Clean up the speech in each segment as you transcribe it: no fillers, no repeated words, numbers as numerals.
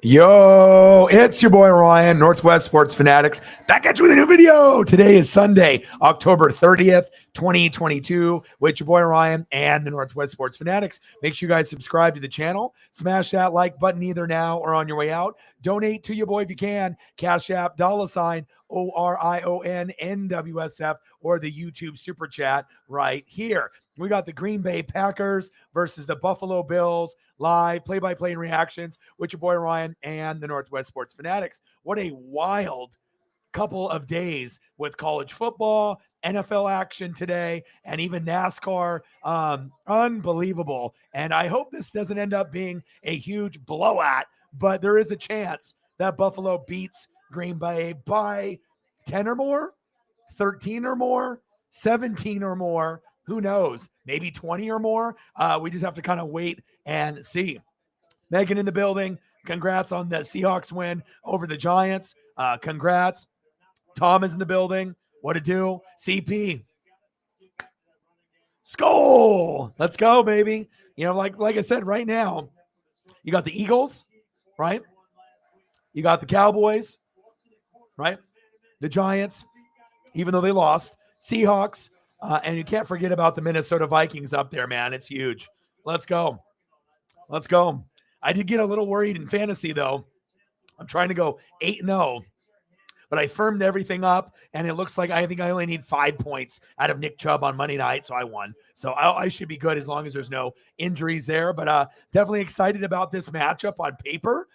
Yo, it's your boy Ryan, Northwest Sports Fanatics, back at you with a new video. Today is Sunday, October 30th, 2022, with your boy Ryan and the Northwest Sports Fanatics. Make sure you guys subscribe to the channel. Smash that like button either now or on your way out. Donate to your boy if you can. Cash App, $ ORION NWSF, or the YouTube Super Chat right here. We got the Green Bay Packers versus the Buffalo Bills. Live play-by-play reactions with your boy Ryan and the Northwest Sports Fanatics. What a wild couple of days with college football, NFL action today, and even NASCAR. Unbelievable. And I hope this doesn't end up being a huge blowout, but there is a chance that Buffalo beats Green Bay by 10 or more, 13 or more, 17 or more. Who knows? Maybe 20 or more. We just have to kind of wait and see. Megan in the building. Congrats on the Seahawks win over the Giants. Congrats. Tom is in the building. What to do? CP. Skol. Let's go, baby. You know, like I said, right now, you got the Eagles, right? You got the Cowboys, right? The Giants, even though they lost. Seahawks. And you can't forget about the Minnesota Vikings up there, man. It's huge. Let's go. Let's go. I did get a little worried in fantasy, though. I'm trying to go 8-0, but I firmed everything up, and it looks like I think I only need 5 points out of Nick Chubb on Monday night, so I won. So I should be good as long as there's no injuries there, but definitely excited about this matchup on paper.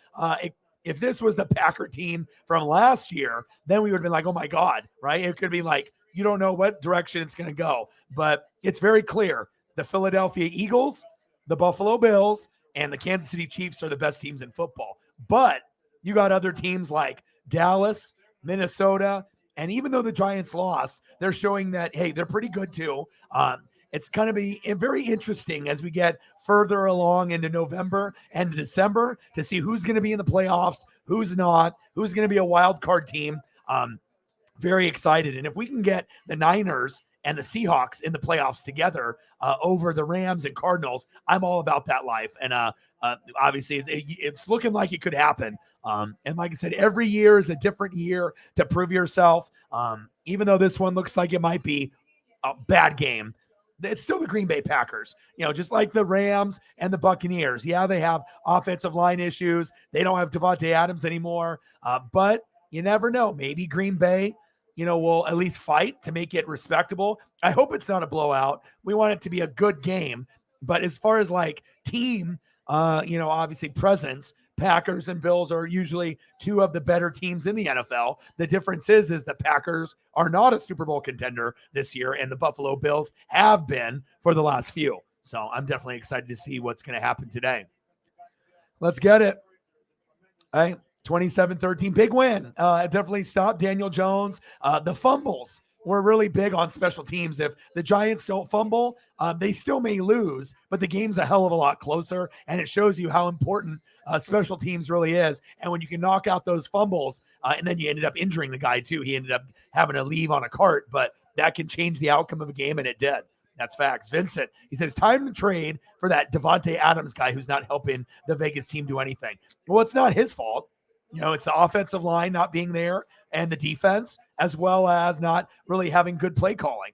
If this was the Packer team from last year, then we would have been like, oh, my God, right? It could be like, you don't know what direction it's going to go, but it's very clear. The Philadelphia Eagles, the Buffalo Bills, and the Kansas City Chiefs are the best teams in football. But you got other teams like Dallas, Minnesota, and even though the Giants lost, they're showing that, hey, they're pretty good too. It's going to be very interesting as we get further along into November and December to see who's going to be in the playoffs, who's not, who's going to be a wild card team. Very excited. And if we can get the Niners and the Seahawks in the playoffs together over the Rams and Cardinals, I'm all about that life. And obviously it's looking like it could happen. And like I said, every year is a different year to prove yourself. Even though this one looks like it might be a bad game, it's still the Green Bay Packers, you know, just like the Rams and the Buccaneers. Yeah, they have offensive line issues. They don't have Davante Adams anymore. But you never know. Maybe Green Bay, you know, will at least fight to make it respectable. I hope it's not a blowout. We want it to be a good game. But as far as like team, you know, obviously presence, Packers and Bills are usually two of the better teams in the NFL. The difference is the Packers are not a Super Bowl contender this year, and the Buffalo Bills have been for the last few. So I'm definitely excited to see what's going to happen today. Let's get it. All right. 27-13, big win. It definitely stopped Daniel Jones. The fumbles were really big on special teams. If the Giants don't fumble, they still may lose, but the game's a hell of a lot closer, and it shows you how important special teams really is. And when you can knock out those fumbles, and then you ended up injuring the guy too. He ended up having to leave on a cart, but that can change the outcome of a game, and it did. That's facts. Vincent, he says, time to trade for that Davante Adams guy who's not helping the Vegas team do anything. Well, it's not his fault. You know, it's the offensive line not being there and the defense, as well as not really having good play calling.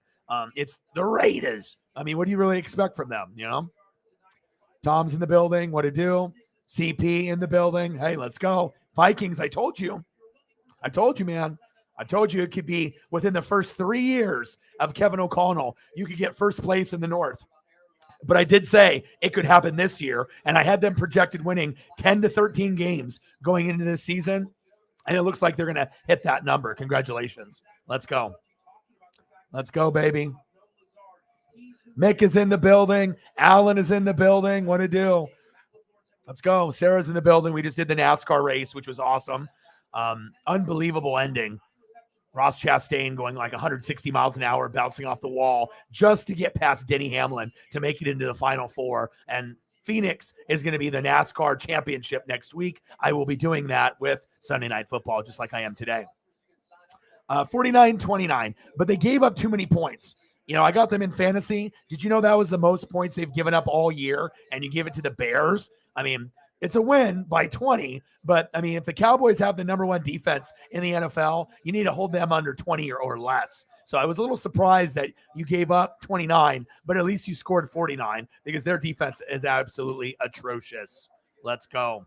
It's the Raiders. I mean, what do you really expect from them, you know? Tom's in the building. What to do? CP in the building. Hey, let's go. Vikings, I told you. I told you, man. I told you it could be within the first 3 years of Kevin O'Connell, you could get first place in the North. But I did say it could happen this year, and I had them projected winning 10 to 13 games going into this season, and it looks like they're going to hit that number. Congratulations. Let's go. Let's go, baby. Mick is in the building. Alan is in the building. What to do? Let's go. Sarah's in the building. We just did the NASCAR race, which was awesome. Unbelievable ending. Ross Chastain going like 160 miles an hour, bouncing off the wall just to get past Denny Hamlin to make it into the Final Four. And Phoenix is going to be the NASCAR championship next week. I will be doing that with Sunday Night Football, just like I am today. 49-29, but they gave up too many points. You know, I got them in fantasy. Did you know that was the most points they've given up all year? And you give it to the Bears? I mean, It's a win by 20, but I mean, if the Cowboys have the number one defense in the NFL, you need to hold them under 20 or less. So I was a little surprised that you gave up 29, but at least you scored 49 because their defense is absolutely atrocious. Let's go.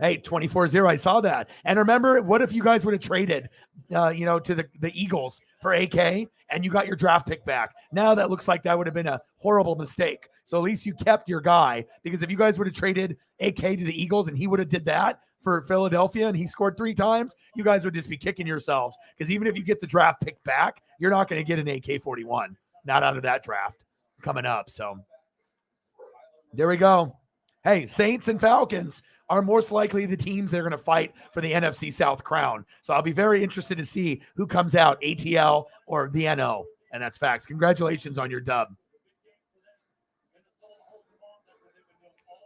Hey, 24-0. I saw that. And remember, what if you guys would have traded, to the Eagles for AK and you got your draft pick back? Now that looks like that would have been a horrible mistake. So at least you kept your guy, because if you guys would have traded AK to the Eagles and he would have did that for Philadelphia and he scored 3 times, you guys would just be kicking yourselves, because even if you get the draft pick back, you're not going to get an AK-41, not out of that draft coming up. So there we go. Hey, Saints and Falcons are most likely the teams they're going to fight for the NFC South crown. So I'll be very interested to see who comes out, ATL or the NO. And that's facts. Congratulations on your dub.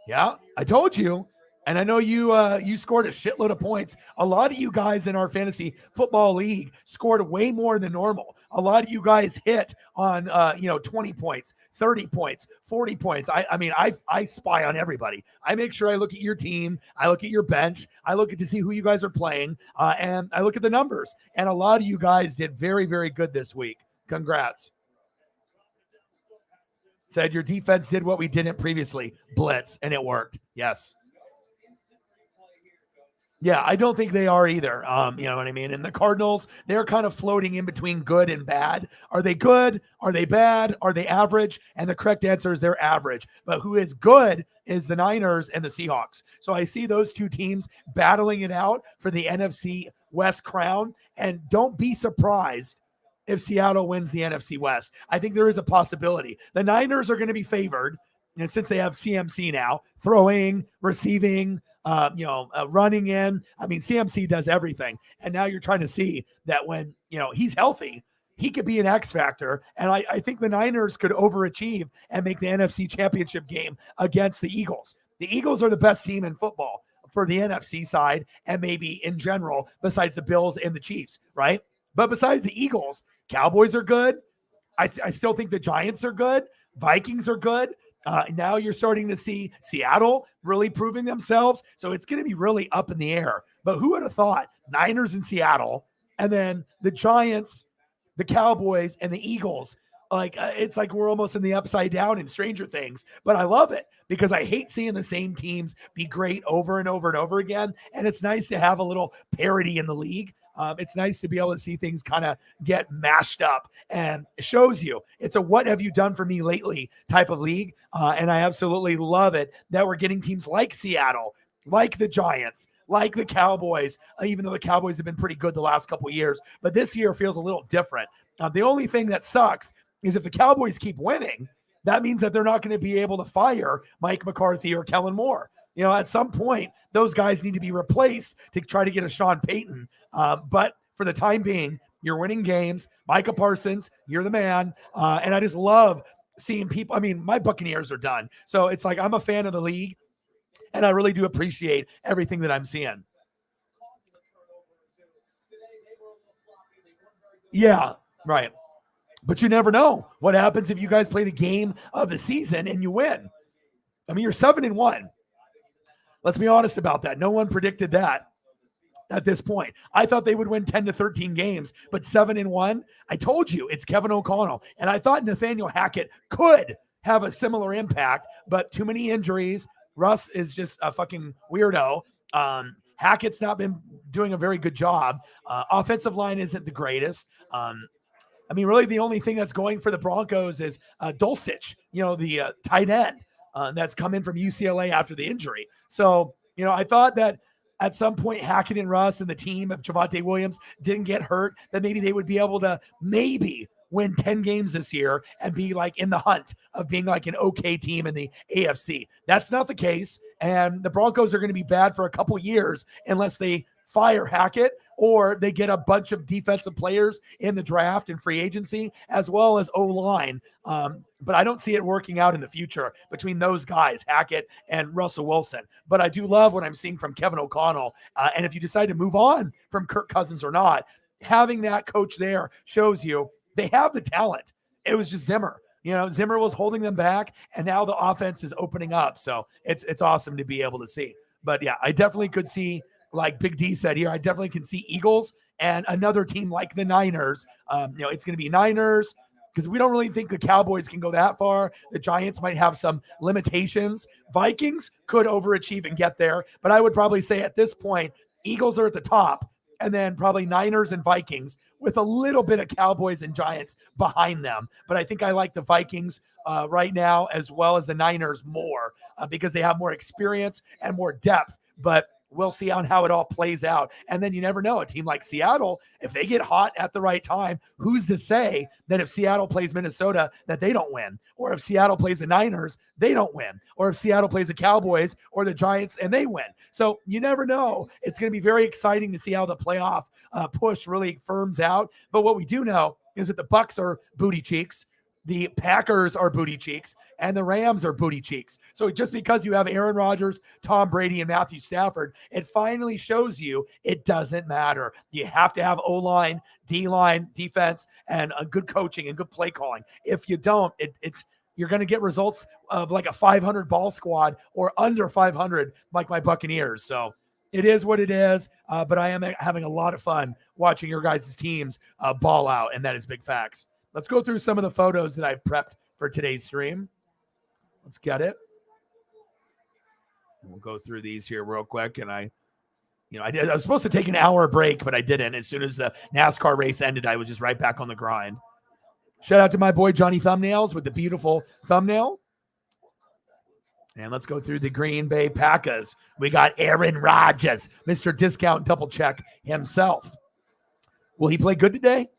Yeah, I told you. And I know you scored a shitload of points. A lot of you guys in our fantasy football league scored way more than normal. A lot of you guys hit on 20 points, 30 points, 40 points. I spy on everybody. I make sure I look at your team. I look at your bench. I look at to see who you guys are playing, and I look at the numbers. And a lot of you guys did very, very good this week. Congrats. Said your defense did what we didn't previously, blitz, and it worked. Yes. Yeah, I don't think they are either. You know what I mean? And the Cardinals, they're kind of floating in between good and bad. Are they good? Are they bad? Are they average? And the correct answer is they're average. But who is good is the Niners and the Seahawks. So I see those two teams battling it out for the NFC West crown. And don't be surprised if Seattle wins the NFC West. I think there is a possibility. The Niners are going to be favored, and since they have CMC now, throwing, receiving, running in. I mean, CMC does everything. And now you're trying to see that when, he's healthy, he could be an X factor. And I think the Niners could overachieve and make the NFC Championship game against the Eagles. The Eagles are the best team in football for the NFC side and maybe in general, besides the Bills and the Chiefs, right? But besides the Eagles, Cowboys are good. I still think the Giants are good. Vikings are good. Now you're starting to see Seattle really proving themselves. So it's going to be really up in the air. But who would have thought Niners and Seattle, and then the Giants, the Cowboys, and the Eagles? It's like we're almost in the upside down in Stranger Things. But I love it because I hate seeing the same teams be great over and over and over again. And it's nice to have a little parity in the league. It's nice to be able to see things kind of get mashed up, and it shows you it's a what have you done for me lately type of league. And I absolutely love it that we're getting teams like Seattle, like the Giants, like the Cowboys, even though the Cowboys have been pretty good the last couple of years. But this year feels a little different. The only thing that sucks is if the Cowboys keep winning, that means that they're not going to be able to fire Mike McCarthy or Kellen Moore. At some point, those guys need to be replaced to try to get a Sean Payton. But for the time being, you're winning games. Micah Parsons, you're the man. And I just love seeing people. I mean, my Buccaneers are done. So it's like I'm a fan of the league, and I really do appreciate everything that I'm seeing. Yeah, right. But you never know what happens if you guys play the game of the season and you win. I mean, you're 7-1. Let's be honest about that. No one predicted that at this point. I thought they would win 10 to 13 games, but 7-1. I told you it's Kevin O'Connell. And I thought Nathaniel Hackett could have a similar impact, but too many injuries. Russ is just a fucking weirdo. Hackett's not been doing a very good job. Offensive line isn't the greatest. Really the only thing that's going for the Broncos is Dulcich, the tight end. That's come in from UCLA after the injury. So, I thought that at some point Hackett and Russ and the team, if Javonte Williams didn't get hurt, that maybe they would be able to maybe win 10 games this year and be like in the hunt of being like an okay team in the AFC. That's not the case. And the Broncos are going to be bad for a couple years unless they fire Hackett or they get a bunch of defensive players in the draft and free agency, as well as O-line. But I don't see it working out in the future between those guys, Hackett and Russell Wilson. But I do love what I'm seeing from Kevin O'Connell. And if you decide to move on from Kirk Cousins or not, having that coach there shows you they have the talent. It was just Zimmer. Zimmer was holding them back, and now the offense is opening up. So it's awesome to be able to see. But yeah, I definitely could see, like Big D said here, I definitely can see Eagles and another team like the Niners. It's going to be Niners, because we don't really think the Cowboys can go that far. The Giants might have some limitations. Vikings could overachieve and get there. But I would probably say at this point, Eagles are at the top, and then probably Niners and Vikings with a little bit of Cowboys and Giants behind them. But I think I like the Vikings right now, as well as the Niners more, because they have more experience and more depth. But we'll see on how it all plays out. And then you never know. A team like Seattle, if they get hot at the right time, who's to say that if Seattle plays Minnesota, that they don't win? Or if Seattle plays the Niners, they don't win? Or if Seattle plays the Cowboys or the Giants and they win? So you never know. It's going to be very exciting to see how the playoff push really firms out. But what we do know is that the Bucs are booty cheeks, the Packers are booty cheeks, and the Rams are booty cheeks. So just because you have Aaron Rodgers, Tom Brady, and Matthew Stafford, it finally shows you it doesn't matter. You have to have O-line, D-line, defense, and a good coaching and good play calling. If you don't, you're going to get results of like a 500 ball squad or under 500 like my Buccaneers. So it is what it is, but I am having a lot of fun watching your guys' teams ball out, and that is big facts. Let's go through some of the photos that I prepped for today's stream. Let's get it. We'll go through these here real quick. And I was supposed to take an hour break, but I didn't. As soon as the NASCAR race ended, I was just right back on the grind. Shout out to my boy Johnny Thumbnails with the beautiful thumbnail. And let's go through the Green Bay Packers. We got Aaron Rodgers, Mr. Discount Double Check himself. Will he play good today?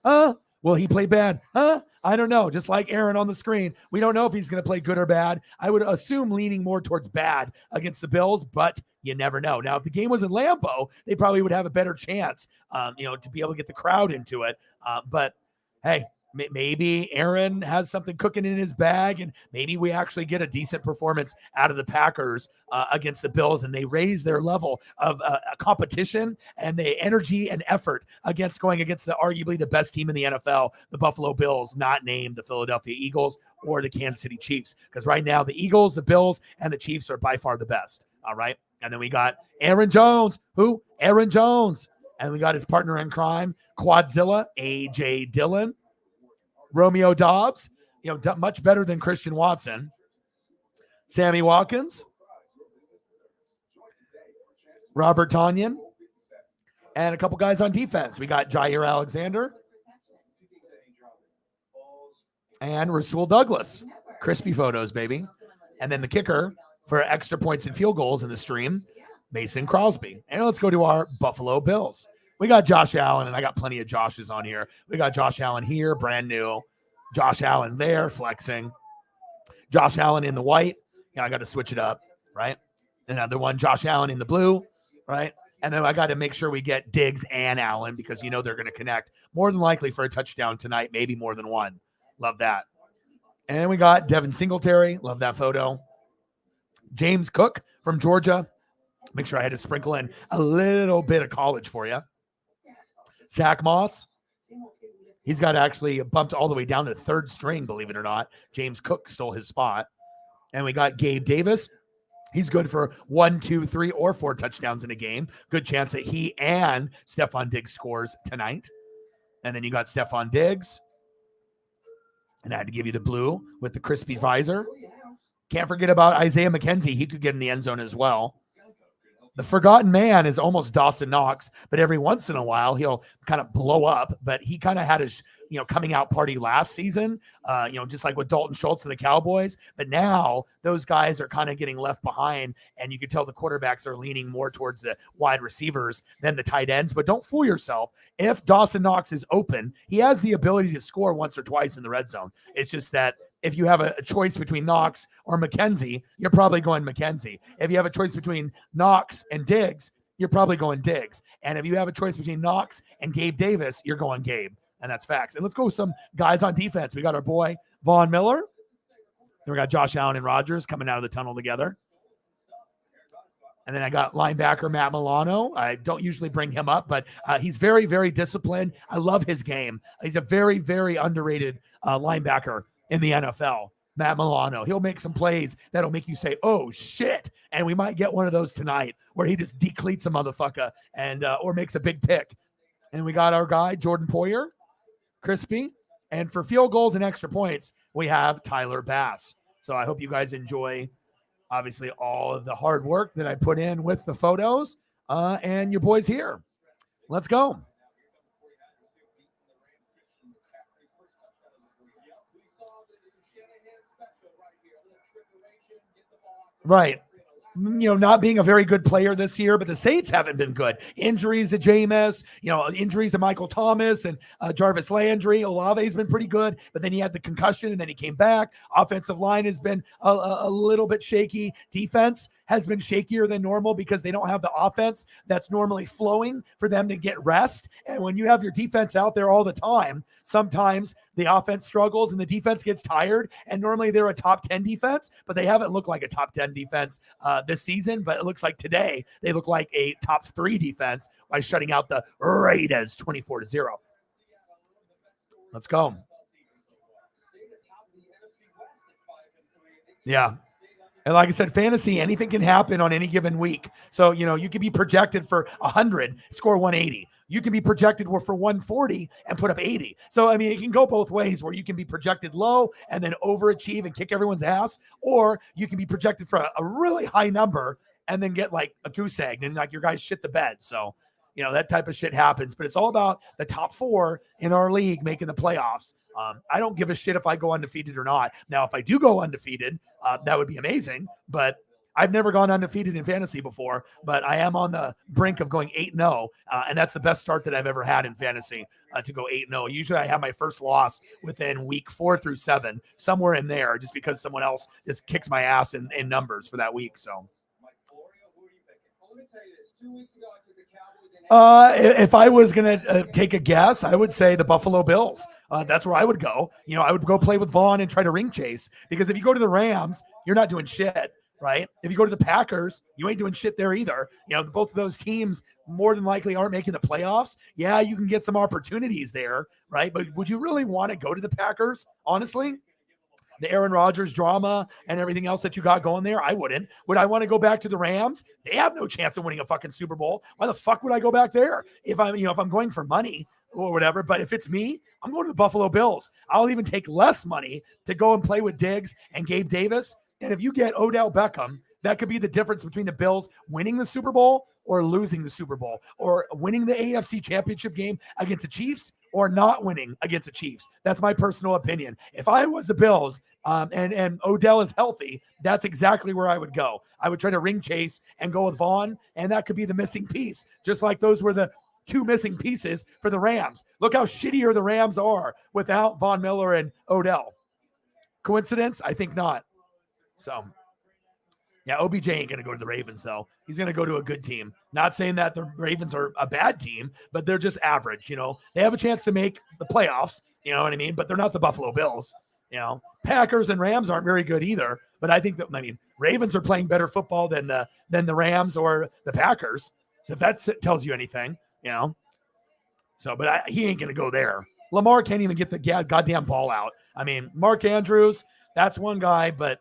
Will he play bad? I don't know. Just like Aaron on the screen, we don't know if he's going to play good or bad. I would assume leaning more towards bad against the Bills, but you never know. Now, if the game was in Lambeau, they probably would have a better chance, to be able to get the crowd into it. But hey, maybe Aaron has something cooking in his bag, and maybe we actually get a decent performance out of the Packers against the Bills, and they raise their level of competition and the energy and effort going against arguably the best team in the NFL, the Buffalo Bills, not named the Philadelphia Eagles or the Kansas City Chiefs, because right now the Eagles, the Bills, and the Chiefs are by far the best. All right, and then we got Aaron Jones. Who? Aaron Jones. And we got his partner in crime, Quadzilla, A.J. Dillon, Romeo Dobbs, much better than Christian Watson, Sammy Watkins, Robert Tonyan, and a couple guys on defense. We got Jair Alexander and Rasul Douglas. Crispy photos, baby. And then the kicker for extra points and field goals in the stream, Mason Crosby. And let's go to our Buffalo Bills. We got Josh Allen, and I got plenty of Joshes on here. We got Josh Allen here, brand new. Josh Allen there, flexing. Josh Allen in the white. I got to switch it up, right? Another one, Josh Allen in the blue, right? And then I got to make sure we get Diggs and Allen, because they're going to connect more than likely for a touchdown tonight, maybe more than one. Love that. And we got Devin Singletary. Love that photo. James Cook from Georgia. Make sure I had to sprinkle in a little bit of college for you. Zach Moss. He's got actually bumped all the way down to third string, believe it or not. James Cook stole his spot. And we got Gabe Davis. He's good for 1, 2, 3, or 4 touchdowns in a game. Good chance that he and Stephon Diggs scores tonight. And then you got Stephon Diggs. And I had to give you the blue with the crispy visor. Can't forget about Isaiah McKenzie. He could get in the end zone as well. The forgotten man is almost Dawson Knox, but every once in a while he'll kind of blow up. But he kind of had his, coming out party last season, just like with Dalton Schultz and the Cowboys. But now those guys are kind of getting left behind, and you can tell the quarterbacks are leaning more towards the wide receivers than the tight ends. But don't fool yourself. If Dawson Knox is open, he has the ability to score once or twice in the red zone. It's just that if you have a choice between Knox or McKenzie, you're probably going McKenzie. If you have a choice between Knox and Diggs, you're probably going Diggs. And if you have a choice between Knox and Gabe Davis, you're going Gabe. And that's facts. And let's go with some guys on defense. We got our boy Von Miller. Then we got Josh Allen and Rodgers coming out of the tunnel together. And then I got linebacker Matt Milano. I don't usually bring him up, but he's very, very disciplined. I love his game. He's a very, very underrated linebacker. in the NFL. Matt Milano. He'll make some plays that'll make you say, oh, shit. And we might get one of those tonight where he just decleats a motherfucker and or makes a big pick. And we got our guy, Jordan Poyer, crispy. And for field goals and extra points, we have Tyler Bass. So I hope you guys enjoy, obviously, all of the hard work that I put in with the photos. And your boy's here. Let's go. Right. Not being a very good player this year, but the Saints haven't been good. Injuries to Jameis, injuries to Michael Thomas and Jarvis Landry. Olave's been pretty good, but then he had the concussion and then he came back. Offensive line has been a little bit shaky. Defense has been shakier than normal because they don't have the offense that's normally flowing for them to get rest. And when you have your defense out there all the time, sometimes the offense struggles and the defense gets tired. And normally they're a top 10 defense, but they haven't looked like a top 10 defense this season. But it looks like today they look like a top 3 defense by shutting out the Raiders 24-0. Let's go. Yeah. And like I said, fantasy, anything can happen on any given week. So, you can be projected for 100, score 180. You can be projected for 140 and put up 80. So, it can go both ways where you can be projected low and then overachieve and kick everyone's ass, or you can be projected for a really high number and then get like a goose egg and like your guys shit the bed. So, that type of shit happens, but it's all about the top 4 in our league making the playoffs. I don't give a shit if I go undefeated or not. Now, if I do go undefeated, that would be amazing, but I've never gone undefeated in fantasy before, but I am on the brink of going 8-0, and that's the best start that I've ever had in fantasy, to go 8-0. Usually I have my first loss within week 4 through 7, somewhere in there, just because someone else just kicks my ass in numbers for that week. So. If I was going to take a guess, I would say the Buffalo Bills. That's where I would go. I would go play with Vaughn and try to ring chase, because if you go to the Rams, you're not doing shit, right? If you go to the Packers, you ain't doing shit there either. Both of those teams more than likely aren't making the playoffs. Yeah, you can get some opportunities there, right? But would you really want to go to the Packers, honestly? The Aaron Rodgers drama and everything else that you got going there, I wouldn't. Would I want to go back to the Rams? They have no chance of winning a fucking Super Bowl. Why the fuck would I go back there if I'm going for money or whatever? But if it's me, I'm going to the Buffalo Bills. I'll even take less money to go and play with Diggs and Gabe Davis. And if you get Odell Beckham, that could be the difference between the Bills winning the Super Bowl or losing the Super Bowl, or winning the AFC Championship game against the Chiefs or not winning against the Chiefs. That's my personal opinion. If I was the Bills and Odell is healthy, that's exactly where I would go. I would try to ring chase and go with Vaughn, and that could be the missing piece, just like those were the 2 missing pieces for the Rams. Look how shittier the Rams are without Von Miller and Odell. Coincidence? I think not. So, yeah, OBJ ain't going to go to the Ravens, though. He's going to go to a good team. Not saying that the Ravens are a bad team, but they're just average, They have a chance to make the playoffs, you know what I mean? But they're not the Buffalo Bills, Packers and Rams aren't very good either. But I think that, Ravens are playing better football than the Rams or the Packers. So if that tells you anything, So, but he ain't going to go there. Lamar can't even get the goddamn ball out. Mark Andrews, that's one guy, but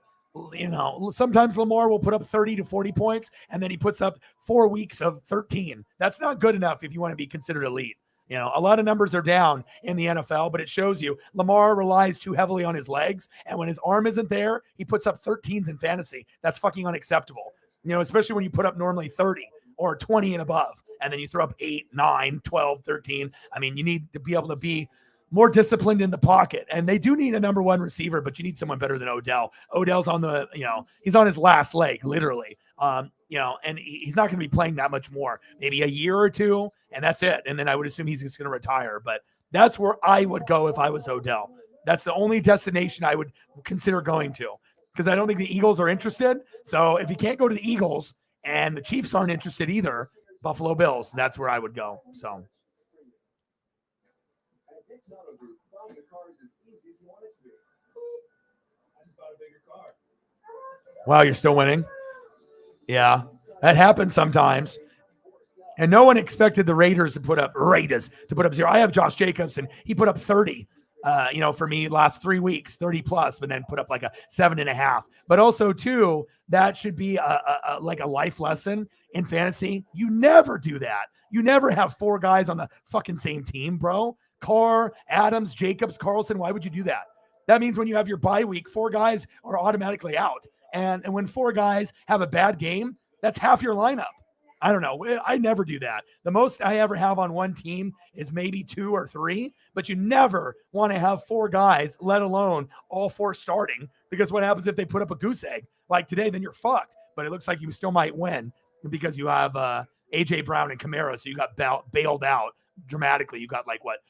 sometimes Lamar will put up 30 to 40 points, and then he puts up 4 weeks of 13. That's not good enough if you want to be considered elite. A lot of numbers are down in the NFL, but it shows you Lamar relies too heavily on his legs, and when his arm isn't there, he puts up 13s in fantasy. That's fucking unacceptable, especially when you put up normally 30 or 20 and above, and then you throw up 8, 9, 12, 13. You need to be able to be more disciplined in the pocket. And they do need a number 1 receiver, but you need someone better than Odell. Odell's on the, he's on his last leg, literally. And he's not going to be playing that much more, maybe a year or 2, and that's it. And then I would assume he's just going to retire. But that's where I would go if I was Odell. That's the only destination I would consider going to, because I don't think the Eagles are interested. So if you can't go to the Eagles and the Chiefs aren't interested either, Buffalo Bills, that's where I would go. So. Auto Group, buying a car is as easy as you want it to be. I just bought a bigger car. Wow, you're still winning? Yeah, that happens sometimes. And no one expected the Raiders to put up 0. I have Josh Jacobs, and he put up 30 for me last 3 weeks, 30 plus, but then put up like a 7.5. But also too, that should be like a life lesson in fantasy. You never do that. You never have 4 guys on the fucking same team, bro. Carr, Adams, Jacobs, Carlson. Why would you do that? That means when you have your bye week, 4 guys are automatically out. And when 4 guys have a bad game, that's half your lineup. I don't know. I never do that. The most I ever have on one team is maybe 2 or 3, but you never want to have 4 guys, let alone all 4 starting, because what happens if they put up a goose egg like today, then you're fucked. But it looks like you still might win because you have A.J. Brown and Kamara, so you got bailed out dramatically. You got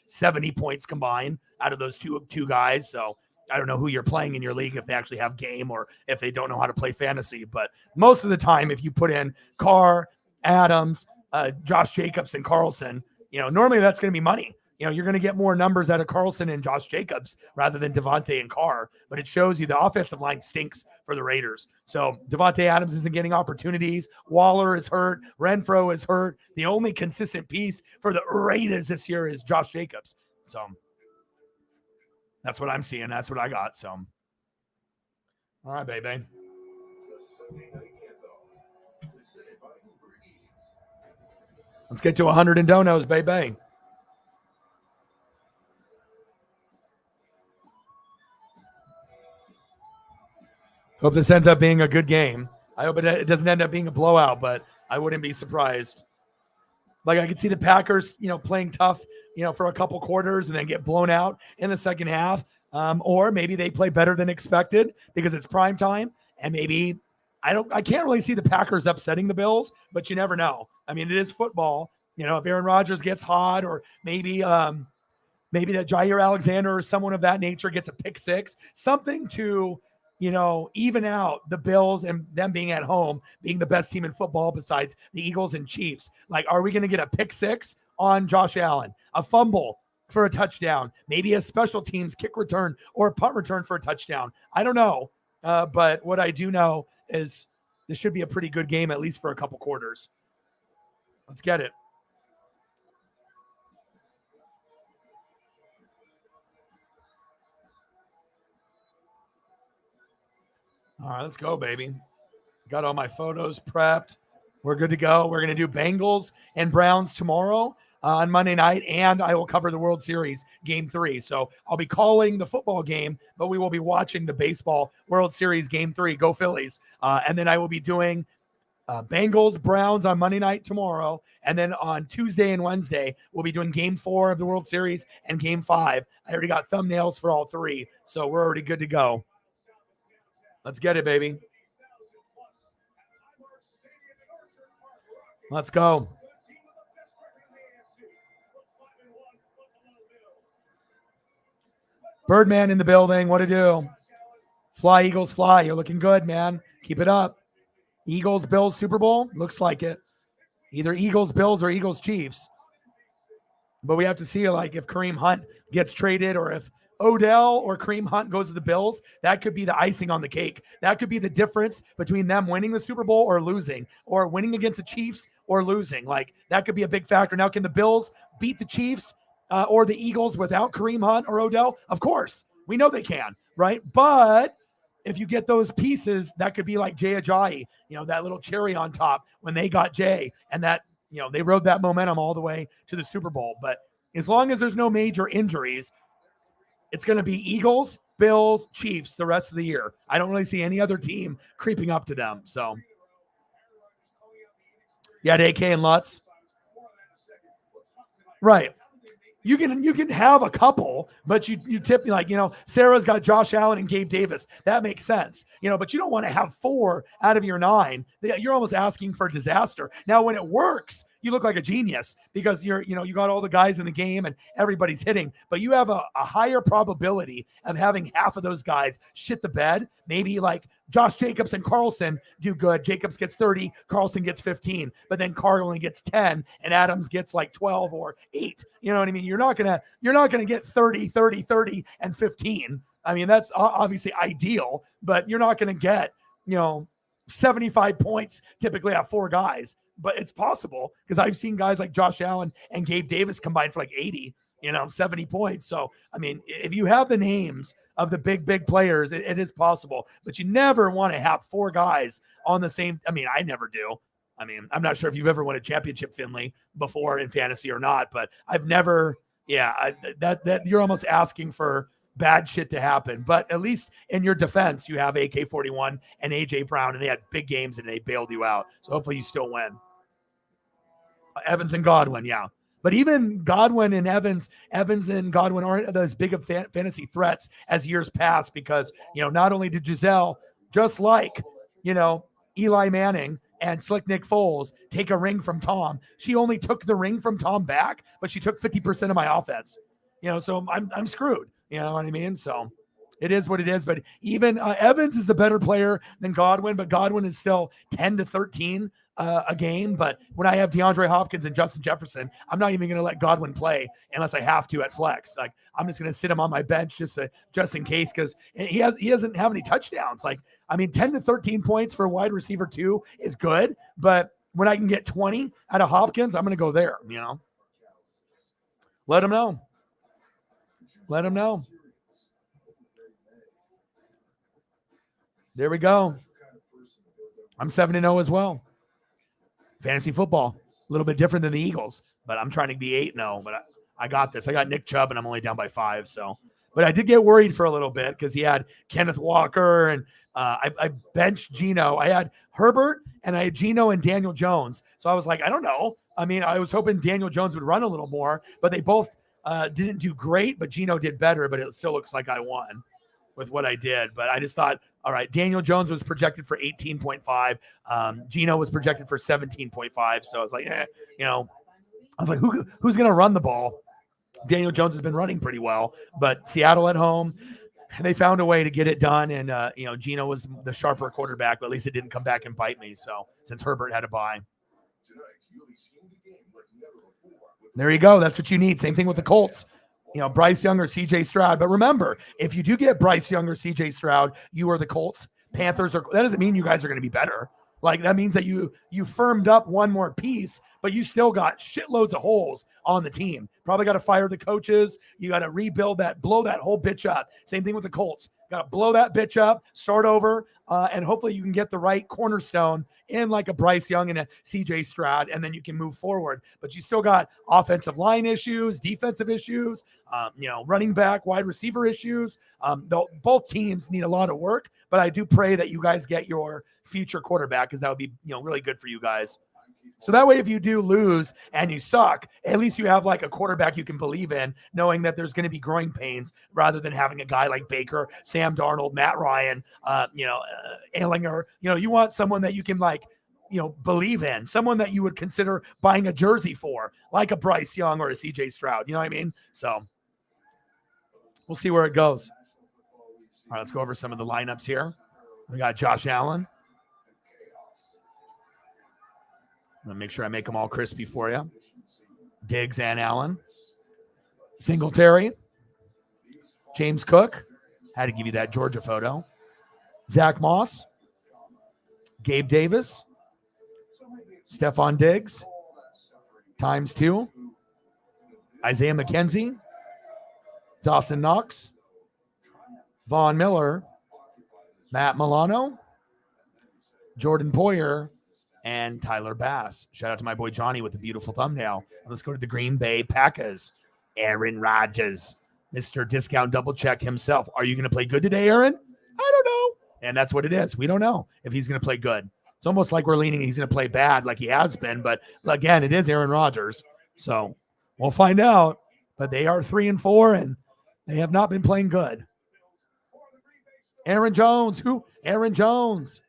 70 points combined out of those two guys, so I don't know who you're playing in your league, if they actually have game or if they don't know how to play fantasy. But most of the time, if you put in Carr, Adams, Josh Jacobs, and Carlson, normally that's going to be money. You're going to get more numbers out of Carlson and Josh Jacobs rather than Devontae and Carr. But it shows you the offensive line stinks for the Raiders. So Devontae Adams isn't getting opportunities. Waller is hurt. Renfro is hurt. The only consistent piece for the Raiders this year is Josh Jacobs. So that's what I'm seeing. That's what I got. So, all right, baby. Let's get to 100 in donos, baby. Hope this ends up being a good game. I hope it doesn't end up being a blowout, but I wouldn't be surprised. I could see the Packers, playing tough, for a couple quarters and then get blown out in the second half. Or maybe they play better than expected because it's prime time. And maybe I can't really see the Packers upsetting the Bills, but you never know. I mean, it is football. If Aaron Rodgers gets hot, or maybe that Jair Alexander or someone of that nature gets a pick 6, something to, even out the Bills and them being at home, being the best team in football besides the Eagles and Chiefs. Are we going to get a pick 6 on Josh Allen, a fumble for a touchdown, maybe a special teams kick return or a punt return for a touchdown? I don't know. But what I do know is this should be a pretty good game, at least for a couple quarters. Let's get it. All right, let's go, baby. Got all my photos prepped. We're good to go. We're going to do Bengals and Browns tomorrow on Monday night, and I will cover the World Series Game 3. So I'll be calling the football game, but we will be watching the baseball World Series Game 3. Go Phillies. And then I will be doing Bengals, Browns on Monday night tomorrow. And then on Tuesday and Wednesday, we'll be doing Game 4 of the World Series and Game 5. I already got thumbnails for all 3, so we're already good to go. Let's get it, baby. Let's go. Birdman in the building. What to do? Fly, Eagles, fly. You're looking good, man. Keep it up. Eagles, Bills, Super Bowl? Looks like it. Either Eagles, Bills, or Eagles, Chiefs. But we have to see, if Kareem Hunt gets traded, or if Odell or Kareem Hunt goes to the Bills. That could be the icing on the cake. That could be the difference between them winning the Super Bowl or losing, or winning against the Chiefs or losing. That could be a big factor. Now, can the Bills beat the Chiefs or the Eagles without Kareem Hunt or Odell? Of course. We know they can, right? But if you get those pieces, that could be like Jay Ajayi, that little cherry on top when they got Jay, and that, they rode that momentum all the way to the Super Bowl. But as long as there's no major injuries, it's going to be Eagles, Bills, Chiefs the rest of the year. I don't really see any other team creeping up to them. So, yeah, AK and Lutz. Right. You can have a couple, but you tip Sarah's got Josh Allen and Gabe Davis. That makes sense, but you don't want to have 4 out of your 9. You're almost asking for disaster. Now, when it works, you look like a genius because you got all the guys in the game and everybody's hitting, but you have a higher probability of having half of those guys shit the bed. Maybe like Josh Jacobs and Carlson do good. Jacobs gets 30, Carlson gets 15, but then Carr only gets 10 and Adams gets 12 or 8. You know what I mean? You're not gonna get 30, 30, 30, and 15. I mean, that's obviously ideal, but you're not gonna get 75 points typically out of 4 guys. But it's possible because I've seen guys like Josh Allen and Gabe Davis combined for 80. 70 points. So, I mean, if you have the names of the big players, it is possible, but you never want to have 4 guys on the same. I mean, I never do. I mean, I'm not sure if you've ever won a championship, Finley, before in fantasy or not, but I've never, that you're almost asking for bad shit to happen. But at least in your defense, you have AK-41 and AJ Brown, and they had big games and they bailed you out. So hopefully you still win. Evans and Godwin, yeah. But even Godwin and Evans and Godwin aren't as big of fantasy threats as years past because, not only did Giselle, just like, Eli Manning and Slick Nick Foles take a ring from Tom, she only took the ring from Tom back, but she took 50% of my offense. So I'm screwed. You know what I mean? So it is what it is. But even Evans is the better player than Godwin, but Godwin is still 10 to 13 a game. But when I have DeAndre Hopkins and Justin Jefferson, I'm not even going to let Godwin play unless I have to at flex. Like I'm just going to sit him on my bench just in case, because he doesn't have any touchdowns. Like, I mean, 10 to 13 points for a wide receiver 2 is good, but when I can get 20 out of Hopkins, I'm going to go there. Let him know. Let him know. There we go. I'm 7-0 as well. Fantasy football, a little bit different than the Eagles, but I'm trying to be 8-0. But I got this. I got Nick Chubb, and I'm only down by 5. So, but I did get worried for a little bit because he had Kenneth Walker, and I benched Geno. I had Herbert, and I had Geno and Daniel Jones. So I was like, I don't know. I mean, I was hoping Daniel Jones would run a little more, but they both didn't do great. But Geno did better. But it still looks like I won with what I did. But I just thought, all right, Daniel Jones was projected for 18.5. Geno was projected for 17.5. So I was like, who's going to run the ball? Daniel Jones has been running pretty well, but Seattle at home, they found a way to get it done. And, Geno was the sharper quarterback, but at least it didn't come back and bite me. So since Herbert had a bye. There you go. That's what you need. Same thing with the Colts. Bryce Young or CJ Stroud. But remember, if you do get Bryce Young or CJ Stroud, you are the Colts. Panthers that doesn't mean you guys are going to be better. Like that means that you firmed up one more piece, but you still got shitloads of holes on the team. Probably got to fire the coaches. You got to rebuild that, blow that whole bitch up. Same thing with the Colts. Got to blow that bitch up, start over, and hopefully you can get the right cornerstone in like a Bryce Young and a CJ Stroud, and then you can move forward. But you still got offensive line issues, defensive issues, running back, wide receiver issues. Both teams need a lot of work, but I do pray that you guys get your future quarterback because that would be really good for you guys. So that way, if you do lose and you suck, at least you have like a quarterback you can believe in, knowing that there's going to be growing pains rather than having a guy like Baker, Sam Darnold, Matt Ryan, Ehlinger. You want someone that you can believe in, someone that you would consider buying a jersey for, like a Bryce Young or a CJ Stroud. You know what I mean? So we'll see where it goes. All right, let's go over some of the lineups here. We got Josh Allen. I'm going to make sure I make them all crispy for you. Diggs and Allen. Singletary. James Cook. Had to give you that Georgia photo. Zach Moss. Gabe Davis. Stephon Diggs. ×2. Isaiah McKenzie. Dawson Knox. Von Miller. Matt Milano. Jordan Poyer. And Tyler Bass. Shout out to my boy Johnny with the beautiful thumbnail. Let's go to the Green Bay Packers. Aaron Rodgers, Mr. Discount Double Check himself. Are you going to play good today, Aaron? I don't know. And that's what it is. We don't know if he's going to play good. It's almost like we're leaning he's going to play bad like he has been. But again, it is Aaron Rodgers. So we'll find out. But they are 3-4, and they have not been playing good. Aaron Jones. Who? Aaron Jones.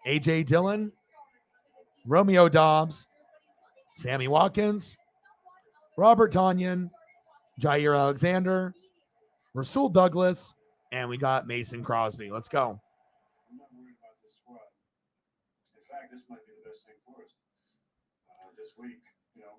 A.J. Dillon. Romeo Dobbs, Sammy Watkins, Robert Tonyan, Jair Alexander, Rasul Douglas, and we got Mason Crosby. Let's go. I'm not worried about this squad. In fact, this might be the best thing for us this week.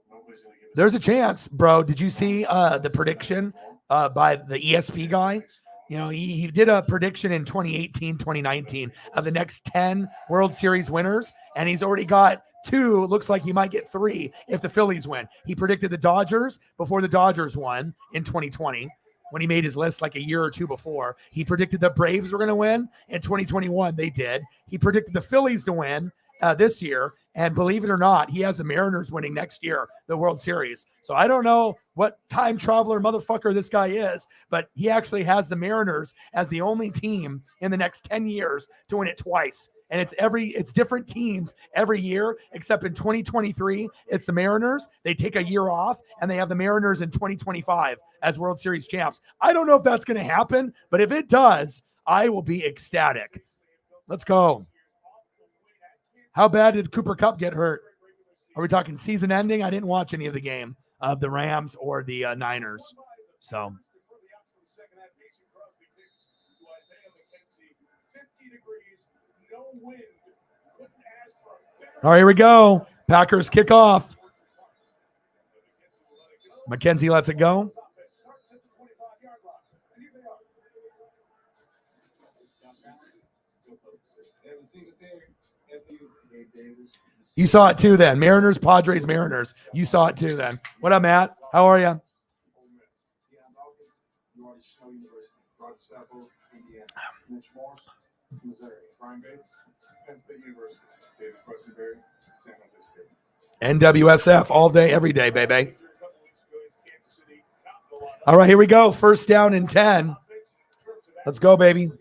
Nobody's going to give us. There's a chance, bro. Did you see the prediction by the ESP guy? You know, he did a prediction in 2018, 2019 of the next 10 World Series winners, and he's already got 2. Looks like he might get 3 if the Phillies win. He predicted the Dodgers before the Dodgers won in 2020 when he made his list like a year or 2 before. He predicted the Braves were going to win in 2021. They did. He predicted the Phillies to win this year. And believe it or not, he has the Mariners winning next year, the World Series. So I don't know what time traveler motherfucker this guy is, but he actually has the Mariners as the only team in the next 10 years to win it twice. And it's different teams every year, except in 2023, it's the Mariners. They take a year off, and they have the Mariners in 2025 as World Series champs. I don't know if that's going to happen, but if it does, I will be ecstatic. Let's go. How bad did Cooper Kupp get hurt? Are we talking season ending? I didn't watch any of the game of the Rams or the Niners. So. All right, here we go. Packers kick off. McKenzie lets it go. You saw it too then. Mariners, Padres, Mariners. You saw it too then. What up, Matt? How are you? NWSF all day, every day, baby. All right, here we go. First down and 10. Let's go, baby.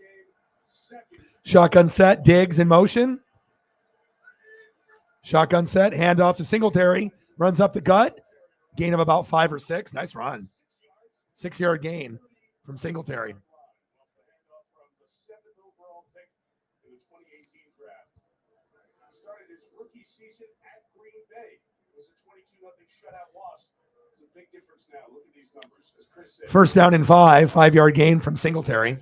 Shotgun set, Diggs in motion. Shotgun set, handoff to Singletary. Runs up the gut. Gain of about 5 or 6. Nice run. 6-yard gain from Singletary. First down and 5. 5-yard gain from Singletary.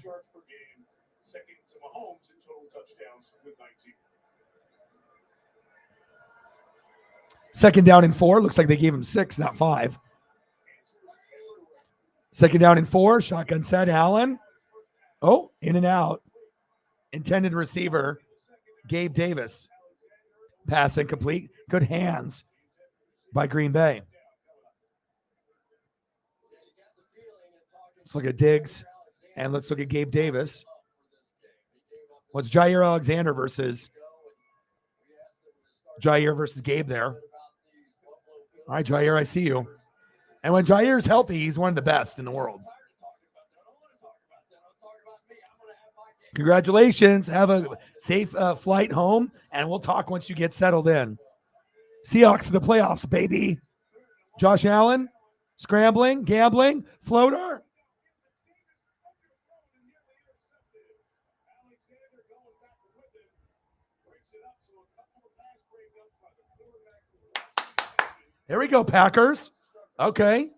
Second down and 4. Looks like they gave him 6, not 5. Second down and 4. Shotgun set. Allen. Oh, in and out. Intended receiver, Gabe Davis. Pass incomplete. Good hands by Green Bay. Let's look at Diggs and let's look at Gabe Davis. What's Jair Alexander versus Jair versus Gabe there? All right, Jair, I see you. And when Jair's healthy, he's one of the best in the world. Congratulations. Have a safe flight home, and we'll talk once you get settled in. Seahawks to the playoffs, baby. Josh Allen, scrambling, gambling, floater. There we go, Packers. Okay.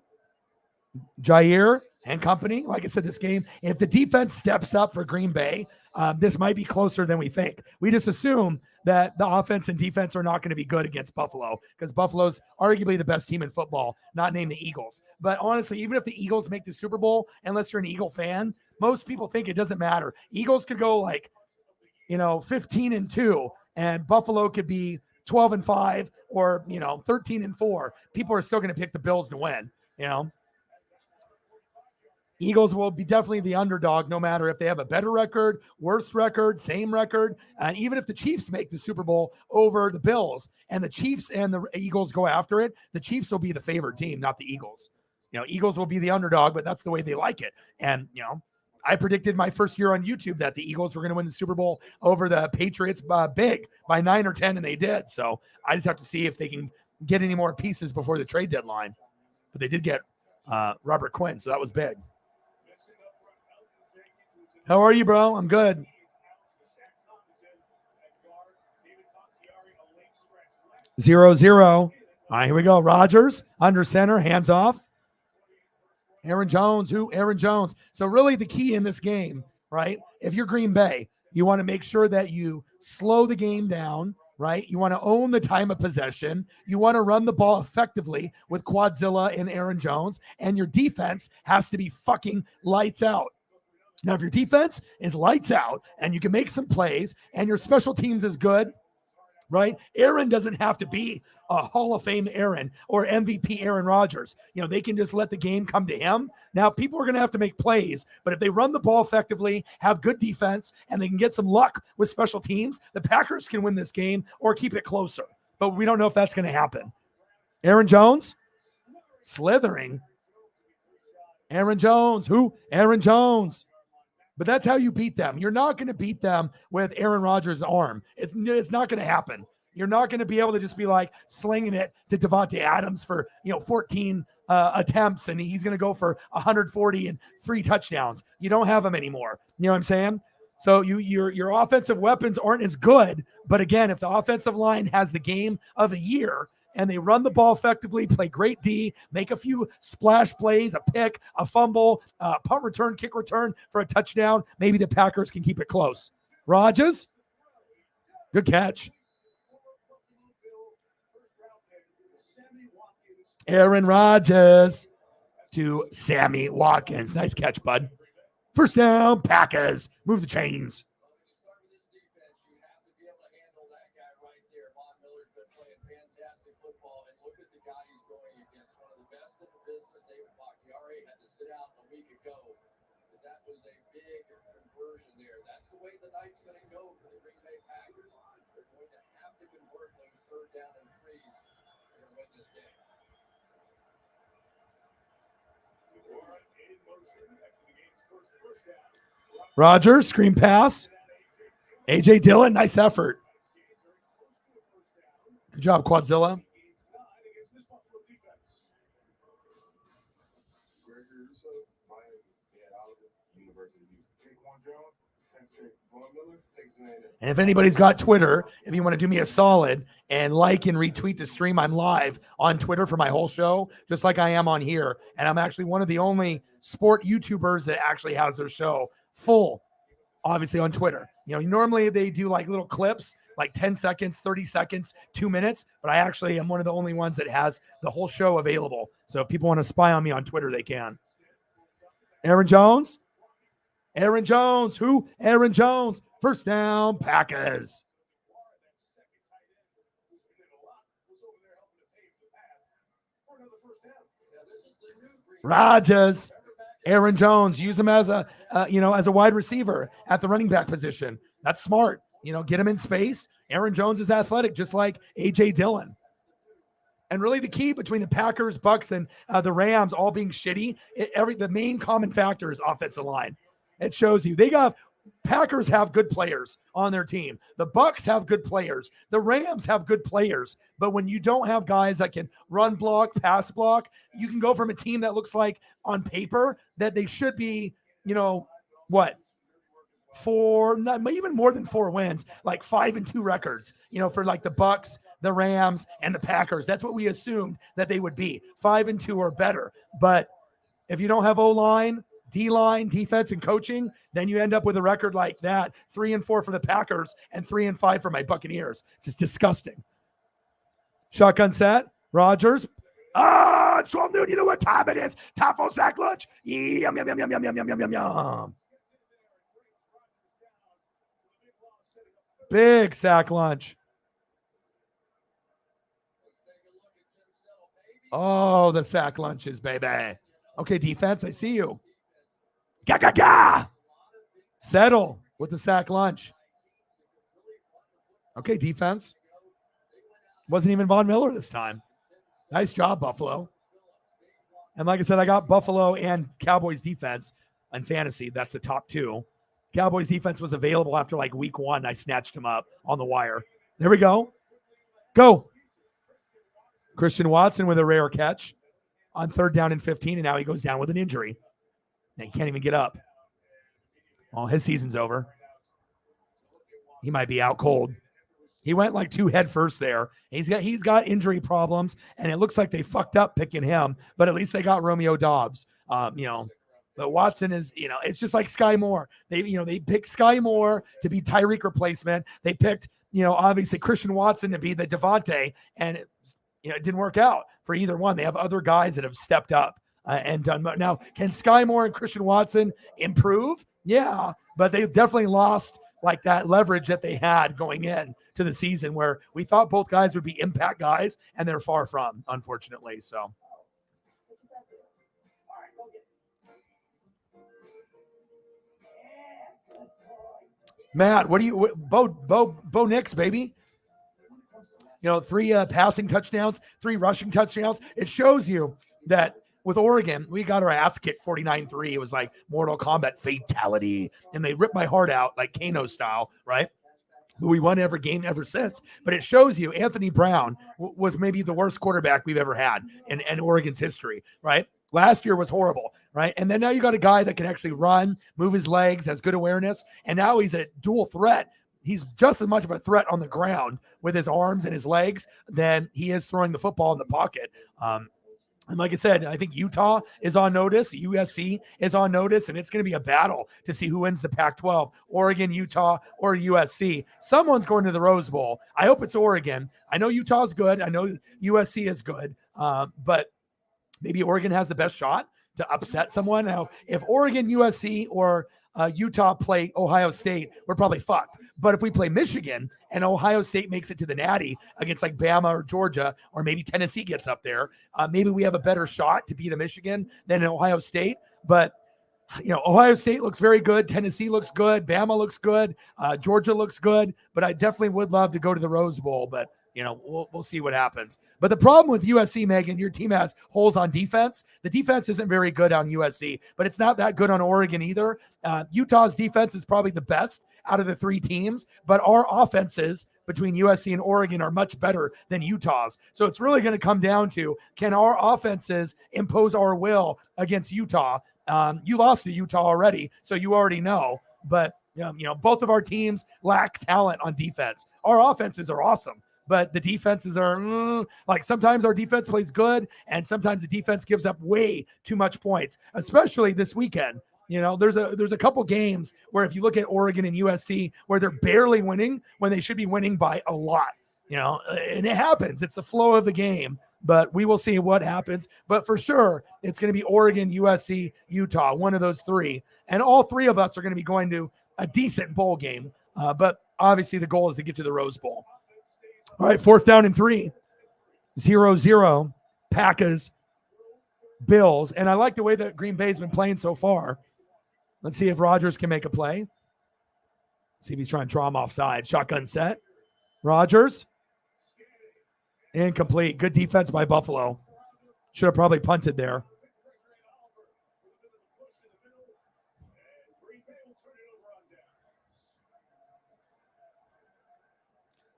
Jair and company. Like I said, this game, if the defense steps up for Green Bay, this might be closer than we think. We just assume that the offense and defense are not going to be good against Buffalo because Buffalo's arguably the best team in football, not named the Eagles. But honestly, even if the Eagles make the Super Bowl, unless you're an Eagle fan, most people think it doesn't matter. Eagles could go 15-2, and Buffalo could be 12-5 or 13-4. People are still going to pick the Bills to win. Eagles will be definitely the underdog, no matter if they have a better record, worse record, same record. And even if the Chiefs make the Super Bowl over the Bills and the Chiefs and the Eagles go after it, the Chiefs will be the favored team, not the Eagles. Eagles will be the underdog, but that's the way they like it. And, I predicted my first year on YouTube that the Eagles were going to win the Super Bowl over the Patriots big by 9 or 10, and they did. So I just have to see if they can get any more pieces before the trade deadline. But they did get Robert Quinn, so that was big. How are you, bro? I'm good. 0-0. All right, here we go. Rodgers under center, hands off. Aaron Jones. So really the key in this game, right? If you're Green Bay, you want to make sure that you slow the game down, right? You want to own the time of possession. You want to run the ball effectively with Quadzilla and Aaron Jones, and your defense has to be fucking lights out. Now, if your defense is lights out and you can make some plays and your special teams is good, right? Aaron doesn't have to be a Hall of Fame Aaron or MVP Aaron Rodgers. They can just let the game come to him. Now, people are going to have to make plays, but if they run the ball effectively, have good defense, and they can get some luck with special teams, the Packers can win this game or keep it closer. But we don't know if that's going to happen. Aaron Jones, slithering. Aaron Jones, who? Aaron Jones. But that's how you beat them. You're not going to beat them with Aaron Rodgers' arm. It's not going to happen. You're not going to be able to just be like slinging it to Devontae Adams for 14 attempts, and he's going to go for 140 and 3 touchdowns. You don't have him anymore. You know what I'm saying? So your offensive weapons aren't as good. But again, if the offensive line has the game of the year, and they run the ball effectively, play great D, make a few splash plays, a pick, a fumble, punt return, kick return for a touchdown, maybe the Packers can keep it close. Rodgers, good catch. Aaron Rodgers to Sammy Watkins. Nice catch, bud. First down, Packers. Move the chains. Rodgers, screen pass. A.J. Dillon, nice effort. Good job, Quadzilla. And if anybody's got Twitter, if you want to do me a solid and like and retweet the stream, I'm live on Twitter for my whole show, just like I am on here. And I'm actually one of the only sport YouTubers that actually has their show full, obviously, on Twitter. Normally they do like little clips, like 10 seconds, 30 seconds, 2 minutes, but I actually am one of the only ones that has the whole show available. So if people want to spy on me on Twitter, they can. Aaron Jones. Aaron Jones. Who? Aaron Jones. First down, Packers. Rodgers. Aaron Jones, use him as a wide receiver at the running back position. That's smart. Get him in space. Aaron Jones is athletic, just like A.J. Dillon. And really the key between the Packers, Bucks, and the Rams all being shitty, the main common factor is offensive line. It shows you. Packers have good players on their team. The Bucks have good players. The Rams have good players. But when you don't have guys that can run block, pass block, you can go from a team that looks like on paper that they should be, 4, not even more than 4 wins, like 5-2 records, for like the Bucks, the Rams, and the Packers. That's what we assumed that they would be, 5-2 or better. But if you don't have O-line, D-line, defense, and coaching, then you end up with a record like that, 3-4 for the Packers and 3-5 for my Buccaneers. It's just disgusting. Shotgun set, Rodgers. It's 12 noon. You know what time it is? Time for sack lunch. Yum, yum, yum, yum, yum, yum, yum, yum, yum. Big sack lunch. Oh, the sack lunches, baby. Okay, defense, I see you. Ga. Settle with the sack lunch. Okay, defense. Wasn't even Von Miller this time. Nice job, Buffalo. And like I said, I got Buffalo and Cowboys defense on fantasy. That's the top 2. Cowboys defense was available after like week 1. I snatched him up on the wire. There we go. Go. Christian Watson with a rare catch on 3rd down and 15, and now he goes down with an injury. Now he can't even get up. Well, his season's over. He might be out cold. He went like 2 head first there. He's got injury problems, and it looks like they fucked up picking him, but at least they got Romeo Doubs. But Watson is, it's just like Sky Moore. They picked Sky Moore to be Tyreek replacement. They picked, obviously Christian Watson to be the Devontae, and it didn't work out for either one. They have other guys that have stepped up and done. Now, can Sky Moore and Christian Watson improve? Yeah, but they definitely lost like that leverage that they had going in to the season where we thought both guys would be impact guys, and they're far from, unfortunately. So Matt, what do you Bo Nix, baby? 3 passing touchdowns, 3 rushing touchdowns. It shows you that with Oregon, we got our ass kicked 49-3. It was like Mortal Kombat fatality, and they ripped my heart out like Kano style, right? But we won every game ever since. But it shows you Anthony Brown was maybe the worst quarterback we've ever had in Oregon's history, right? Last year was horrible, right? And then now you got a guy that can actually run, move his legs, has good awareness, and now he's a dual threat. He's just as much of a threat on the ground with his arms and his legs than he is throwing the football in the pocket. And like I said, I think Utah is on notice. USC is on notice, and it's going to be a battle to see who wins the Pac-12, Oregon, Utah, or USC. Someone's going to the Rose Bowl. I hope it's Oregon. I know Utah's good. I know USC is good, but maybe Oregon has the best shot to upset someone. Now, if Oregon, USC, or Utah play Ohio State, we're probably fucked. But if we play Michigan and Ohio State makes it to the Natty against like Bama or Georgia, or maybe Tennessee gets up there, maybe we have a better shot to beat a Michigan than an Ohio State. But Ohio State looks very good. Tennessee looks good. Bama looks good. Georgia looks good. But I definitely would love to go to the Rose Bowl. But we'll see what happens. But the problem with USC, Megan, your team has holes on defense. The defense isn't very good on USC, but it's not that good on Oregon either. Utah's defense is probably the best out of the 3 teams, but our offenses between USC and Oregon are much better than Utah's. So it's really going to come down to, can our offenses impose our will against Utah? You lost to Utah already, so you already know. But both of our teams lack talent on defense. Our offenses are awesome, but the defenses are like sometimes our defense plays good, and sometimes the defense gives up way too much points, especially this weekend. There's a couple games where if you look at Oregon and USC where they're barely winning when they should be winning by a lot, and it happens. It's the flow of the game, but we will see what happens. But for sure, it's going to be Oregon, USC, Utah, one of those 3. And all 3 of us are going to be going to a decent bowl game. But obviously the goal is to get to the Rose Bowl. All right, 4th down and 3, 0-0, Packers, Bills. And I like the way that Green Bay's been playing so far. Let's see if Rodgers can make a play. See if he's trying to draw him offside. Shotgun set. Rodgers. Incomplete. Good defense by Buffalo. Should have probably punted there.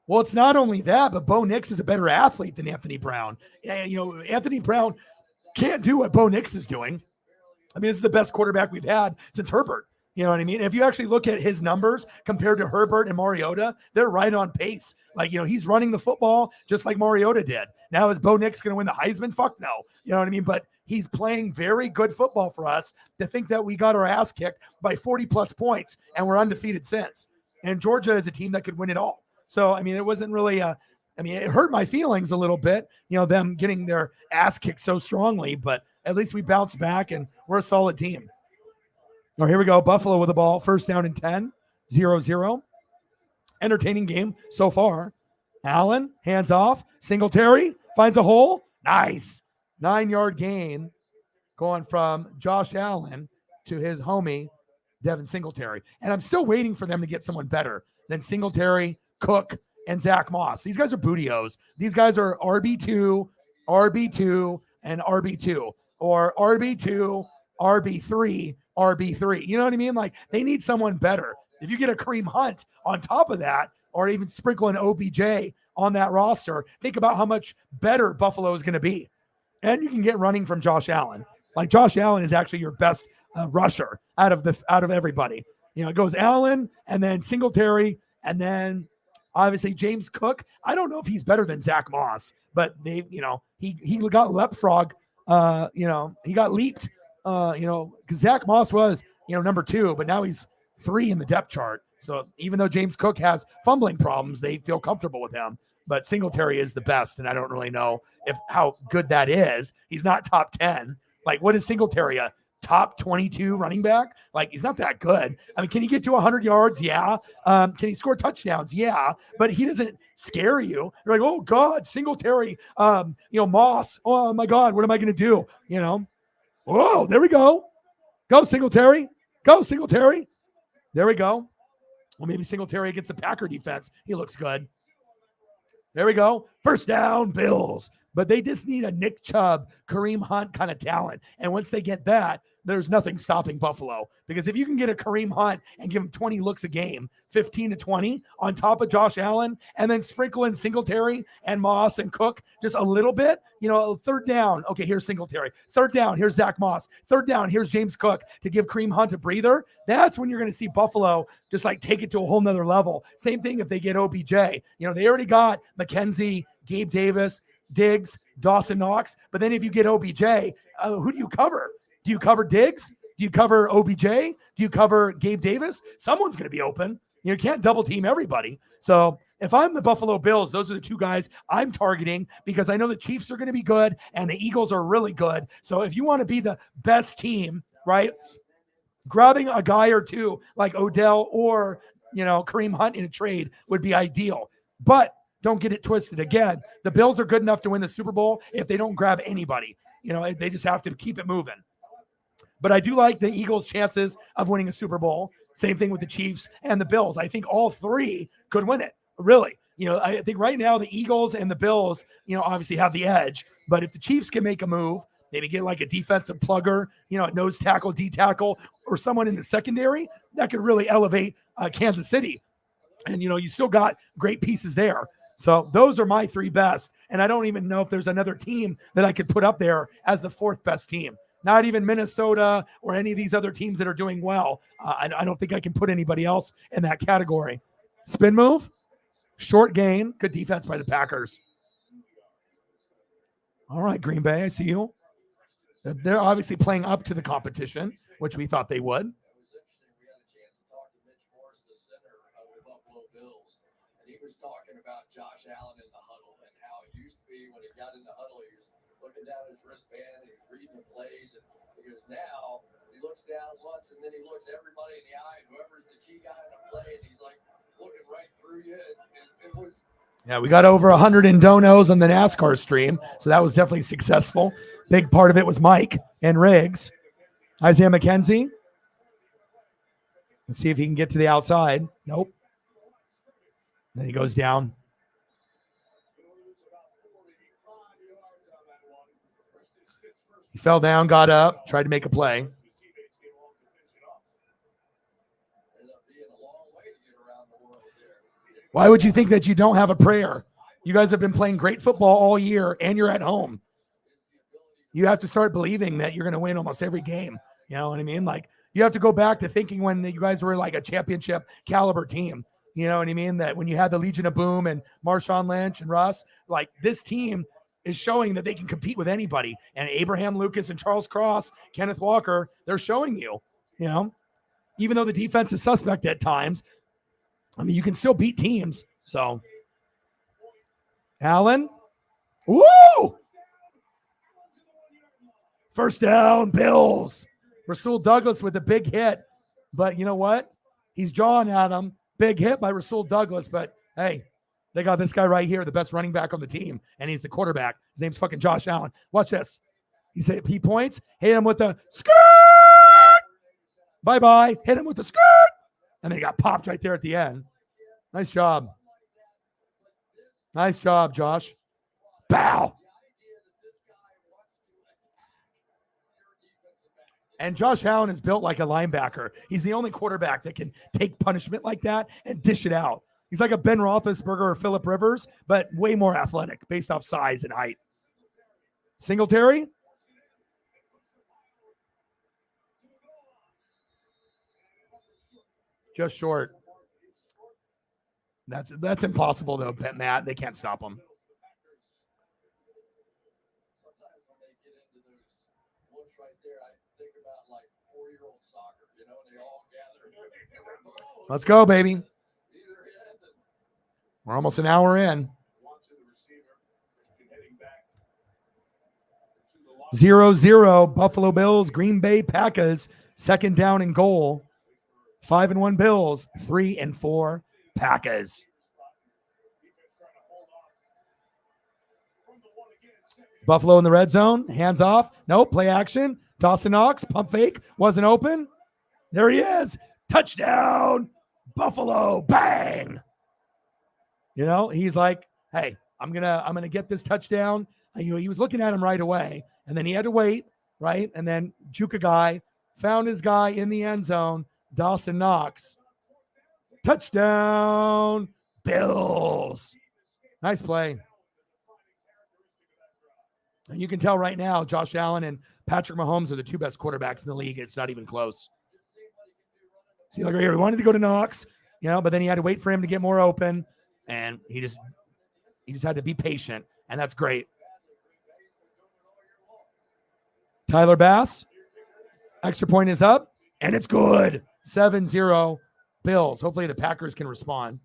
Well, it's not only that, but Bo Nix is a better athlete than Anthony Brown. Anthony Brown can't do what Bo Nix is doing. I mean, this is the best quarterback we've had since Herbert. You know what I mean? If you actually look at his numbers compared to Herbert and Mariota, they're right on pace. Like, he's running the football just like Mariota did. Now, is Bo Nix going to win the Heisman? Fuck no. You know what I mean? But he's playing very good football for us to think that we got our ass kicked by 40-plus points and we're undefeated since. And Georgia is a team that could win it all. So, I mean, it wasn't really it hurt my feelings a little bit, them getting their ass kicked so strongly, but at least we bounced back and we're a solid team. Oh, here we go. Buffalo with the ball. 1st down and 10, 0-0. Entertaining game so far. Allen, hands off. Singletary finds a hole. Nice. 9-yard gain going from Josh Allen to his homie, Devin Singletary. And I'm still waiting for them to get someone better than Singletary, Cook, and Zach Moss. These guys are bootios. These guys are RB2, and RB2, or RB2, RB3, RB3. You know what I mean? Like, they need someone better. If you get a Kareem Hunt on top of that, or even sprinkle an OBJ on that roster, think about how much better Buffalo is going to be. And you can get running from Josh Allen. Like, Josh Allen is actually your best rusher out of everybody. It goes Allen, and then Singletary, and then obviously James Cook. I don't know if he's better than Zach Moss, but he got leapfrog. He got leaped. Because Zach Moss was number 2, but now he's 3 in the depth chart. So even though James Cook has fumbling problems, they feel comfortable with him. But Singletary is the best, and I don't really know how good that is. He's not top 10. Like, what is Singletary, a top 22 running back. Like, he's not that good. I mean, can he get to 100 yards? Yeah. Can he score touchdowns? Yeah. But he doesn't scare you. You're like, oh God, Singletary, Moss. Oh my God, what am I going to do? Whoa, there we go. Go Singletary. Go Singletary. There we go. Well, maybe Singletary against the Packer defense. He looks good. There we go. First down, Bills. But they just need a Nick Chubb, Kareem Hunt kind of talent. And once they get that, there's nothing stopping Buffalo. Because if you can get a Kareem Hunt and give him 20 looks a game, 15 to 20 on top of Josh Allen, and then sprinkle in Singletary and Moss and Cook just a little bit, third down. Okay, here's Singletary. Third down, here's Zach Moss. Third down, here's James Cook to give Kareem Hunt a breather. That's when you're going to see Buffalo just like take it to a whole nother level. Same thing if they get OBJ. They already got McKenzie, Gabe Davis, Diggs, Dawson Knox. But then if you get OBJ, who do you cover? Do you cover Diggs? Do you cover OBJ? Do you cover Gabe Davis? Someone's going to be open. You can't double team everybody. So if I'm the Buffalo Bills, those are the two guys I'm targeting because I know the Chiefs are going to be good and the Eagles are really good. So if you want to be the best team, right, grabbing a guy or two like Odell or, Kareem Hunt in a trade would be ideal. But don't get it twisted again. The Bills are good enough to win the Super Bowl if they don't grab anybody. They just have to keep it moving. But I do like the Eagles' chances of winning a Super Bowl. Same thing with the Chiefs and the Bills. I think all three could win it, really. I think right now the Eagles and the Bills, obviously have the edge. But if the Chiefs can make a move, maybe get like a defensive plugger, nose tackle, D tackle, or someone in the secondary, that could really elevate Kansas City. And, you still got great pieces there. So those are my three best. And I don't even know if there's another team that I could put up there as the fourth best team. Not even Minnesota or any of these other teams that are doing well. I don't think I can put anybody else in that category. Spin move, short gain, good defense by the Packers. All right, Green Bay, I see you. They're obviously playing up to the competition, which we thought they would. Was talking about Josh Allen in the huddle and how it used to be when he got in the huddle, he was looking down at his wristband and he was reading the plays. And he goes, now he looks down once and then he looks everybody in the eye, whoever's the key guy in the play, and he's like looking right through you. It was. Yeah, we got over 100 in donos on the NASCAR stream, so that was definitely successful. Big part of it was Mike and Riggs. Isaiah McKenzie. Let's see if he can get to the outside. Nope. Then he goes down. He fell down, got up, tried to make a play. Why would you think that you don't have a prayer? You guys have been playing great football all year, and you're at home. You have to start believing that you're going to win almost every game. You know what I mean? Like, you have to go back to thinking when you guys were like a championship caliber team. You know what I mean? That when you had the Legion of Boom and Marshawn Lynch and Russ, like this team is showing that they can compete with anybody. And Abraham Lucas and Charles Cross, Kenneth Walker, they're showing you, even though the defense is suspect at times, I mean, you can still beat teams. So, Allen, woo! First down, Bills. Rasul Douglas with a big hit. But you know what? He's jawing at him. Big hit by Rasul Douglas, but hey, they got this guy right here, the best running back on the team, and he's the quarterback. His name's fucking Josh Allen. Watch this. He points, hit him with the skirt. Bye-bye. Hit him with the skirt. And then he got popped right there at the end. Nice job. Nice job, Josh. Bow. And Josh Allen is built like a linebacker. He's the only quarterback that can take punishment like that and dish it out. He's like a Ben Roethlisberger or Phillip Rivers, but way more athletic based off size and height. Singletary. Just short. That's impossible, though, Matt. They can't stop him. Let's go, baby. We're almost an hour in. 0-0. Buffalo Bills, Green Bay Packers. Second down and goal. 5-1 Bills. 3-4 Packers. Buffalo in the red zone. Hands off. Nope. Play action. Dawson Knox. Pump fake. Wasn't open. There he is. Touchdown. Buffalo. Bang. You know, he's like, hey, I'm gonna get this touchdown. You know, he was looking at him right away, and then he had to wait, right? And then juke a guy, found his guy in the end zone. Dawson Knox. Touchdown. Bills. Nice play. And you can tell right now, Josh Allen and Patrick Mahomes are the two best quarterbacks in the league. It's not even close. See, like right here, he wanted to go to Knox, you know, but then he had to wait for him to get more open, and he just had to be patient, and that's great. Tyler Bass, extra point is up, and it's good. 7-0 Bills. Hopefully the Packers can respond.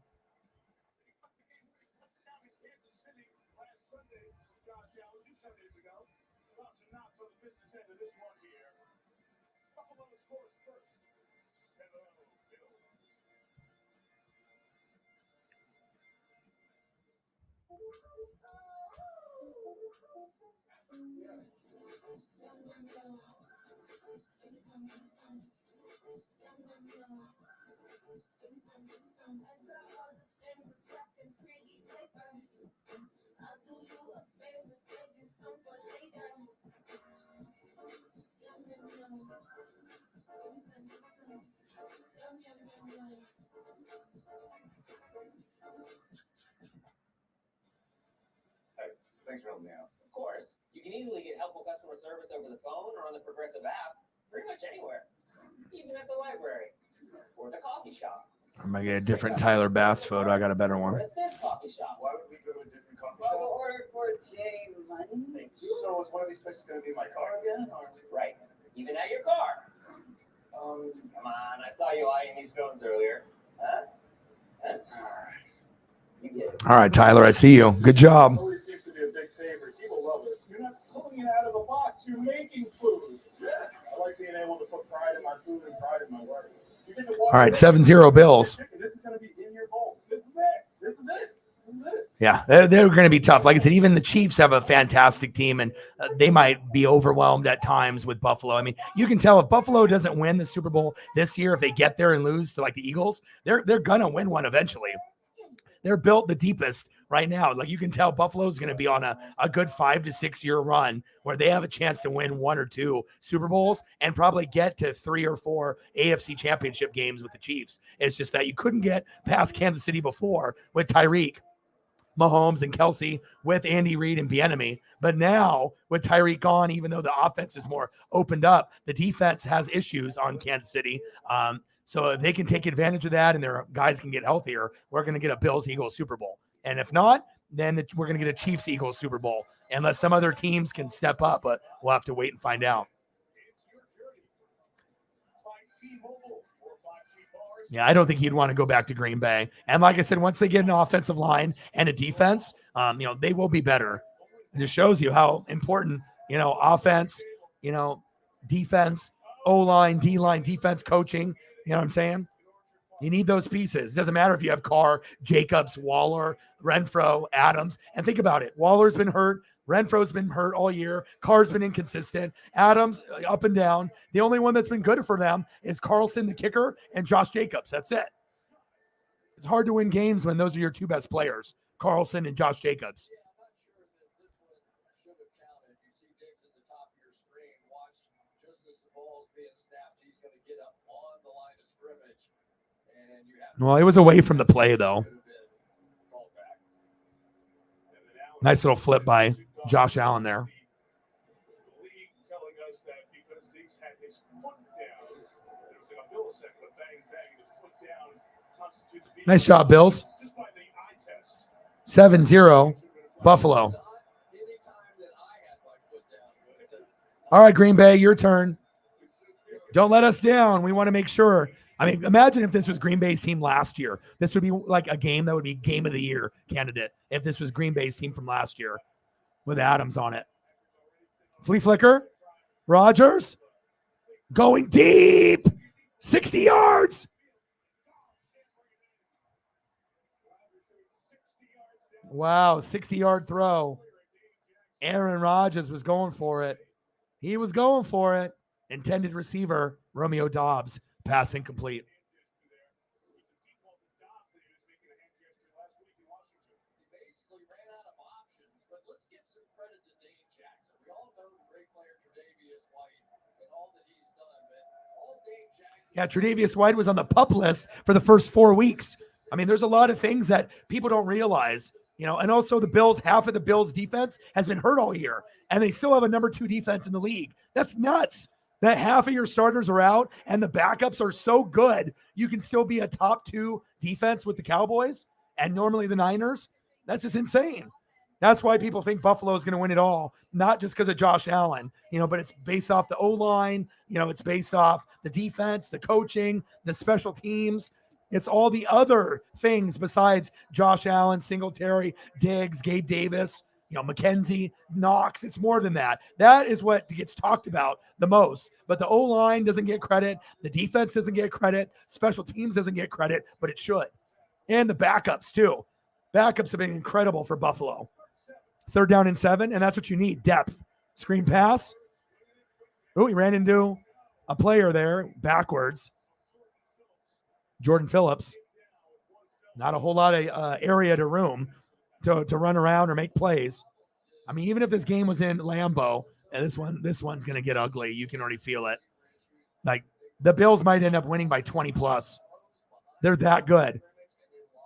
Thanks for helping me out. Of course. You can easily get helpful customer service over the phone or on the Progressive app, pretty much anywhere. Even at the library or the coffee shop. I'm going to get a different Tyler Bass photo. I got a better Or one. at this coffee shop. Why would we go to a different coffee Well, the shop? order for J Money. So is one of these places going to be my car again? Or? Right. Even at your car. Come on, I saw you eyeing these phones earlier. Huh? You get it. All right, Tyler, I see you. Good job. Always seems to be a big favorite. People love it. You're not pulling it out of a box. You're making food. Yeah. I like being able to put pride in my food and pride in my work. You get to walk All right, away, 7-0 Bills. This is going to be in your bowl. This is it. This is it. This is it. Yeah, they're going to be tough. Like I said, even the Chiefs have a fantastic team, and they might be overwhelmed at times with Buffalo. I mean, you can tell if Buffalo doesn't win the Super Bowl this year, if they get there and lose to like the Eagles, they're going to win one eventually. They're built the deepest right now. Like you can tell Buffalo's going to be on a good 5 to 6 year run where they have a chance to win 1 or 2 Super Bowls and probably get to 3 or 4 AFC championship games with the Chiefs. It's just that you couldn't get past Kansas City before with Tyreek, Mahomes, and Kelsey, with Andy Reid and Bieniemy. But now with Tyreek gone, even though the offense is more opened up, the defense has issues on Kansas City. So if they can take advantage of that and their guys can get healthier, we're going to get a Bills-Eagles Super Bowl. And if not, then we're going to get a Chiefs-Eagles Super Bowl, unless some other teams can step up, but we'll have to wait and find out. Yeah, I don't think he'd want to go back to Green Bay. And like I said, once they get an offensive line and a defense, they will be better. It just shows you how important, offense, defense, O-line, D-line, defense, coaching. You know what I'm saying? You need those pieces. It doesn't matter if you have Carr, Jacobs, Waller, Renfro, Adams. And think about it. Waller's been hurt. Renfro's been hurt all year. Carr's been inconsistent. Adams, up and down. The only one that's been good for them is Carlson, the kicker, and Josh Jacobs. That's it. It's hard to win games when those are your two best players, Carlson and Josh Jacobs. Well, it was away from the play, though. Nice little flip by Josh Allen there. Nice job, Bills. 7-0, Buffalo. All right, Green Bay, your turn. Don't let us down. We want to make sure. I mean, imagine if this was Green Bay's team last year. This would be like a game that would be game of the year candidate if this was Green Bay's team from last year with Adams on it. Flea flicker. Rodgers going deep. 60 yards. Wow, 60-yard throw. Aaron Rodgers was going for it. He was going for it. Intended receiver, Romeo Dobbs. Pass incomplete. Basically ran out of options, but let's give some credit to Dane Jackson. We all know the great player Tre'Davious White and all that he's done, but all Dane Jackson. Yeah, Tre'Davious White was on the PUP list for the first 4 weeks. I mean, there's a lot of things that people don't realize, you know, and also the Bills, half of the Bills defense has been hurt all year, and they still have a number 2 defense in the league. That's nuts. That half of your starters are out and the backups are so good, you can still be a top 2 defense with the Cowboys and normally the Niners. That's just insane. That's why people think Buffalo is going to win it all, not just because of Josh Allen, you know, but it's based off the O-line, you know, it's based off the defense, the coaching, the special teams. It's all the other things besides Josh Allen, Singletary, Diggs, Gabe Davis, you know, McKenzie, Knox. It's more than that. That is what gets talked about the most. But the O-line doesn't get credit. The defense doesn't get credit. Special teams doesn't get credit, but it should. And the backups too. Backups have been incredible for Buffalo. 3rd down and 7, and that's what you need, depth. Screen pass. Oh, he ran into a player there backwards. Jordan Phillips. Not a whole lot of area to room to run around or make plays. I mean, even if this game was in Lambeau, and this one's going to get ugly. You can already feel it. Like, the Bills might end up winning by 20 plus. They're that good.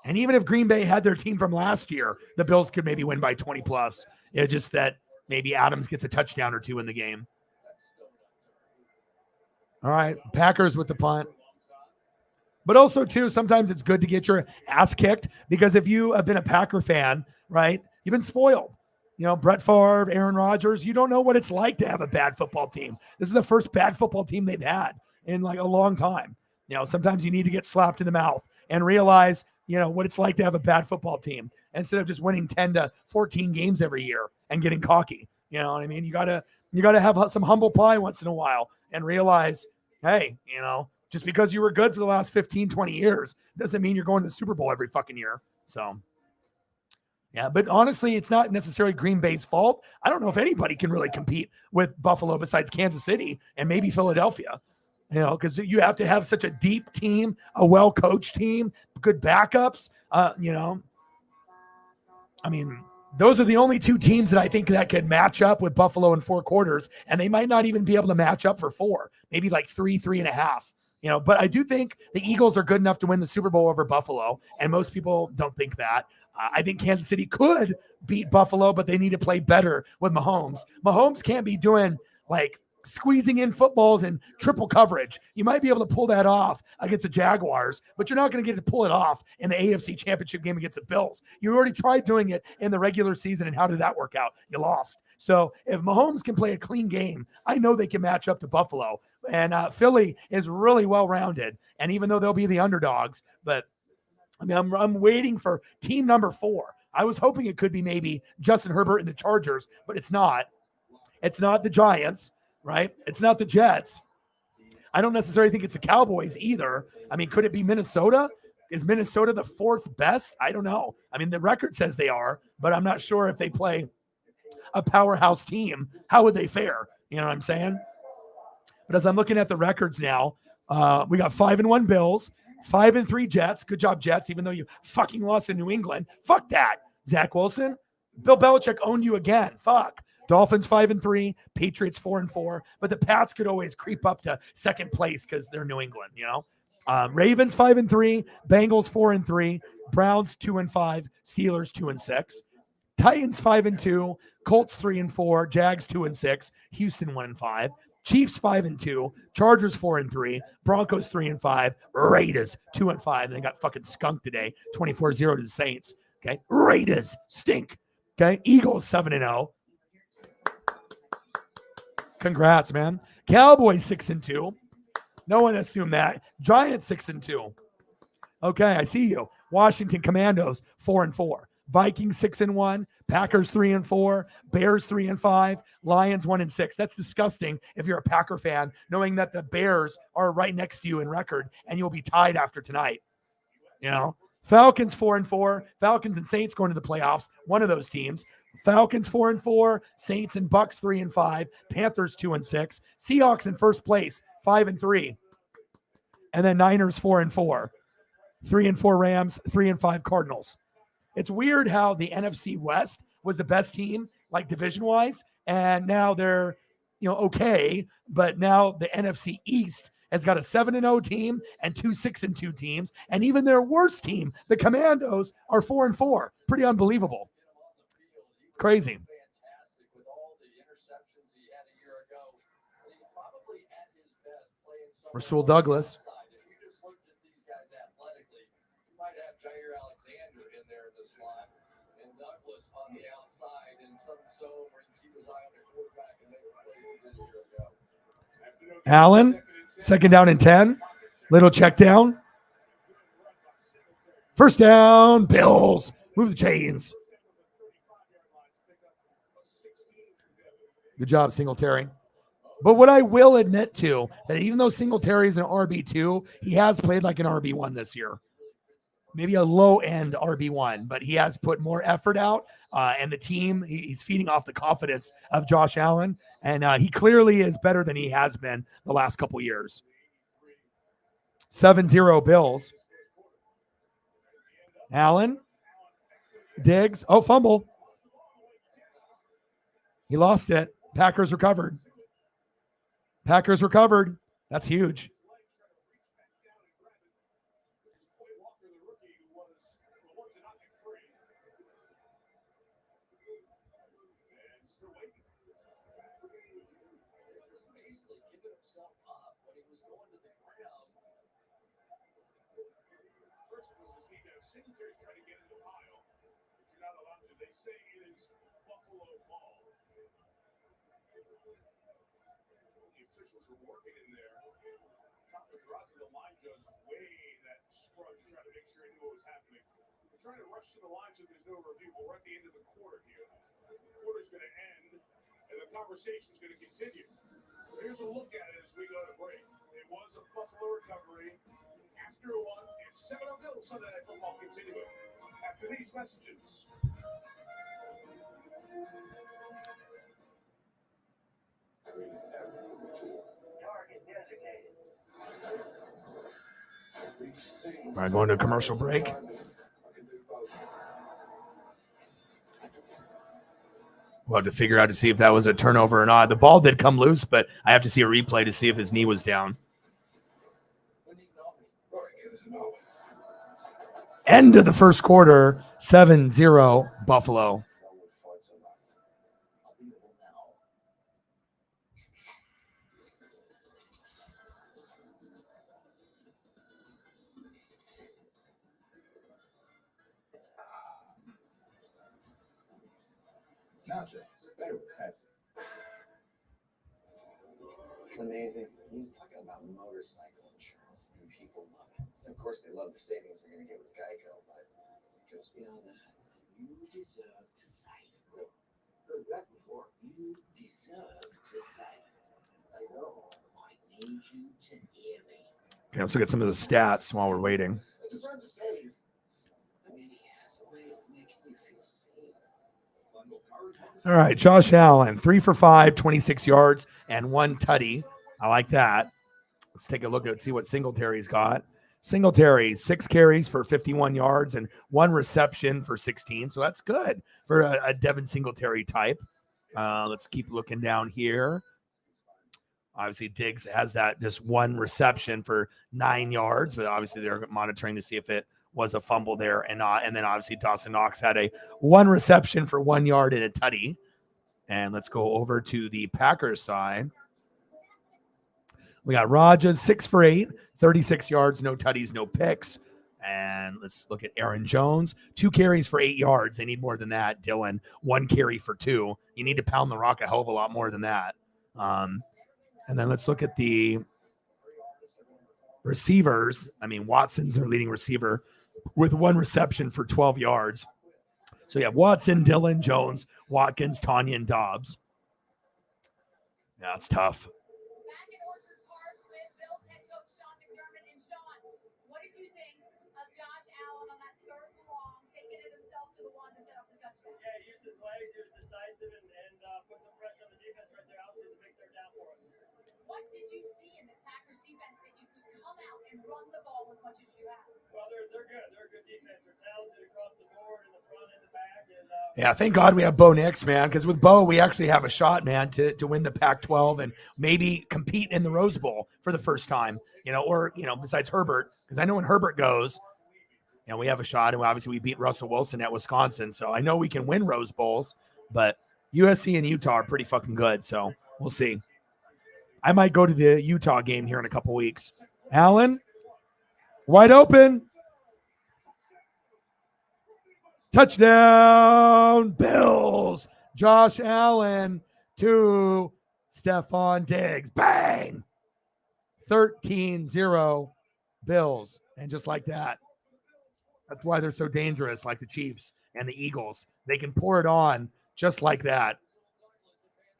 And even if Green Bay had their team from last year, the Bills could maybe win by 20 plus. It's just that maybe Adams gets a touchdown or 2 in the game. All right, Packers with the punt. But also, too, sometimes it's good to get your ass kicked because if you have been a Packer fan, right, you've been spoiled. You know, Brett Favre, Aaron Rodgers, you don't know what it's like to have a bad football team. This is the first bad football team they've had in like a long time. You know, sometimes you need to get slapped in the mouth and realize, you know, what it's like to have a bad football team instead of just winning 10 to 14 games every year and getting cocky. You know what I mean? You gotta have some humble pie once in a while and realize, hey, you know, just because you were good for the last 15, 20 years doesn't mean you're going to the Super Bowl every fucking year. So, yeah, but honestly, it's not necessarily Green Bay's fault. I don't know if anybody can really compete with Buffalo besides Kansas City and maybe Philadelphia, you know, because you have to have such a deep team, a well-coached team, good backups, you know. I mean, those are the only 2 teams that I think that could match up with Buffalo in 4 quarters, and they might not even be able to match up for 4, maybe like 3, 3.5. You know, but I do think the Eagles are good enough to win the Super Bowl over Buffalo, and most people don't think that. I think Kansas City could beat Buffalo, but they need to play better with Mahomes. Mahomes can't be doing like squeezing in footballs and triple coverage. You might be able to pull that off against the Jaguars, but you're not going to get to pull it off in the AFC Championship game against the Bills. You already tried doing it in the regular season, and how did that work out? You lost. So if Mahomes can play a clean game, I know they can match up to Buffalo. And Philly is really well-rounded. And even though they'll be the underdogs, but I mean, I'm waiting for team number 4. I was hoping it could be maybe Justin Herbert and the Chargers, but it's not. It's not the Giants, right? It's not the Jets. I don't necessarily think it's the Cowboys either. I mean, could it be Minnesota? Is Minnesota the 4th best? I don't know. I mean, the record says they are, but I'm not sure if they play a powerhouse team, how would they fare? You know what I'm saying? But as I'm looking at the records now, we got 5-1 Bills, 5-3 Jets. Good job, Jets, even though you fucking lost in New England. Fuck that, Zach Wilson. Bill Belichick owned you again. Fuck. Dolphins 5-3, Patriots 4-4, but the Pats could always creep up to 2nd place because they're New England, you know. Ravens 5-3, Bengals 4-3, Browns 2-5, Steelers 2-6, Titans 5-2, Colts 3-4, Jags 2-6, Houston 1-5, Chiefs 5-2, Chargers 4-3, Broncos 3-5, Raiders 2-5, and they got fucking skunked today, 24-0 to the Saints. Okay, Raiders stink. Okay, Eagles 7-0. Congrats, man. Cowboys 6-2. No one assumed that. Giants 6-2. Okay, I see you. Washington Commandos 4-4. Vikings 6-1, Packers 3-4, Bears 3-5, Lions 1-6. That's disgusting if you're a Packer fan, knowing that the Bears are right next to you in record and you'll be tied after tonight. You know, Falcons 4-4, Falcons and Saints going to the playoffs. One of those teams. Falcons 4-4, Saints and Bucks 3-5, Panthers 2-6, Seahawks in first place 5-3, and then Niners 4-4, 3-4 Rams, 3-5 Cardinals. It's weird how the NFC West was the best team, like division-wise, and now they're, okay, but now the NFC East has got a 7-0 team and 2 6-2 teams, and even their worst team, the Commandos, are 4-4. Pretty unbelievable. Crazy. Fantastic with all the interceptions he had a year ago. And he's probably at his best playing somewhere Rasul on the Douglas. outside. If you just looked at these guys athletically, you might have Jair Alexander in there in the slot and Douglas on the outside in some zone where you keep his eye on the quarterback and make the plays he did a year ago. Allen, second down and 10. Little check down. First down, Bills. Move the chains. Good job, Singletary. But what I will admit to, that even though Singletary is an RB2, he has played like an RB1 this year. Maybe a low-end RB1, but he has put more effort out. And the team, he's feeding off the confidence of Josh Allen. And he clearly is better than he has been the last couple years. 7-0 Bills. Allen. Diggs. Oh, fumble. He lost it. Packers recovered. That's huge. Basically giving himself up when he was going to the ground. First was his knee down. Singletary trying to get in the pile, but you're not allowed to. They say it is Buffalo ball. The officials were working in there. Paparazzi, the line judge, weighed that scrub to try to make sure he knew what was happening. They're trying to rush to the line so there's no review, but we're at the end of the quarter here. The quarter's going to end, and the conversation's going to continue. Here's a look at it as we go to break. It was a Buffalo recovery. After one, it's 7-0 Bills Sunday Night Football continuing. After these messages. All right, going to a commercial break. We'll have to figure out to see if that was a turnover or not. The ball did come loose, but I have to see a replay to see if his knee was down. End of the first quarter, 7-0 Buffalo. It's amazing. He's talking about motorcycle insurance, and people love it. And of course, they love the savings they're going to get with Geico, but it goes beyond that. You deserve to save. Heard that before. You deserve to save. I know. I need you to hear me. Okay, let's look at some of the stats while we're waiting. I deserve to save. I mean, he has a way of making you feel safe. All right, Josh Allen, 3 for 5, 26 yards, and 1 tutty. I like that. Let's take a look at see what Singletary's got. Singletary, 6 carries for 51 yards and 1 reception for 16. So that's good for a Devin Singletary type. Let's keep looking down here. Obviously, Diggs has that just 1 reception for 9 yards, but obviously they're monitoring to see if it was a fumble there and not. And then obviously Dawson Knox had a 1 reception for 1 yard and a tutty. And let's go over to the Packers side. We got Rodgers, 6 for 8, 36 yards, no tutties, no picks. And let's look at Aaron Jones, 2 carries for 8 yards. They need more than that. Dylan, 1 carry for 2. You need to pound the rock a hell of a lot more than that. And then let's look at the receivers. I mean, Watson's their leading receiver with 1 reception for 12 yards. So yeah, Watson, Dillon, Jones, Watkins, Tanya, and Dobbs. Yeah, it's tough. Back in Orchard Park with Bills head coach Sean McDermott. And Sean, what did you think of Josh Allen on that third and long, taking it himself to the one to set up the touchdown? Yeah, he used his legs. He was decisive and put some pressure on the defense right there. Obviously, it's a big third down for us. What did you see in this Packers defense that you could come out and run the ball as much as you have? Well, they're good. They're a good defense. They're talented across the board in the front and the back. And Yeah, thank God we have Bo Nix, man, because with Bo, we actually have a shot, man, to win the Pac-12 and maybe compete in the Rose Bowl for the first time, or, besides Herbert, because I know when Herbert goes, we have a shot, and obviously we beat Russell Wilson at Wisconsin, so I know we can win Rose Bowls, but USC and Utah are pretty fucking good, so we'll see. I might go to the Utah game here in a couple weeks. Allen, wide open. Touchdown, Bills. Josh Allen to Stephon Diggs. Bang. 13-0 Bills. And just like that, that's why they're so dangerous, like the Chiefs and the Eagles. They can pour it on just like that.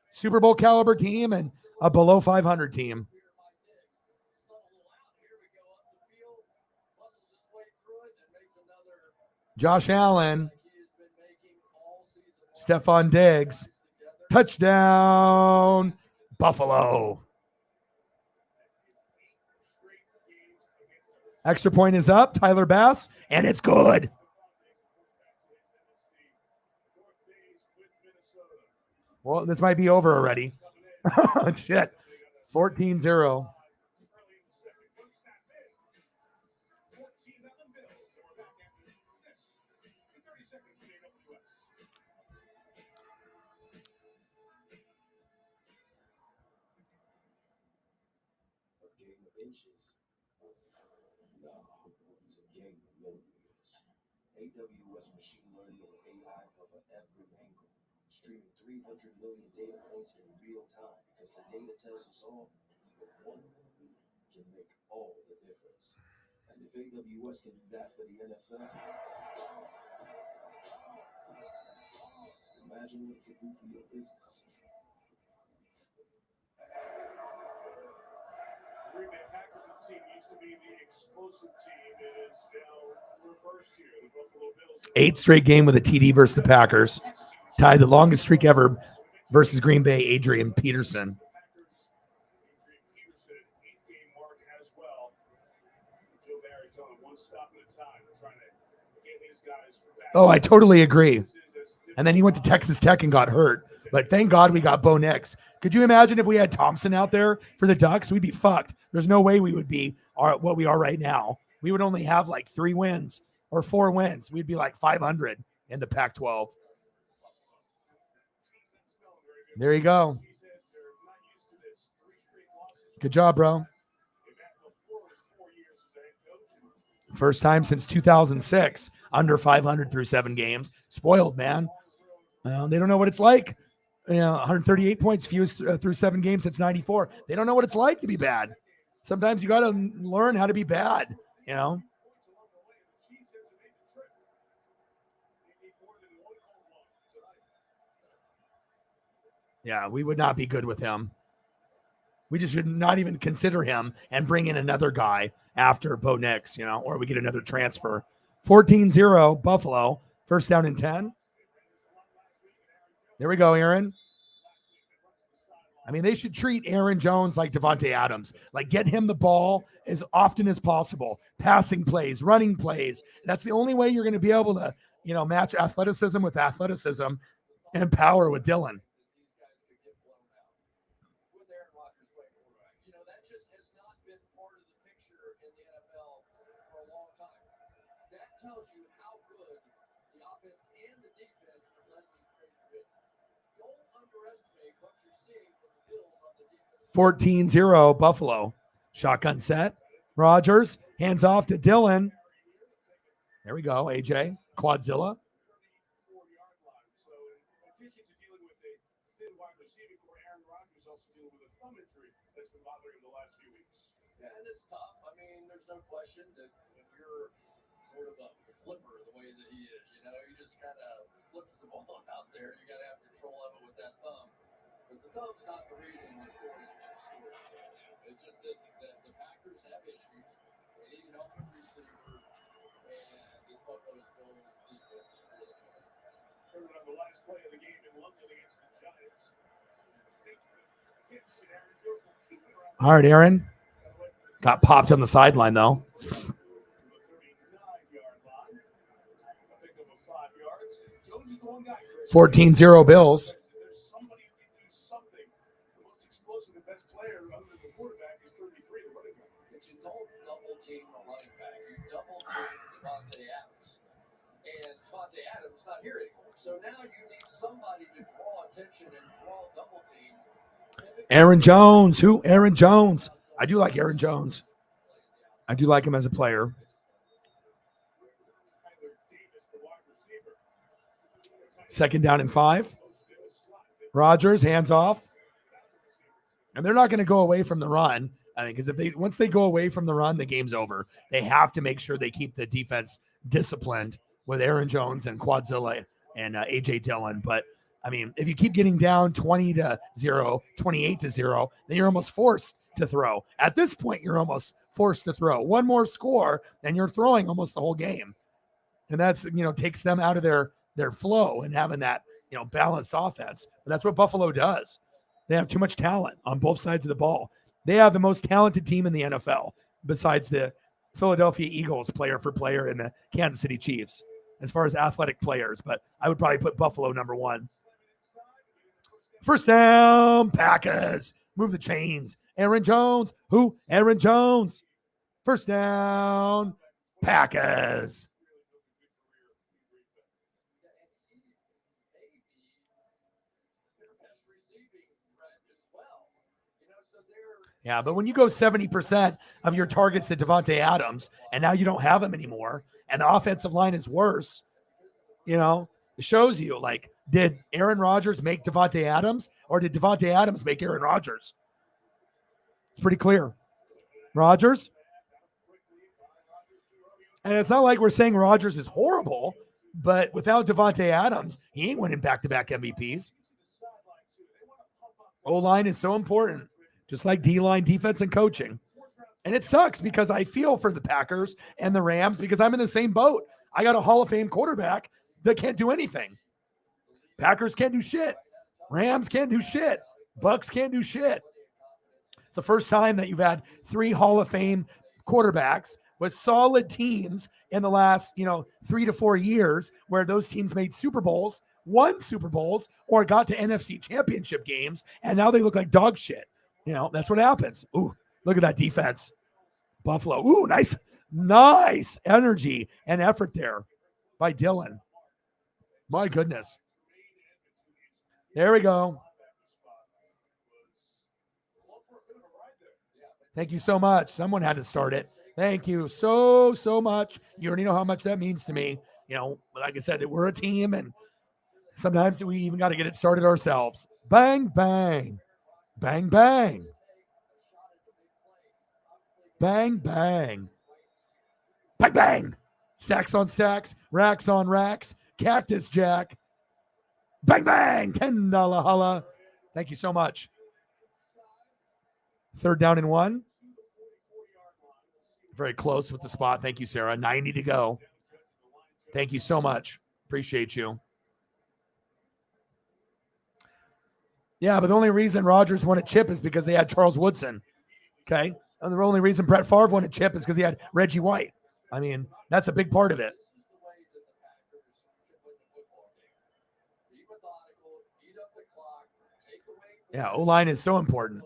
Super Bowl caliber team and a below 500 team. Josh Allen, Stephon Diggs, touchdown, Buffalo. Extra point is up, Tyler Bass, and it's good. Well, this might be over already. Shit, 14-0. Inches. No, it's a game of millimeters. AWS machine learning and AI cover every angle, streaming 300 million data points in real time because the data tells us all, even 1 millimeter can make all the difference. And if AWS can do that for the NFL, imagine what it could do for your business. Green Bay Packers team used to be the explosive team. It is now reversed here. The Buffalo Bills. 8th straight game with a TD versus the Packers. Tied the longest streak ever versus Green Bay, Adrian Peterson. Adrian Peterson, 8-game mark as well. Joe Barry's on one stop at a time, trying to get his guys back. Oh, I totally agree. And then he went to Texas Tech and got hurt. But thank God we got Bo Nix. Could you imagine if we had Thompson out there for the Ducks? We'd be fucked. There's no way we would be what we are right now. We would only have like 3 wins or 4 wins. We'd be like 500 in the Pac-12. There you go. Good job, bro. First time since 2006, under 500 through 7 games. Spoiled, man. They don't know what it's like. 138 points fused through 7 games. That's 94. They don't know what it's like to be bad. Sometimes you got to learn how to be bad, Yeah, we would not be good with him. We just should not even consider him and bring in another guy after Bo Nix, or we get another transfer. 14-0 Buffalo. First down and 10. There we go, Aaron. I mean, they should treat Aaron Jones like Devontae Adams. Like, get him the ball as often as possible. Passing plays, running plays. That's the only way you're going to be able to, match athleticism with athleticism and power with Dillon. That just has not been part of the picture in the NFL for a long time. That tells you how good the offense and the defense of Leslie Frazier is. Don't underestimate what you're seeing from the Bills on the defense. 14-0 Buffalo. Shotgun set. Rodgers, hands off to Dillon. There we go, AJ. Quadzilla. Yeah, and it's tough. I mean, there's no question that if you're sort of a flipper the way that he is. You know, he just kind of flips the ball out there. You got to have control of it with that thumb. But the thumb's not the reason the score is not scored right now. It just isn't. The Packers have issues. They need help at receiver. And this Buffalo Bills defense is really good. Heard on the last play of the game in London against the Giants. Pitch, and Aaron Jones will keep it around All right, Aaron. Got popped on the sideline, though. to the 39-yard line. A pickup of 5 yards. Jones is the one guy, Chris. 14-0 Bills. There's somebody who can do something. The most explosive and best player other than the quarterback is 33, the running back. But you don't double team a running back. You double team Devontae Adams. And Devontae Adams is not here anymore. So now you need somebody to draw attention and draw double teams. Aaron Jones. Who? Aaron Jones. I do like Aaron Jones. I do like him as a player. Second down and 5. Rodgers, hands off. And they're not going to go away from the run. I think because once they go away from the run, the game's over. They have to make sure they keep the defense disciplined with Aaron Jones and Quadzilla and AJ Dillon. But I mean, if you keep getting down 20-0, 28-0, then you're almost forced to throw. At this point, you're almost forced to throw. One more score, and you're throwing almost the whole game. And that's, takes them out of their flow and having that, balanced offense. But that's what Buffalo does. They have too much talent on both sides of the ball. They have the most talented team in the NFL besides the Philadelphia Eagles player for player and the Kansas City Chiefs as far as athletic players. But I would probably put Buffalo number 1. First down, Packers. Move the chains. Aaron Jones. Who? Aaron Jones. First down, Packers. Yeah, but when you go 70% of your targets to Devontae Adams, and now you don't have him anymore, and the offensive line is worse, it shows you, did Aaron Rodgers make Devontae Adams, or did Devontae Adams make Aaron Rodgers? It's pretty clear. Rodgers. And it's not like we're saying Rodgers is horrible, but without Devontae Adams, he ain't winning back-to-back MVPs. O-line is so important, just like D-line, defense, and coaching. And it sucks because I feel for the Packers and the Rams because I'm in the same boat. I got a Hall of Fame quarterback that can't do anything. Packers can't do shit. Rams can't do shit. Bucks can't do shit. It's the first time that you've had 3 Hall of Fame quarterbacks with solid teams in the last, 3 to 4 years where those teams made Super Bowls, won Super Bowls, or got to NFC championship games, and now they look like dog shit. That's what happens. Ooh, look at that defense. Buffalo. Ooh, nice energy and effort there by Dillon. My goodness. There we go. Thank you so much. Someone had to start it. Thank you so much. You already know how much that means to me. Like I said, we're a team, and sometimes we even got to get it started ourselves. Bang, bang. Bang, bang. Bang, bang. Bang, bang. Stacks on stacks, racks on racks, Cactus Jack. Bang, bang. $10 holla. Thank you so much. Third down and 1. Very close with the spot. Thank you, Sarah. 90 to go. Thank you so much. Appreciate you. Yeah, but the only reason Rodgers won a chip is because they had Charles Woodson. Okay? And the only reason Brett Favre won a chip is because he had Reggie White. I mean, that's a big part of it. Yeah, O-line is so important.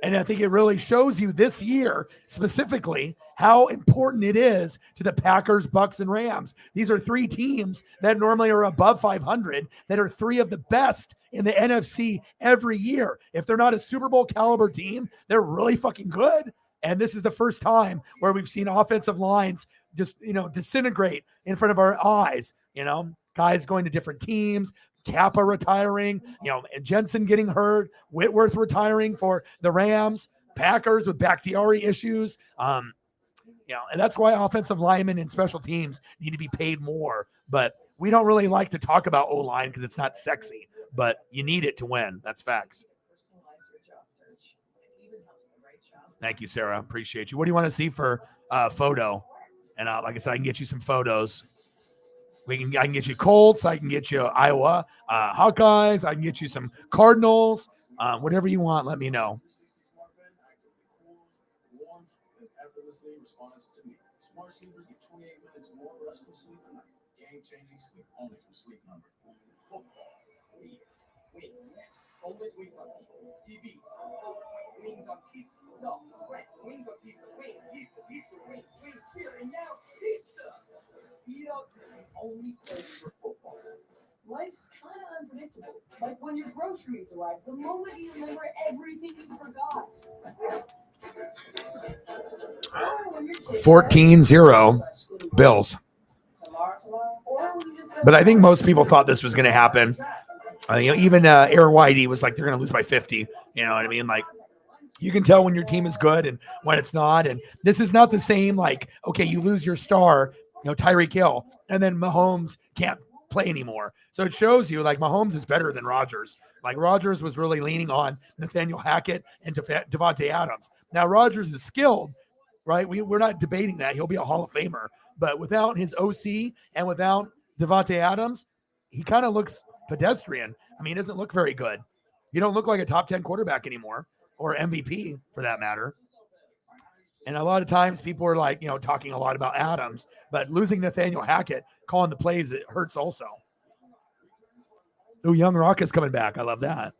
And I think it really shows you this year specifically how important it is to the Packers, Bucks, and Rams. These are 3 teams that normally are above 500 that are 3 of the best in the NFC every year. If they're not a Super Bowl caliber team, they're really fucking good. And this is the first time where we've seen offensive lines just, disintegrate in front of our eyes. Guys going to different teams, Kappa retiring, Jensen getting hurt, Whitworth retiring for the Rams, Packers with Bakhtiari issues. And that's why offensive linemen and special teams need to be paid more. But we don't really like to talk about O-line because it's not sexy. But you need it to win. That's facts. Thank you, Sarah. Appreciate you. What do you want to see for photo? And like I said, I can get you some photos. I can get you Colts. I can get you Iowa Hawkeyes. I can get you some Cardinals. Whatever you want, let me know. Smart sleepers get 28 minutes more restful sleep a night. Game-changing sleep only from Sleep Number. Football. Wings. Yes. Boneless wings on pizza. TVs. Overtime. Wings on pizza. Sauce. Friends. Wings on pizza. Wings. Pizza. Pizza. Wings. Wings. Here and now. Pizza. Tito's is the only place for football. Life's kind of unpredictable. Like when your groceries arrive, the moment you remember everything you forgot. 14-0 Bills. But I think most people thought this was going to happen. Even Aaron Whitey was like, they're going to lose by 50. You know what I mean? Like, you can tell when your team is good and when it's not. And this is not the same, like, okay, you lose your star, Tyreek Hill, and then Mahomes can't play anymore. So it shows you, like, Mahomes is better than Rodgers. Like, Rodgers was really leaning on Nathaniel Hackett and Devontae Adams. Now, Rodgers is skilled, right? We're not debating that. He'll be a Hall of Famer. But without his OC and without Devontae Adams, he kind of looks pedestrian. I mean, he doesn't look very good. You don't look like a top 10 quarterback anymore, or MVP for that matter. And a lot of times people are like, talking a lot about Adams, but losing Nathaniel Hackett, calling the plays, it hurts also. Oh, Young Rock is coming back. I love that.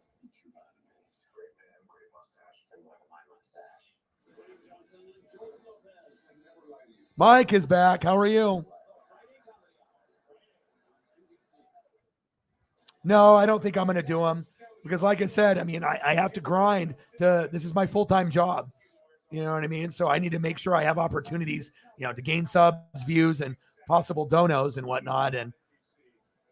Mike is back. How are you? No, I don't think I'm going to do them because, like I said, I mean, I have to grind this is my full-time job. You know what I mean? So I need to make sure I have opportunities, to gain subs, views, and possible donos and whatnot. And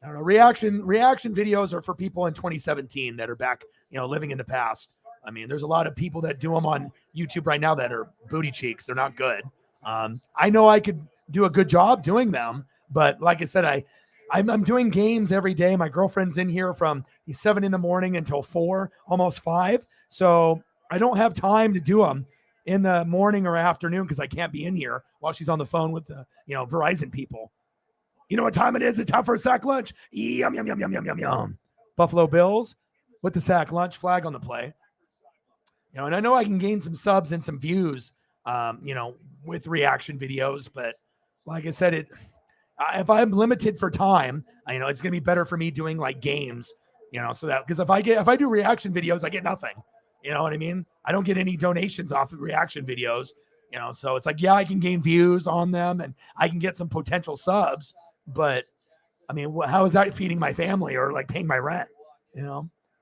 I don't know, reaction videos are for people in 2017 that are back, living in the past. I mean, there's a lot of people that do them on YouTube right now that are booty cheeks. They're not good. I know I could do a good job doing them, but like I said, I'm doing games every day. My girlfriend's in here from 7 a.m. until 4, almost 5. So I don't have time to do them in the morning or afternoon because I can't be in here while she's on the phone with the, Verizon people. You know what time it is? It's time for a sack lunch. Yum, yum, yum, yum, yum, yum, yum. Buffalo Bills with the sack lunch flag on the play. And I know I can gain some subs and some views, with reaction videos, but like I said, if I'm limited for time, it's going to be better for me doing like games, so that, because if I do reaction videos, I get nothing, you know what I mean? I don't get any donations off of reaction videos, so it's like, yeah, I can gain views on them and I can get some potential subs, but I mean, how is that feeding my family or like paying my rent,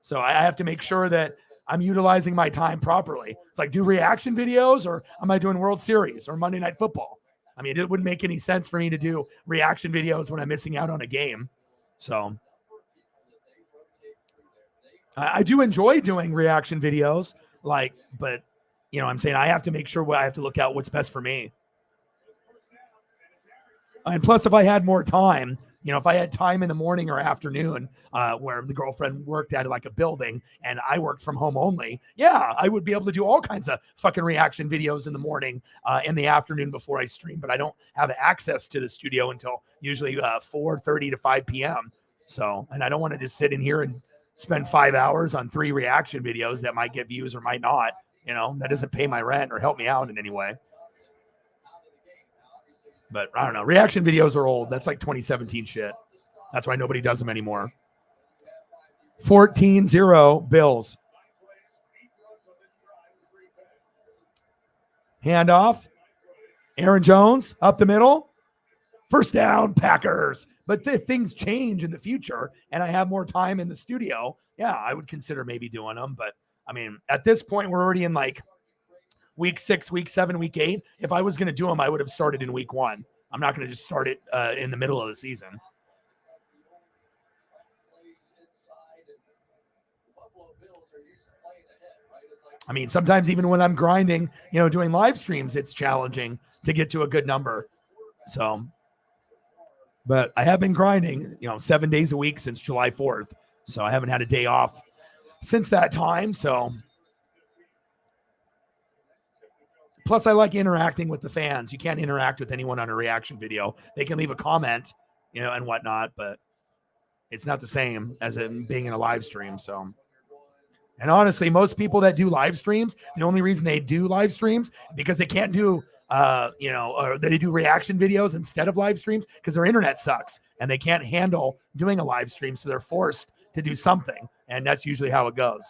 So I have to make sure that I'm utilizing my time properly. It's like, do reaction videos or am I doing World Series or Monday Night Football? I mean, it wouldn't make any sense for me to do reaction videos when I'm missing out on a game. So I do enjoy doing reaction videos, but I'm saying I have to make sure I have to look out what's best for me. And plus, if I had more time, if I had time in the morning or afternoon, where the girlfriend worked at like a building and I worked from home only, yeah, I would be able to do all kinds of fucking reaction videos in the morning, in the afternoon before I stream, but I don't have access to the studio until usually 4:30 to 5 p.m. So, and I don't want to just sit in here and spend 5 hours on 3 reaction videos that might get views or might not, that doesn't pay my rent or help me out in any way. But I don't know. Reaction videos are old. That's like 2017 shit. That's why nobody does them anymore. 14-0 Bills. Handoff. Aaron Jones up the middle. First down, Packers. But if things change in the future and I have more time in the studio, yeah, I would consider maybe doing them. But I mean, at this point, we're already in like week 6, week 7, week 8. If I was going to do them, I would have started in week 1. I'm not going to just start it in the middle of the season. they're used to playing ahead, right? It's like I mean, sometimes even when I'm grinding, doing live streams, it's challenging to get to a good number. So, but I have been grinding, 7 days a week since July 4th. So I haven't had a day off since that time. So, plus I like interacting with the fans. You can't interact with anyone on a reaction video. They can leave a comment, and whatnot, but it's not the same as in being in a live stream. So, and honestly, most people that do live streams, the only reason they do live streams because they can't do, or they do reaction videos instead of live streams because their internet sucks and they can't handle doing a live stream. So they're forced to do something. And that's usually how it goes.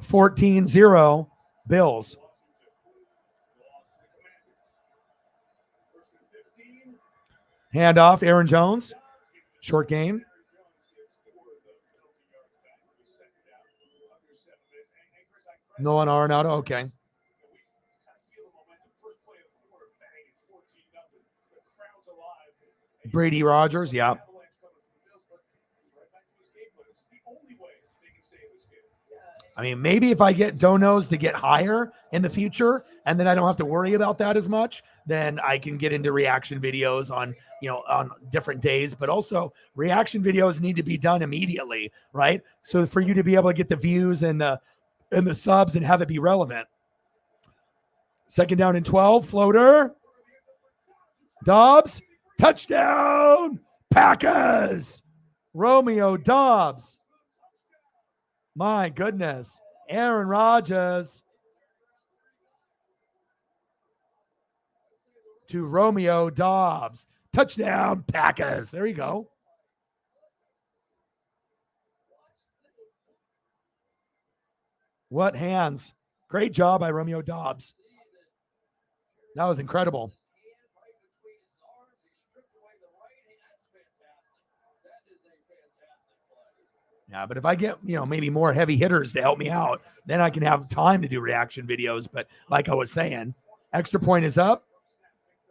14-0 Bills. Handoff, Aaron Jones. Short gain. Nolan Arenado, okay. Brady Rogers, yeah. I mean, maybe if I get donos to get higher in the future, and then I don't have to worry about that as much, then I can get into reaction videos on, on different days. But also, reaction videos need to be done immediately, right? So for you to be able to get the views and the subs and have it be relevant. 2nd down and 12, floater. Dobbs, touchdown, Packers. Romeo Dobbs. My goodness. Aaron Rodgers to Romeo Dobbs. Touchdown, Packers. There you go. What hands. Great job by Romeo Dobbs. That was incredible. Yeah, but if I get, maybe more heavy hitters to help me out, then I can have time to do reaction videos. But like I was saying, extra point is up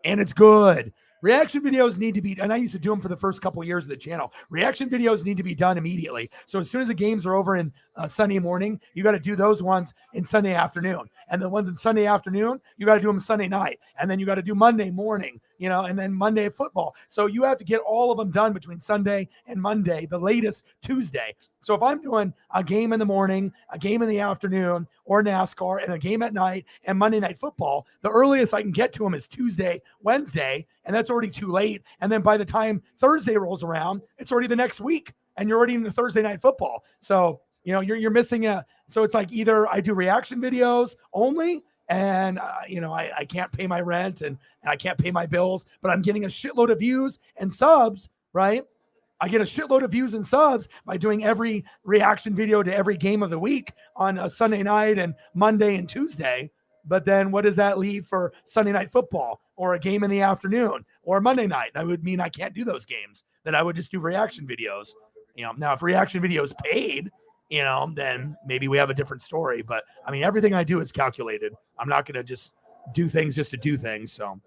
and it's good. Reaction videos need to be, and I used to do them for the first couple of years of the channel. Reaction videos need to be done immediately. So as soon as the games are over in Sunday morning, you got to do those ones in Sunday afternoon. And the ones in Sunday afternoon, you got to do them Sunday night. And then you got to do Monday morning, and then Monday football. So you have to get all of them done between Sunday and Monday, the latest Tuesday. So if I'm doing a game in the morning, a game in the afternoon, or NASCAR, and a game at night, and Monday Night Football, the earliest I can get to them is Tuesday, Wednesday, and that's already too late. And then by the time Thursday rolls around, it's already the next week, and you're already in the Thursday Night Football. So, you're missing so it's like either I do reaction videos only, and, I can't pay my rent and I can't pay my bills, but I'm getting a shitload of views and subs, right? I get a shitload of views and subs by doing every reaction video to every game of the week on a Sunday night and Monday and Tuesday. But then what does that leave for Sunday Night Football or a game in the afternoon or Monday night? That would mean I can't do those games. Then I would just do reaction videos. Now if reaction videos paid, then maybe we have a different story. But I mean, everything I do is calculated. I'm not going to just do things just to do things. So.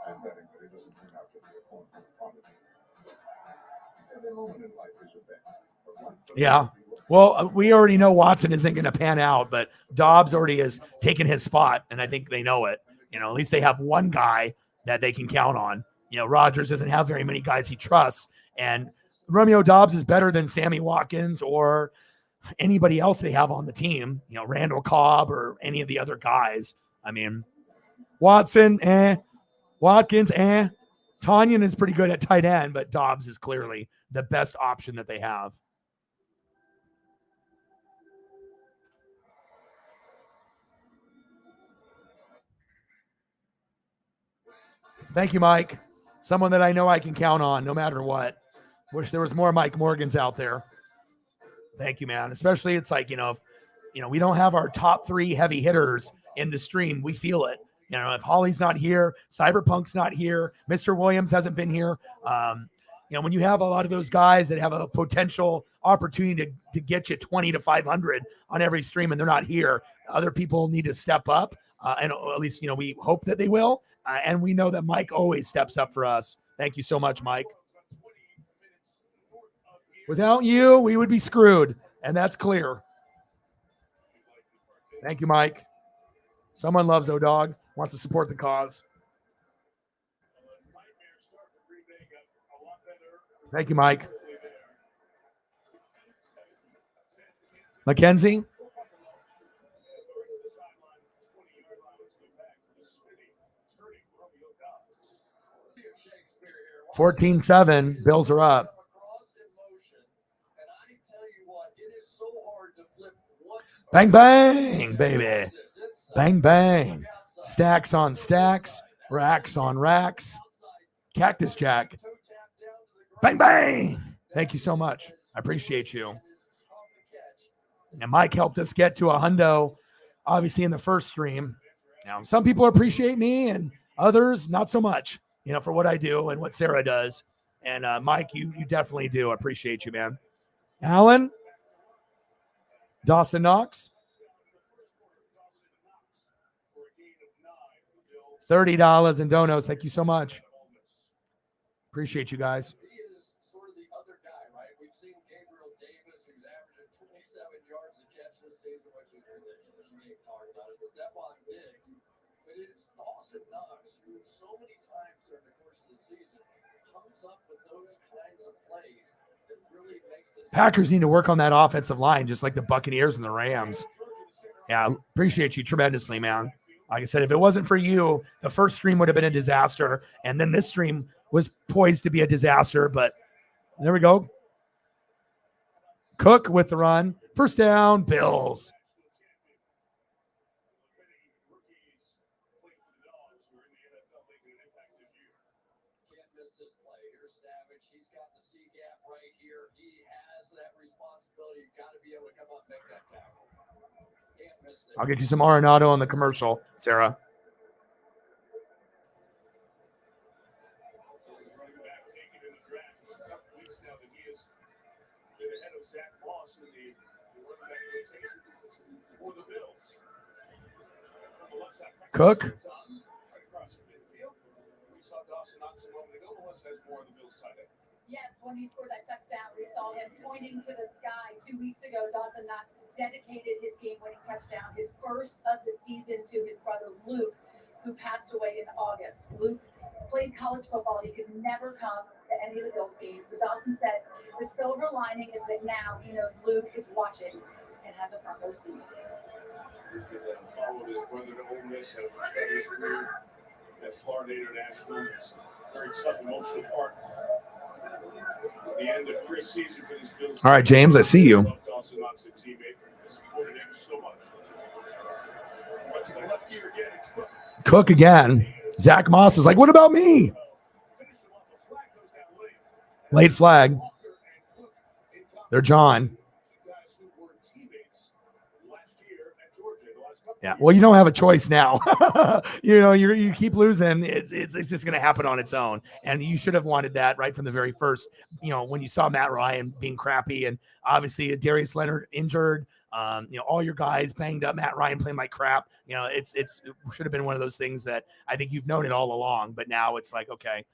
And betting that it doesn't turn out to be a form of quantity. Every moment in life is a bet. Yeah. Well, we already know Watson isn't going to pan out, but Dobbs already has taken his spot, and I think they know it. At least they have one guy that they can count on. Rodgers doesn't have very many guys he trusts, and Romeo Dobbs is better than Sammy Watkins or anybody else they have on the team, Randall Cobb or any of the other guys. I mean, Watson, Watkins, Tanyan is pretty good at tight end, but Dobbs is clearly the best option that they have. Thank you, Mike. Someone that I know I can count on no matter what. Wish there was more Mike Morgans out there. Thank you, man. Especially it's like, we don't have our top 3 heavy hitters in the stream. We feel it. If Holly's not here, Cyberpunk's not here, Mr. Williams hasn't been here. When you have a lot of those guys that have a potential opportunity to get you 20 to 500 on every stream and they're not here, other people need to step up. And at least, we hope that they will. And we know that Mike always steps up for us. Thank you so much, Mike. Without you, we would be screwed, and that's clear. Thank you, Mike. Someone loves O-Dog, wants to support the cause. Thank you, Mike. Mackenzie? Shakespeare here. 14-7. Bills are up. Across in motion, and I tell you what, it is so hard to flip once. Bang, bang, baby. Bang, bang. Stacks on stacks. Racks on racks. Cactus Jack. Bang, bang. Thank you so much. I appreciate you. And Mike helped us get to a hundo, obviously, in the first stream. Now, some people appreciate me and others not so much, for what I do and what Sarah does. And Mike, you definitely do. I appreciate you, man. Alan? Dawson Knox? $30 in donos. Thank you so much. Appreciate you guys. He is sort of the other guy, right? We've seen Gabriel Davis, who's averaging 27 yards a catch this season, which is ridiculous. We ain't talking about it. Stephon Diggs. But it's Dawson Knox, who so many times during the course of the season comes up with those kinds of plays that really makes this. Packers need to work on that offensive line, just like the Buccaneers and the Rams. Yeah, appreciate you tremendously, man. Like I said, if it wasn't for you, the first stream would have been a disaster. And then this stream was poised to be a disaster. But there we go. Cook with the run. First down, Bills. Can't miss this play. Here's Savage. He's got the C gap right here. He has that responsibility. You've got to be able to come up and make that tackle. Can't miss it. I'll get you some Arenado on the commercial, Sarah. Running back taken in the draft. It's a couple weeks now that he has been ahead of Zach Moss in the running back rotation for the Bills. On the left side, Cook. right across the midfield. We saw Dawson Knox a moment ago. Melissa has more of the Bills tight end. Yes, when he scored that touchdown, we saw him pointing to the sky 2 weeks ago. Dawson Knox dedicated his game-winning touchdown, his first of the season, to his brother Luke, who passed away in August. Luke played college football. He could never come to any of the Bills games. So Dawson said the silver lining is that now he knows Luke is watching and has a front row seat. He could follow his brother to Ole Miss after starting his career at Florida International. It's a very tough, emotional part. At the end of Chris' season for this Bills. All right, James, I see you. Dawson Knox, a teammate, supported him so much. But to the left here again, it's Cook. Cook again. Zach Moss is like, what about me? Finished him off. A flag goes down late. Late flag. Walker and Cook in contact. They're John. Two guys who were teammates last year at Georgia. The last couple Yeah. of Well, you don't have a choice now. You keep losing. It's just going to happen on its own. And you should have wanted that right from the very first, when you saw Matt Ryan being crappy and obviously Darius Leonard injured, all your guys banged up, Matt Ryan playing like crap. It should have been one of those things that I think you've known it all along, but now it's like, okay,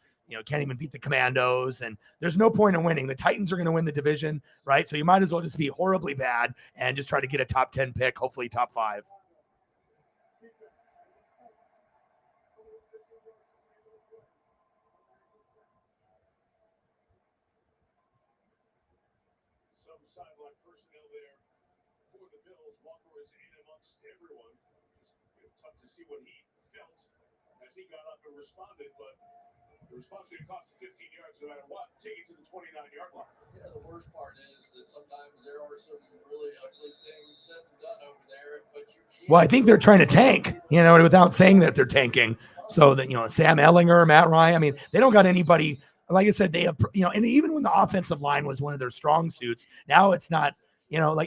can't even beat the Commandos and there's no point in winning. The Titans are going to win the division, right? So you might as well just be horribly bad and just try to get a top 10 pick, hopefully top 5. some sideline personnel there for the Bills. Walker was in amongst everyone. It's tough to see what he felt as he got up and responded, but the response going to cost him 15 yards no matter what. Take it to the 29-yard line. The worst part is that sometimes there are some really ugly things said and done over there, but you can't. Well, I think they're trying to tank, without saying that they're tanking. So that, Sam Ehlinger, Matt Ryan, I mean, they don't got anybody. Like I said, they have, and even when the offensive line was one of their strong suits, now it's not,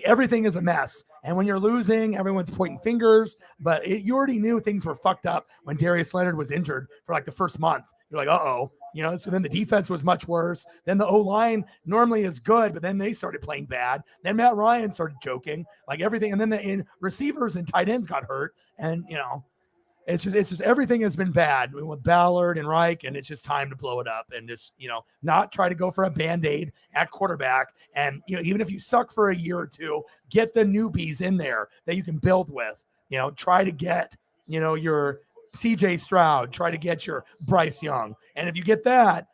everything is a mess. And when you're losing, everyone's pointing fingers, but you already knew things were fucked up when Darius Leonard was injured for like the first month. You're like, uh-oh, so then the defense was much worse. Then the O-line normally is good, but then they started playing bad. Then Matt Ryan started joking, like everything. And then the receivers and tight ends got hurt. And, It's just everything has been bad with Ballard and Reich, and it's just time to blow it up and just, not try to go for a Band-Aid at quarterback. And, even if you suck for a year or two, get the newbies in there that you can build with. Try to get, your CJ Stroud, try to get your Bryce Young. And if you get that,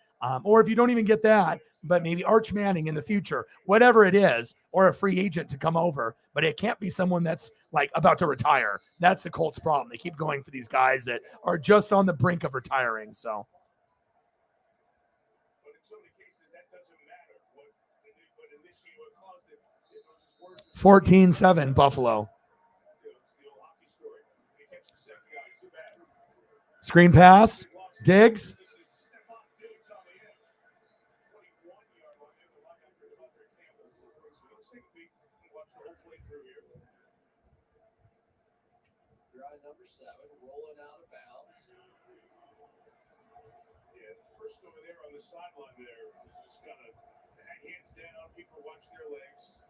or if you don't even get that, but maybe Arch Manning in the future, whatever it is, or a free agent to come over, but it can't be someone that's like about to retire. That's the Colts' problem. They keep going for these guys that are just on the brink of retiring. So But in so many cases, that doesn't matter. What initially what caused it, it was just words. 14-7 Buffalo. It's the old hockey story. They catch the second guy too bad. Screen pass, Diggs. This is Stephon Diggs on the edge. 21-yard line. The linebacker, Devontae Campbell. So let's take a peek and watch the whole play through here. Drive number 7, rolling out of bounds. Yeah, the person over there on the sideline there is just kind of hands down. People watch their legs.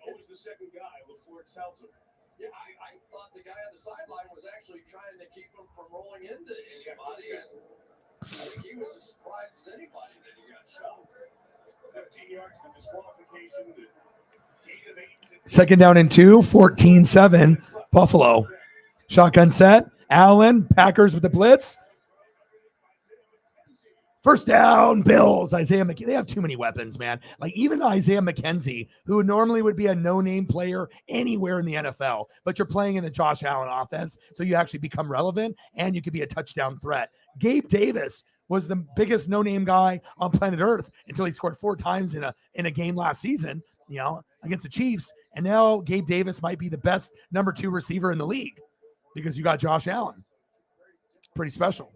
Always the second guy. LaFleur tells him. Yeah, I thought the guy on the sideline was actually trying to keep him from rolling into anybody, and I think he was as surprised as anybody that he got shot. 15 yards to disqualification. The gain of 8. Second down and 2, 14-7 Buffalo. Shotgun set. Allen, Packers with the blitz. First down, Bills. Isaiah McKenzie. They have too many weapons, man. Like even Isaiah McKenzie, who normally would be a no-name player anywhere in the NFL, but you're playing in the Josh Allen offense, so you actually become relevant and you could be a touchdown threat. Gabe Davis was the biggest no-name guy on planet Earth until he scored 4 times in a game last season, against the Chiefs. And now Gabe Davis might be the best number 2 receiver in the league because you got Josh Allen. Pretty special.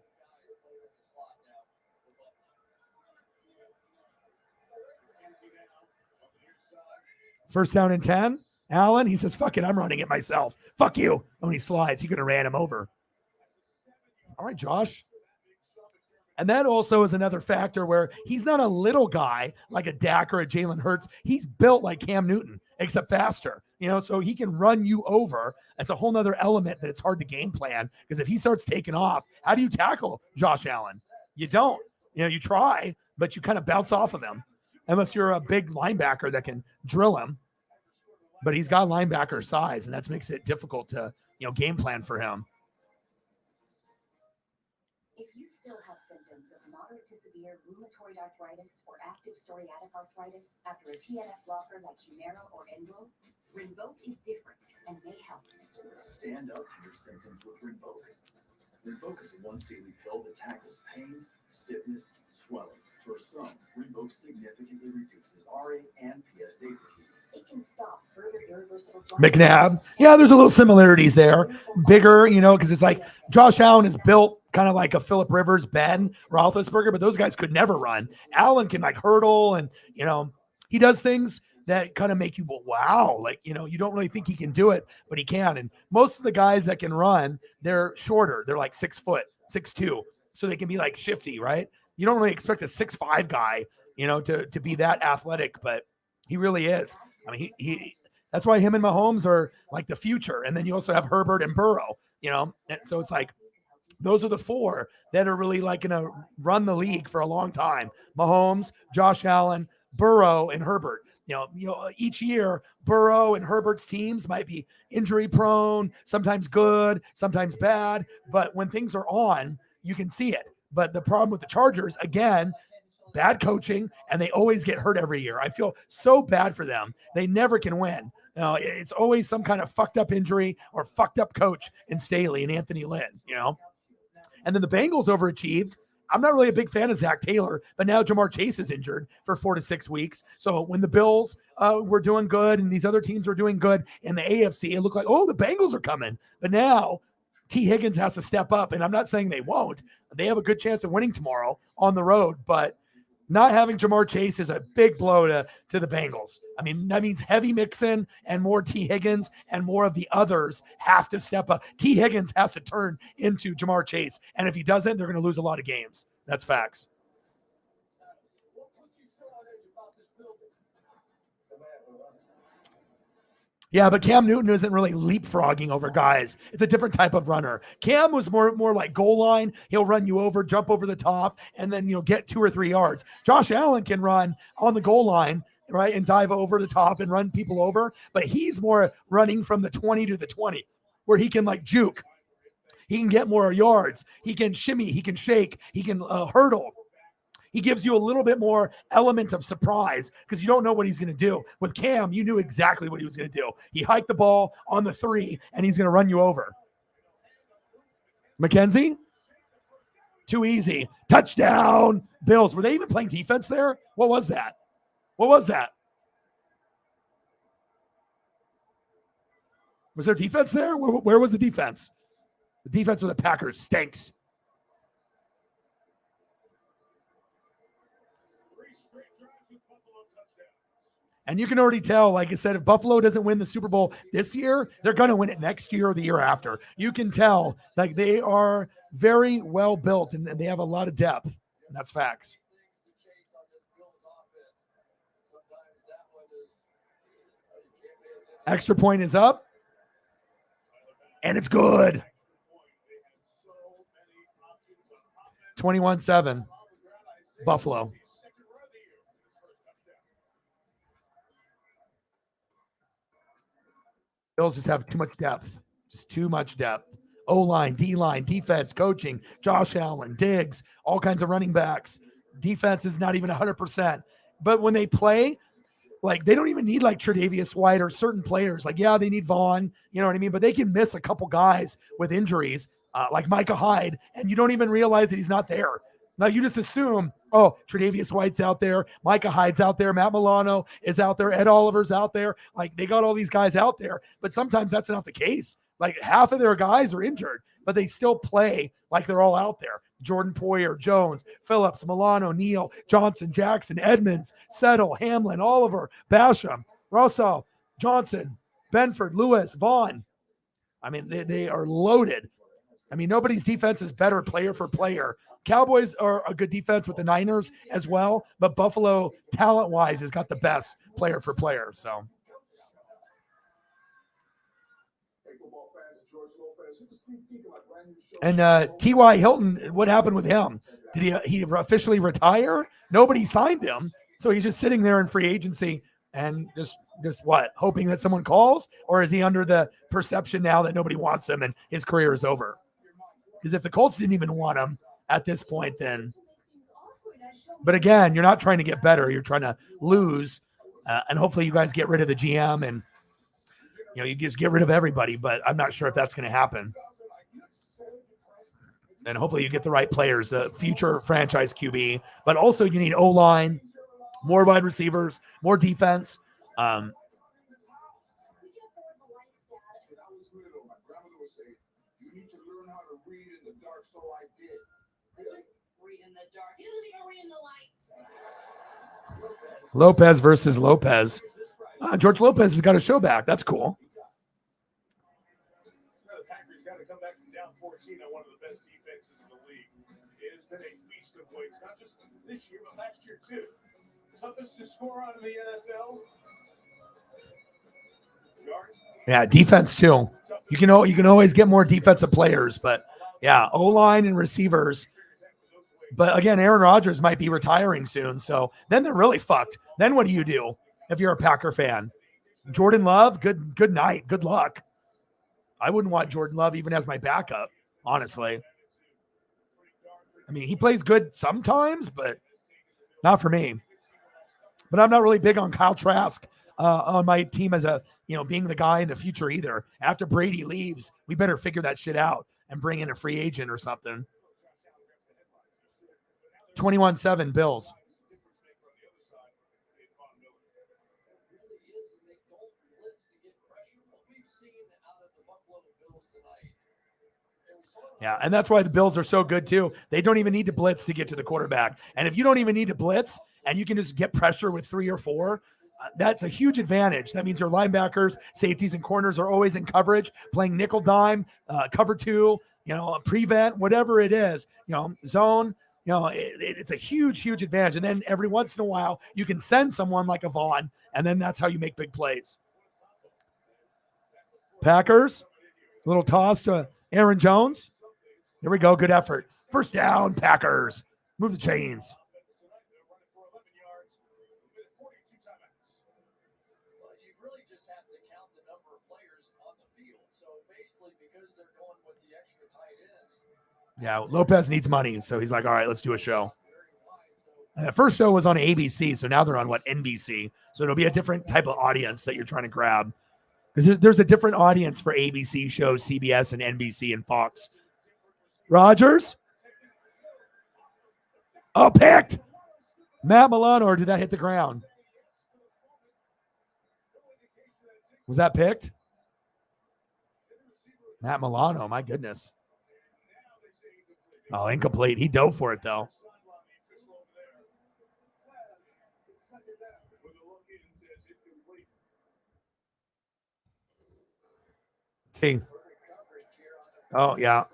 First down and 10. Allen, he says, fuck it, I'm running it myself. Fuck you. When he slides, he could have ran him over. All right, Josh. And that also is another factor where he's not a little guy like a Dak or a Jalen Hurts. He's built like Cam Newton, except faster. So he can run you over. That's a whole nother element that it's hard to game plan, because if he starts taking off, how do you tackle Josh Allen? You don't. You try, but you kind of bounce off of him unless you're a big linebacker that can drill him. But he's got linebacker size, and that makes it difficult to, game plan for him. If you still have symptoms of moderate to severe rheumatoid arthritis or active psoriatic arthritis after a TNF blocker like Humira or Enbrel, Rinvoq is different and may help. Stand up to your symptoms with Rinvoq. Rinvoq is a once-daily pill that tackles pain, stiffness, swelling. For some, Rinvoq significantly reduces RA and PSA fatigue. It can stop further irreversible McNabb. Yeah, there's a little similarities there. Bigger, because it's like Josh Allen is built kind of like a Phillip Rivers, Ben Roethlisberger, but those guys could never run. Allen can like hurdle and, he does things that kind of make you, wow, like, you don't really think he can do it, but he can. And most of the guys that can run, they're shorter. They're like 6 foot, 6'2", so they can be like shifty, right? You don't really expect a 6'5" guy, to be that athletic, but he really is. I mean, he that's why him and Mahomes are like the future. And then you also have Herbert and Burrow, and so it's like those are the 4 that are really like going to run the league for a long time. Mahomes, Josh Allen, Burrow, and Herbert. Each year, Burrow and Herbert's teams might be injury prone, sometimes good, sometimes bad. But when things are on, you can see it. But the problem with the Chargers, again, bad coaching, and they always get hurt every year. I feel so bad for them. They never can win. It's always some kind of fucked up injury or fucked up coach in Staley and Anthony Lynn, And then the Bengals overachieved. I'm not really a big fan of Zach Taylor, but now Jamar Chase is injured for 4 to 6 weeks. So when the Bills were doing good and these other teams were doing good in the AFC, it looked like, oh, the Bengals are coming. But now T. Higgins has to step up, and I'm not saying they won't. They have a good chance of winning tomorrow on the road, but not having Jamar Chase is a big blow to the Bengals. I mean, that means heavy Mixon and more T. Higgins, and more of the others have to step up. T. Higgins has to turn into Jamar Chase, and if he doesn't, they're going to lose a lot of games. That's facts. Yeah, but Cam Newton isn't really leapfrogging over guys. It's a different type of runner. Cam was more like goal line. He'll run you over, jump over the top, and then get 2 or 3 yards. Josh Allen can run on the goal line, right, and dive over the top and run people over, but he's more running from the 20 to the 20, where he can like juke. He can get more yards. He can shimmy. He can shake. He can hurdle. He gives you a little bit more element of surprise because you don't know what he's going to do. With Cam, you knew exactly what he was going to do. He hiked the ball on the 3, and he's going to run you over. McKenzie? Too easy. Touchdown, Bills. Were they even playing defense there? What was that? What was that? Was there defense there? Where was the defense? The defense of the Packers stinks. And you can already tell, like I said, if Buffalo doesn't win the Super Bowl this year, they're going to win it next year or the year after. You can tell, like, they are very well built and they have a lot of depth. And that's facts. Extra point is up. And it's good. 21-7. Buffalo. Bills just have too much depth. Just too much depth. O-line, D-line, defense, coaching, Josh Allen, Diggs, all kinds of running backs. Defense is not even 100%. But when they play, like, they don't even need like Tre'Davious White or certain players. Like, yeah, they need Vaughn, you know what I mean? But they can miss a couple guys with injuries, like Micah Hyde, and you don't even realize that he's not there. Now you just assume, oh, Tre'Davious White's out there, Micah Hyde's out there, Matt Milano is out there, Ed Oliver's out there. Like, they got all these guys out there, but sometimes that's not the case. Like, half of their guys are injured, but they still play like they're all out there. Jordan Poyer, Jones, Phillips, Milano, Neal, Johnson, Jackson, Edmonds, Settle, Hamlin, Oliver, Basham, Russell, Johnson, Benford, Lewis, Vaughn. I mean, they are loaded. I mean, nobody's defense is better player for player. Cowboys are a good defense with the Niners as well, but Buffalo, talent-wise, has got the best player for player. So, and T.Y. Hilton, what happened with him? Did he officially retire? Nobody signed him, so he's just sitting there in free agency and just what, hoping that someone calls, or is he under the perception now that nobody wants him and his career is over? Because if the Colts didn't even want him at this point, then. But again, you're not trying to get better. You're trying to lose. And hopefully you guys get rid of the GM and, you just get rid of everybody. But I'm not sure if that's going to happen. And hopefully you get the right players, the future franchise QB. But also you need O-line, more wide receivers, more defense. So I did. Read in the dark. He doesn't even read in the light. Lopez versus Lopez. George Lopez has got a show back. That's cool. The Packers got to come back from down 14 on one of the best defenses in the league. It has been a feast of wins, not just this year, but last year too. Toughest to score on in the NFL. Yards. Yeah, defense too. You can always get more defensive players, but yeah, O-line and receivers. But again, Aaron Rodgers might be retiring soon, so then they're really fucked. Then what do you do if you're a Packer fan? Jordan Love, good night, good luck. I wouldn't want Jordan Love even as my backup, honestly. I mean, he plays good sometimes, but not for me. But I'm not really big on Kyle Trask on my team as a, being the guy in the future either. After Brady leaves, we better figure that shit out and bring in a free agent or something. 21-7 Bills. Yeah, and that's why the Bills are so good too. They don't even need to blitz to get to the quarterback. And if you don't even need to blitz and you can just get pressure with 3 or 4, that's a huge advantage. That means your linebackers, safeties, and corners are always in coverage, playing nickel dime, cover 2, prevent, whatever it is, zone. It's a huge, huge advantage. And then every once in a while, you can send someone like a Vaughn, and then that's how you make big plays. Packers. Little toss to Aaron Jones. Here we go. Good effort. First down, Packers. Move the chains. Well, you really just have to count the number of players on the field. So basically, because they're going with the extra tight ends. Yeah, Lopez needs money, so he's like, all right, let's do a show. And the first show was on ABC, so now they're on NBC. So it'll be a different type of audience that you're trying to grab. Because there's a different audience for ABC shows, CBS and NBC and Fox. Rodgers. Oh, picked. Matt Milano, or did that hit the ground? Was that picked? Matt Milano, my goodness. Oh, incomplete. He dove for it, though. See. Oh, yeah.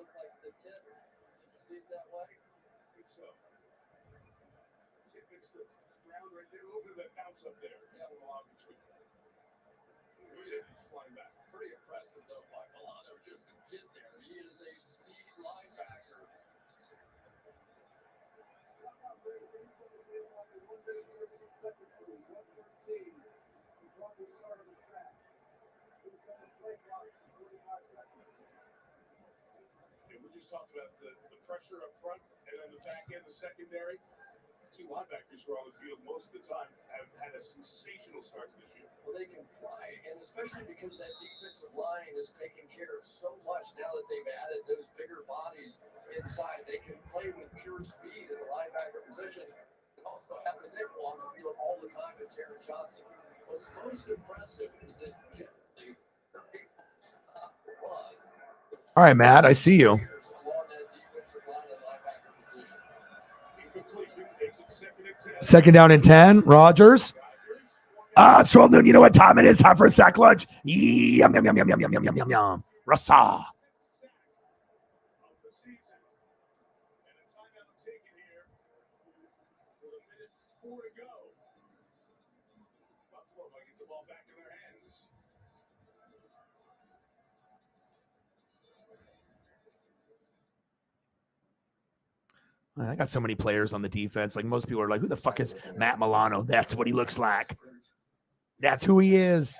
Pretty impressive, though, by Milano just to get there. He is a speed linebacker. We just talked about the pressure up front and then the back end, the secondary. Two linebackers who are on the field most of the time have had a sensational start to this year. Well, they can fly, and especially because that defensive line is taking care of so much now that they've added those bigger bodies inside. They can play with pure speed at the linebacker position and also have the nickel on the field all the time with Taron Johnson. What's most impressive is that generally they're able to stop the run. All right, Matt, I see you. Along that defensive line and linebacker position. Incompletion makes it 2nd and 10. Second down and 10. Rodgers. Stroll noon. You know what time it is? Time for a sack lunch. Yum, yum, yum, yum, yum, yum, yum, yum, yum, yum. Rasa. I got so many players on the defense. Like most people are like, who the fuck is Matt Milano? That's what he looks like. That's who he is.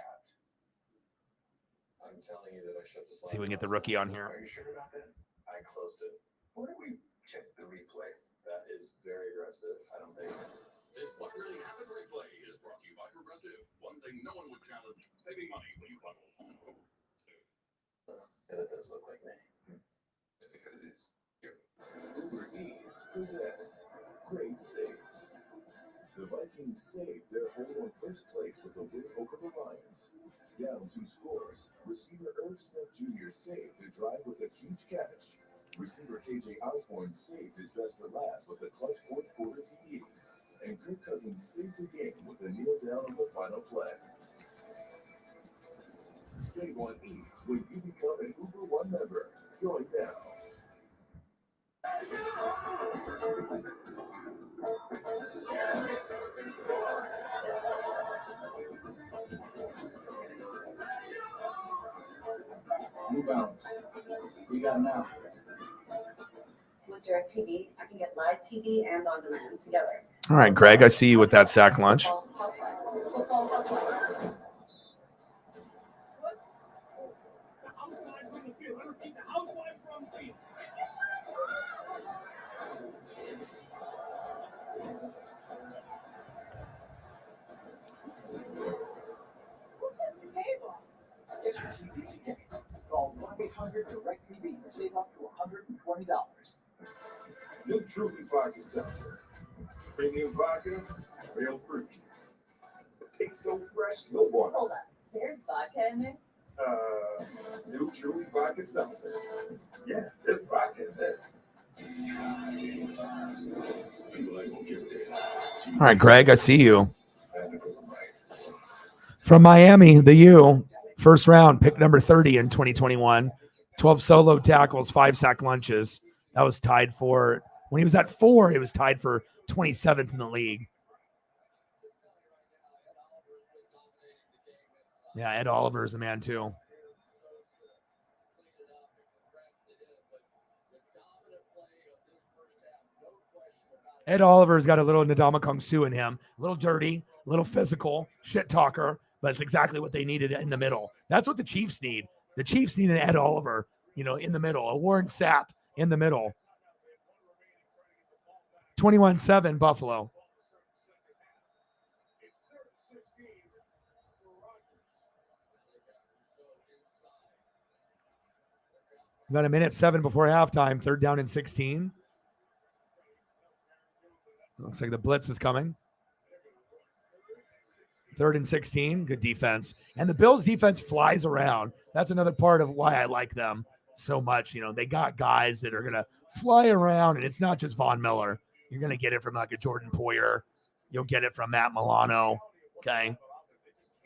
I'm telling you that I shut this. See if we can get the rookie on here. Are you sure about that? I closed it. Why don't we check the replay? That is very aggressive. I don't think. This What Really Happened replay is brought to you by Progressive. One thing no one would challenge: saving money when you bundle home. Yeah, that does look like me. It's because it is. Uber Eats presents Great Saves. The Vikings saved their hold on first place with a win over the Lions. Down 2 scores, receiver Irv Smith Jr. saved the drive with a huge catch. Receiver KJ Osborne saved his best for last with a clutch fourth quarter TD. And Kirk Cousins saved the game with a kneel down on the final play. Save on Eats when you become an Uber One member. Join now. New Balance. We got now. With DirecTV, I can get live TV and on demand together. All right, Greg, I see you with that sack lunch. Football Housewives. Get your TV today. Call 1-800-DIRECTV to save up to $120. New Truly Vodka Seltzer. Premium vodka, real fruit juice. It tastes so fresh, no water. Hold up. There's vodka in this? New Truly Vodka Seltzer. Yeah, there's vodka in this. All right, Greg, I see you. From Miami, the U, first round, pick number 30 in 2021. 12 solo tackles, 5 sack lunches. That was tied for, when he was at 4, it was tied for 27th in the league. Yeah, Ed Oliver is a man too. Ed Oliver's got a little Ndama Kong Su in him, a little dirty, a little physical, shit talker, but it's exactly what they needed in the middle. That's what the Chiefs need. The Chiefs need an Ed Oliver, in the middle, a Warren Sapp in the middle. 21-7 Buffalo. About a minute 7 before halftime, 3rd down and 16. Looks like the blitz is coming. 3rd and 16, good defense. And the Bills defense flies around. That's another part of why I like them so much. They got guys that are going to fly around, and it's not just Von Miller. You're going to get it from like a Jordan Poyer. You'll get it from Matt Milano. Okay.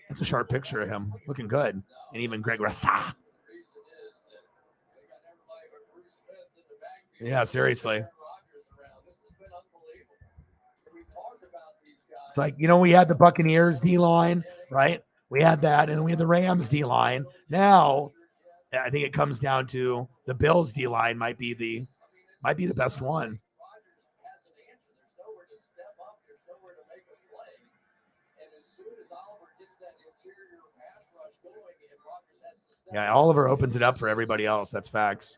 That's a sharp picture of him looking good. And even Greg Rassa. Yeah, seriously. It's like, we had the Buccaneers D-line, right? We had that, and we had the Rams D-line. Now, I think it comes down to the Bills D-line might be the best one. Yeah, Oliver opens it up for everybody else. That's facts.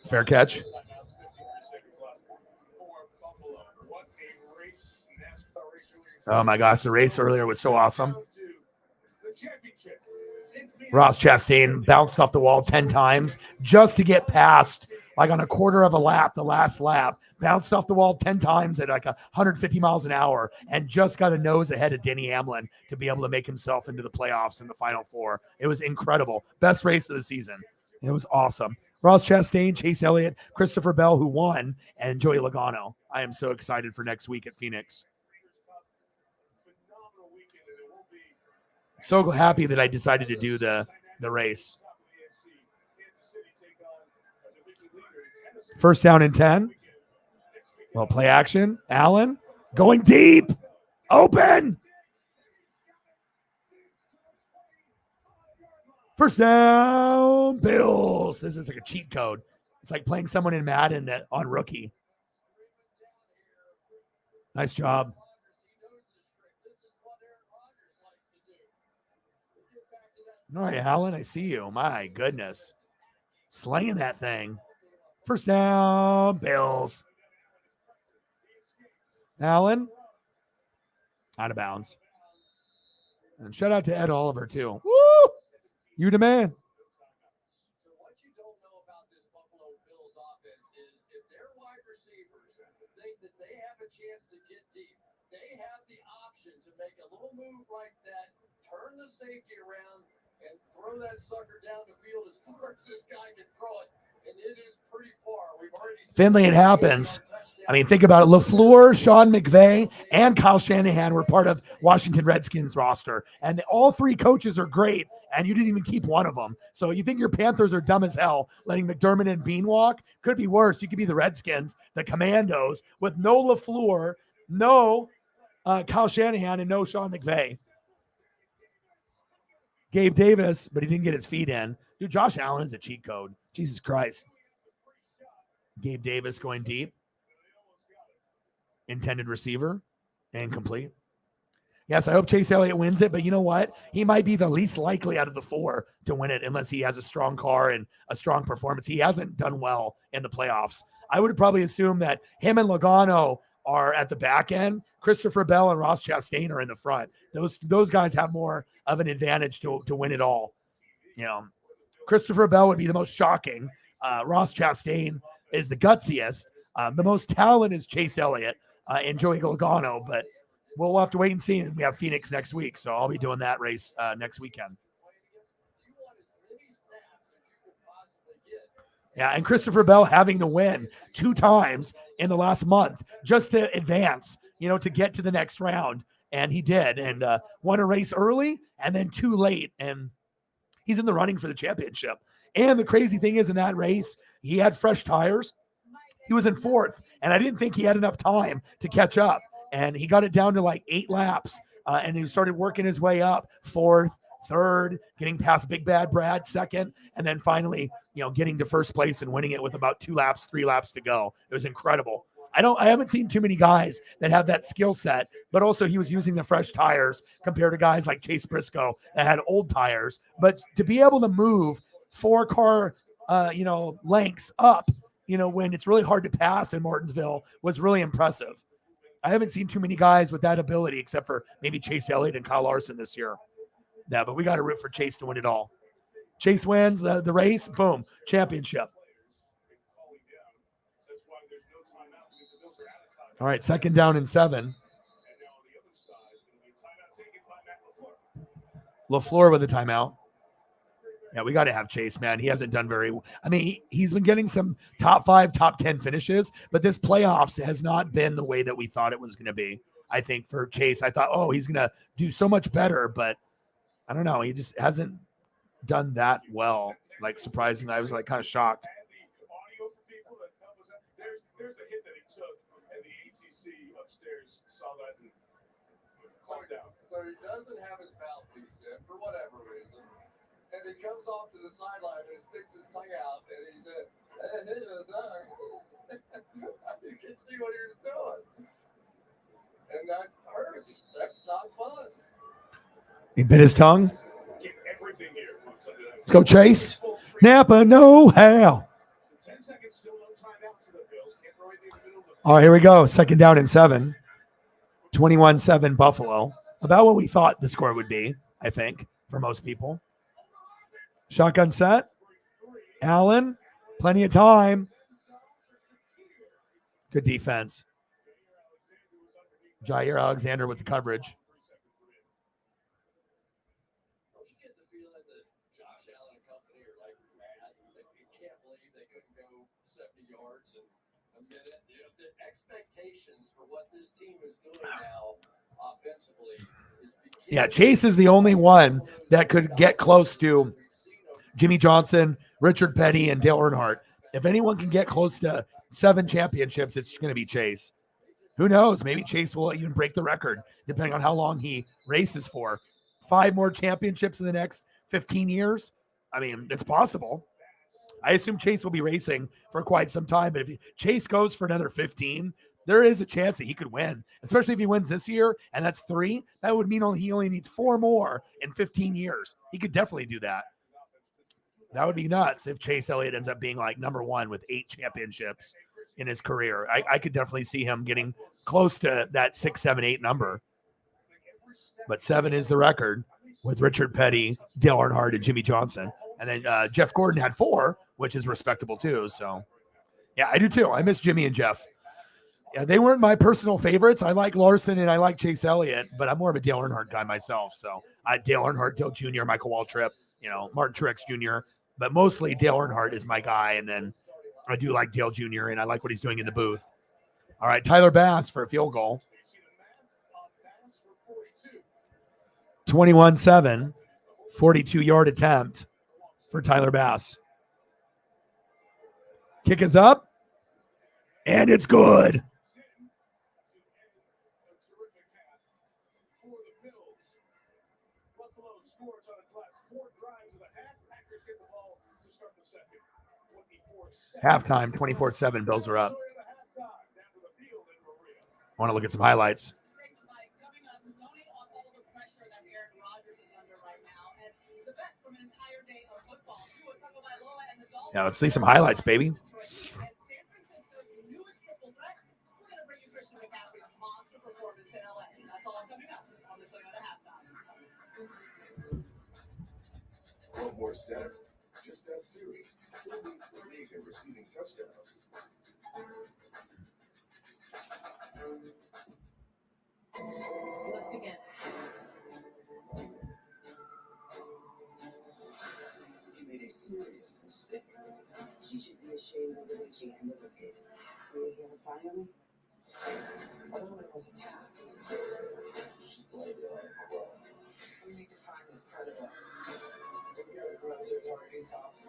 Fair catch. Oh my gosh, the race earlier was so awesome. Ross Chastain bounced off the wall 10 times just to get past, like on a quarter of a lap, the last lap. Bounced off the wall 10 times at like 150 miles an hour and just got a nose ahead of Denny Hamlin to be able to make himself into the playoffs in the Final Four. It was incredible. Best race of the season. It was awesome. Ross Chastain, Chase Elliott, Christopher Bell, who won, and Joey Logano. I am so excited for next week at Phoenix. So happy that I decided to do the race. 1st down and 10. Well, play action. Allen going deep. Open. 1st down, Bills. This is like a cheat code. It's like playing someone in Madden on rookie. Nice job. All right, Allen, I see you. My goodness. Slinging that thing. 1st down, Bills. Allen, out of bounds. And shout out to Ed Oliver, too. Woo! You the man. So what you don't know about this Buffalo Bills offense is if their wide receivers think that they have a chance to get deep, they have the option to make a little move like that, turn the safety around, and throw that sucker down the field as far as this guy can throw it. And it is pretty far. We've already seen Finley, it happens. I mean, think about it. LaFleur, Sean McVay, and Kyle Shanahan were part of Washington Redskins roster. And all 3 coaches are great, and you didn't even keep one of them. So you think your Panthers are dumb as hell, letting McDermott and Bean walk? Could be worse. You could be the Redskins, the Commandos, with no LaFleur, no Kyle Shanahan, and no Sean McVay. Gabe Davis, but he didn't get his feet in. Dude, Josh Allen is a cheat code. Jesus Christ. Gabe Davis going deep. Intended receiver. Incomplete. Yes, I hope Chase Elliott wins it, but you know what? He might be the least likely out of the 4 to win it unless he has a strong car and a strong performance. He hasn't done well in the playoffs. I would probably assume that him and Logano are at the back end. Christopher Bell and Ross Chastain are in the front. Those guys have more of an advantage to win it all. Christopher Bell would be the most shocking. Ross Chastain is the gutsiest. The most talent is Chase Elliott and Joey Logano, but we'll have to wait and see. We have Phoenix next week, so I'll be doing that race next weekend. Yeah, and Christopher Bell having to win 2 times in the last month just to advance, to get to the next round. And he did, and won a race early and then too late. And he's in the running for the championship. And the crazy thing is, in that race, he had fresh tires. He was in 4th, and I didn't think he had enough time to catch up. and he got it down to like 8 laps, and he started working his way up, 4th, 3rd, getting past Big Bad Brad, 2nd, and then finally, getting to first place and winning it with about 2 laps, 3 laps to go. It was incredible. I haven't seen too many guys that have that skill set, but also he was using the fresh tires compared to guys like Chase Briscoe that had old tires. But to be able to move 4 car, lengths up, when it's really hard to pass in Martinsville was really impressive. I haven't seen too many guys with that ability except for maybe Chase Elliott and Kyle Larson this year. Yeah, but we got to root for Chase to win it all. Chase wins the race, boom, championship. All right, 2nd down and 7. LaFleur with a timeout. Yeah, we got to have Chase, man. He hasn't done very well. I mean, he's been getting some top 5, top 10 finishes, but this playoffs has not been the way that we thought it was going to be. I think for Chase, I thought, he's going to do so much better, but I don't know. He just hasn't done that well. Like, surprisingly, I was like kind of shocked. There's the hit that he took, and the ATC upstairs saw that and climbed down. So he doesn't have his mouthpiece in for whatever reason, and he comes off to the sideline and sticks his tongue out, and he said, "You can see what he was doing," and that hurts. That's not fun. He bit his tongue. Get everything here on Sunday night. Let's go, Chase. Napa know how. 10 seconds, still no timeout to the Bills. Can't throw anything in the middle of the All right, here we go. 2nd down and 7. 21-7 Buffalo. About what we thought the score would be, I think, for most people. Shotgun set. Allen, plenty of time. Good defense. Jair Alexander with the coverage. Don't you get the feeling that Josh Allen and company are like mad? Like, you can't believe they couldn't go 70 yards in a minute. The expectations for what this team is doing now offensively is beginning. Yeah, Chase is the only one that could get close to Jimmy Johnson, Richard Petty, and Dale Earnhardt. If anyone can get close to 7 championships, it's going to be Chase. Who knows? Maybe Chase will even break the record, depending on how long he races for. 5 more championships in the next 15 years? I mean, it's possible. I assume Chase will be racing for quite some time, but if Chase goes for another 15, there is a chance that he could win, especially if he wins this year, and that's 3. That would mean he only needs 4 more in 15 years. He could definitely do that. That would be nuts if Chase Elliott ends up being like number 1 with 8 championships in his career. I could definitely see him getting close to that 6, 7, 8 number. But 7 is the record with Richard Petty, Dale Earnhardt, and Jimmy Johnson. And then Jeff Gordon had 4, which is respectable too. So, yeah, I do too. I miss Jimmy and Jeff. Yeah, they weren't my personal favorites. I like Larson and I like Chase Elliott, but I'm more of a Dale Earnhardt guy myself. So, Dale Earnhardt, Dale Jr., Michael Waltrip, Martin Truex Jr., but mostly Dale Earnhardt is my guy. And then I do like Dale Jr., and I like what he's doing in the booth. All right, Tyler Bass for a field goal. 21-7, 42-yard attempt for Tyler Bass. Kick is up, and it's good. Halftime, 24-7, Bills are up. I want to look at some highlights. Yeah, let's see some highlights, baby. Want more stats? Just ask Siri. Who leads the league in receiving touchdowns? Let's begin. He made a serious mistake. She should be ashamed of the way she handled this case. Were you here to fire me? I don't know it was attacked. She blamed it on Crow. We need to find this kind of a... We gotta go out there targeting cops.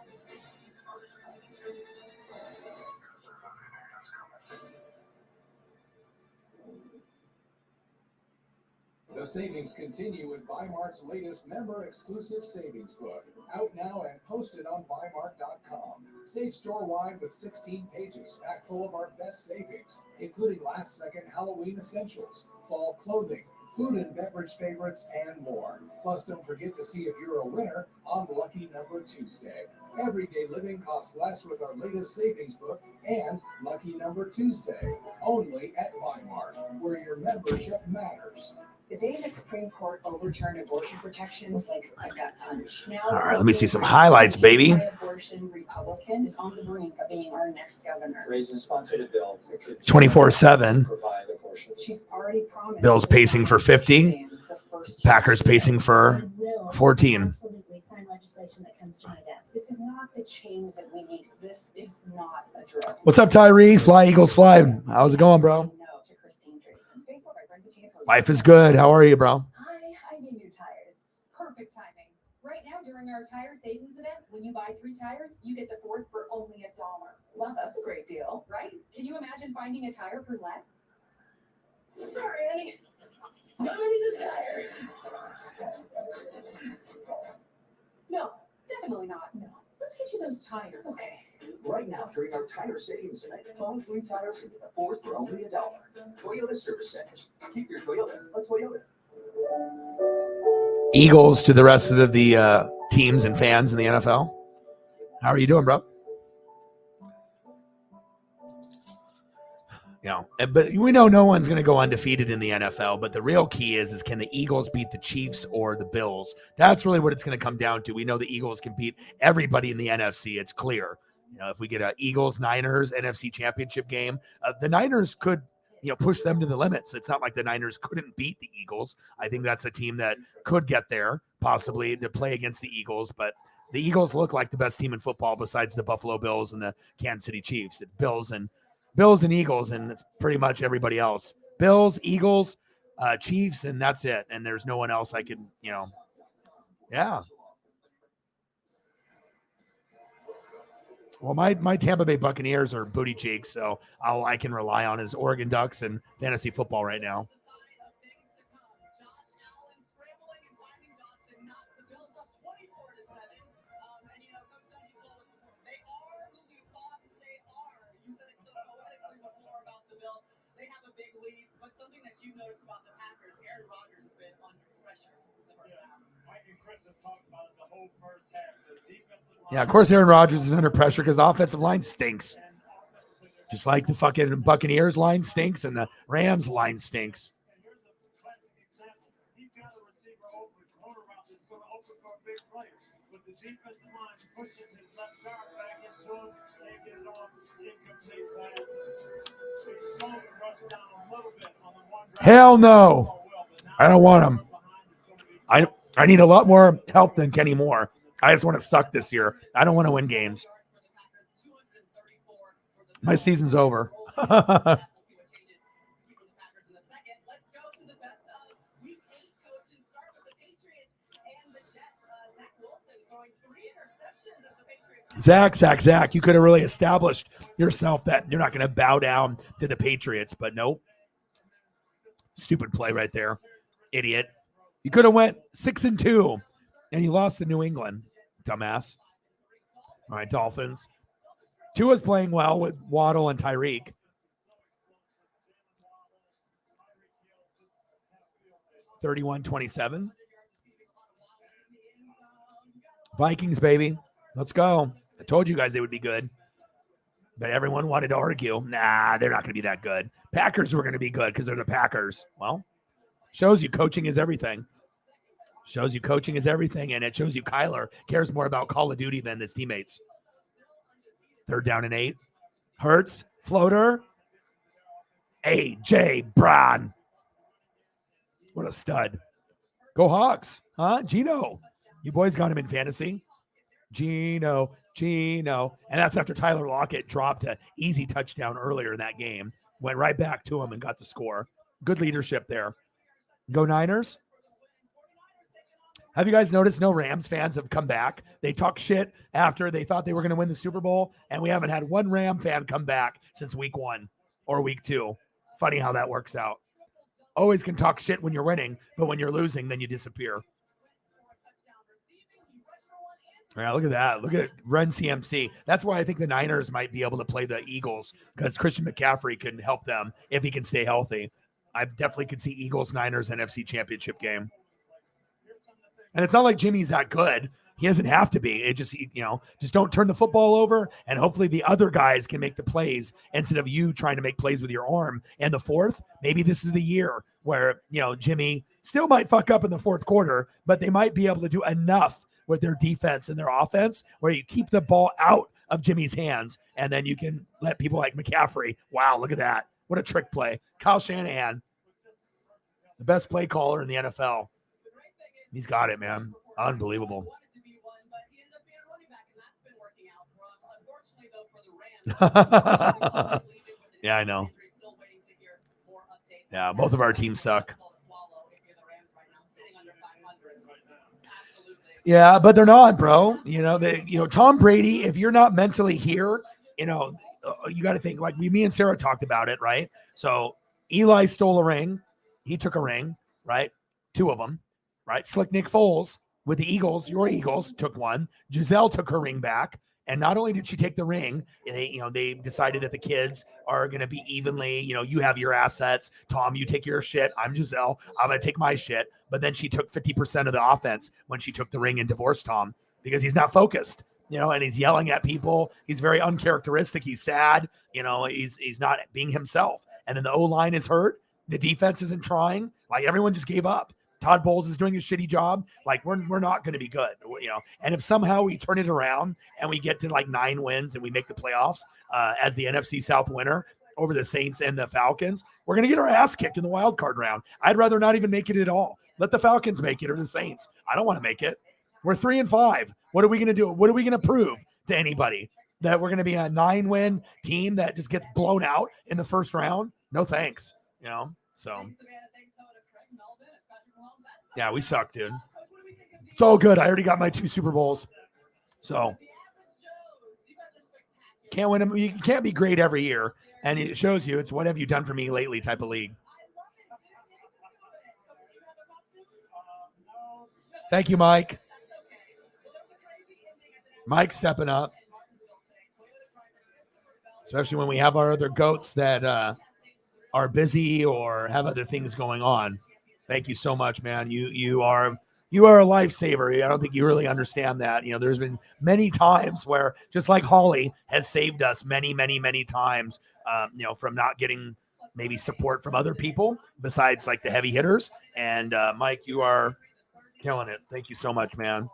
The savings continue with Bymart's latest member-exclusive savings book, out now and posted on Bymart.com. Save store-wide with 16 pages packed full of our best savings, including last-second Halloween essentials, fall clothing, food and beverage favorites, and more. Plus, don't forget to see if you're a winner on Lucky Number Tuesday. Everyday living costs less with our latest savings book and Lucky Number Tuesday. Only at Bymart, where your membership matters. The day the Supreme Court overturned abortion protection was like a gut punch. Now, All right, let me see some highlights, baby. Anti-abortion Republican is on the brink of being our next governor. Raisin sponsored a bill that could 24/7. provide abortion. She's already promised. Bills pacing for 50. Packers pacing for 14. Absolutely sign legislation that comes to my desk. This is not the change that we need. This is not a drill. What's up, Tyree? Fly Eagles fly. How's it going, bro? No to Christine Drayson. Paid for by friends at Tina Coach. Life is good. How are you, bro? I need new tires. Perfect timing. Right now, during our tire savings event, when you buy 3 tires, you get the 4th for only $1. Wow, that's a great deal. Right? Can you imagine finding a tire for less? Sorry, Annie. Mama needs a tire. No, definitely not. No. Let's get you those tires. Okay. Right now, during our tire savings event, buy 3 tires and get the 4th for only $1. Toyota Service Centers. Keep your Toyota a Toyota. Eagles to the rest of the teams and fans in the NFL. How are you doing, bro? You know, but we know no one's going to go undefeated in the NFL, but the real key is can the Eagles beat the Chiefs or the Bills? That's really what it's going to come down to. We know the Eagles can beat everybody in the NFC. It's clear. You know, if we get a Eagles-Niners NFC championship game, the Niners could, push them to the limits. It's not like the Niners couldn't beat the Eagles. I think that's a team that could get there, possibly, to play against the Eagles, but the Eagles look like the best team in football besides the Buffalo Bills and the Kansas City Chiefs. It's Bills and Eagles, and it's pretty much everybody else. Bills, Eagles, Chiefs, and that's it. And there's no one else I could, yeah. Well, my Tampa Bay Buccaneers are booty cheeks, so all I can rely on is Oregon Ducks and fantasy football right now. You notice about the Packers, Aaron Rodgers has been under pressure in the first half. Mike and Chris have talked about it the whole first half. The defensive line. Yeah, of course Aaron Rodgers is under pressure because the offensive line stinks. Just like the fucking Buccaneers line stinks and the Rams line stinks. And here's a classic example. He's got a receiver open, corner route that's going to open for a big play. But the defensive line pushes his left guard back into him. They get it off. Incomplete pass. He's slowing the rush down a little bit on the one drive. Hell no. I don't want him. I need a lot more help than Kenny Moore. I just want to suck this year. I don't want to win games. My season's over. Zach, you could have really established yourself that you're not going to bow down to the Patriots, but nope. Stupid play right there. Idiot. You could have went 6-2 and you lost to New England. Dumbass. All right, Dolphins. Tua's playing well with Waddle and Tyreek. $31-27. Vikings, baby. Let's go. I told you guys they would be good. But everyone wanted to argue. Nah, they're not going to be that good. Packers were going to be good because they're the Packers. Well, shows you coaching is everything. Shows you coaching is everything, and it shows you Kyler cares more about Call of Duty than his teammates. 3rd down and 8. Hurts, floater. A.J. Brown. What a stud. Go Hawks. Huh? Gino. You boys got him in fantasy. Gino. And that's after Tyler Lockett dropped an easy touchdown earlier in that game. Went right back to him and got the score. Good leadership there. Go Niners. Have you guys noticed no Rams fans have come back? They talk shit after they thought they were going to win the Super Bowl, and we haven't had one Ram fan come back since week 1 or week 2. Funny how that works out. always can talk shit when you're winning, but when you're losing, then you disappear. Yeah, look at that. Look at Run CMC. That's why I think the Niners might be able to play the Eagles, because Christian McCaffrey can help them if he can stay healthy. I definitely could see Eagles-Niners NFC Championship game. And it's not like Jimmy's that good. He doesn't have to be. It just, just don't turn the football over, and hopefully the other guys can make the plays instead of you trying to make plays with your arm. And the fourth, maybe this is the year where, Jimmy still might fuck up in the fourth quarter, but they might be able to do enough with their defense and their offense where you keep the ball out of Jimmy's hands, and then you can let people like McCaffrey. Wow, look at that. What a trick play. Kyle Shanahan, the best play caller in the NFL. He's got it, man. Unbelievable. Yeah, I know. Yeah, both of our teams suck. Yeah, but they're not, bro. Tom Brady, if you're not mentally here, you got to think, like me and Sarah talked about it, right? So Eli stole a ring. He took a ring, right? 2 of them, right? Slick Nick Foles with the Eagles, your Eagles, took one. Giselle took her ring back. And not only did she take the ring, they decided that the kids are going to be evenly, you have your assets. Tom, you take your shit. I'm Giselle. I'm going to take my shit. But then she took 50% of the offense when she took the ring and divorced Tom because he's not focused, and he's yelling at people. He's very uncharacteristic. He's sad. He's not being himself. And then the O-line is hurt. The defense isn't trying. Like, everyone just gave up. Todd Bowles is doing a shitty job. Like, we're not going to be good, And if somehow we turn it around and we get to like 9 wins and we make the playoffs as the NFC South winner over the Saints and the Falcons, we're going to get our ass kicked in the wild card round. I'd rather not even make it at all. Let the Falcons make it or the Saints. I don't want to make it. We're 3-5. What are we going to do? What are we going to prove to anybody? That we're going to be a 9-win team that just gets blown out in the first round? No thanks. So. Yeah, we suck, dude. It's all good. I already got my 2 Super Bowls. So can't win them. You can't be great every year. And it shows you it's what have you done for me lately type of league. Thank you, Mike. Mike's stepping up. Especially when we have our other goats that are busy or have other things going on. Thank you so much, man. You are a lifesaver. I don't think you really understand that. There's been many times where, just like Holly has saved us many, many, many times, from not getting maybe support from other people besides like the heavy hitters. And Mike, you are killing it. Thank you so much, man.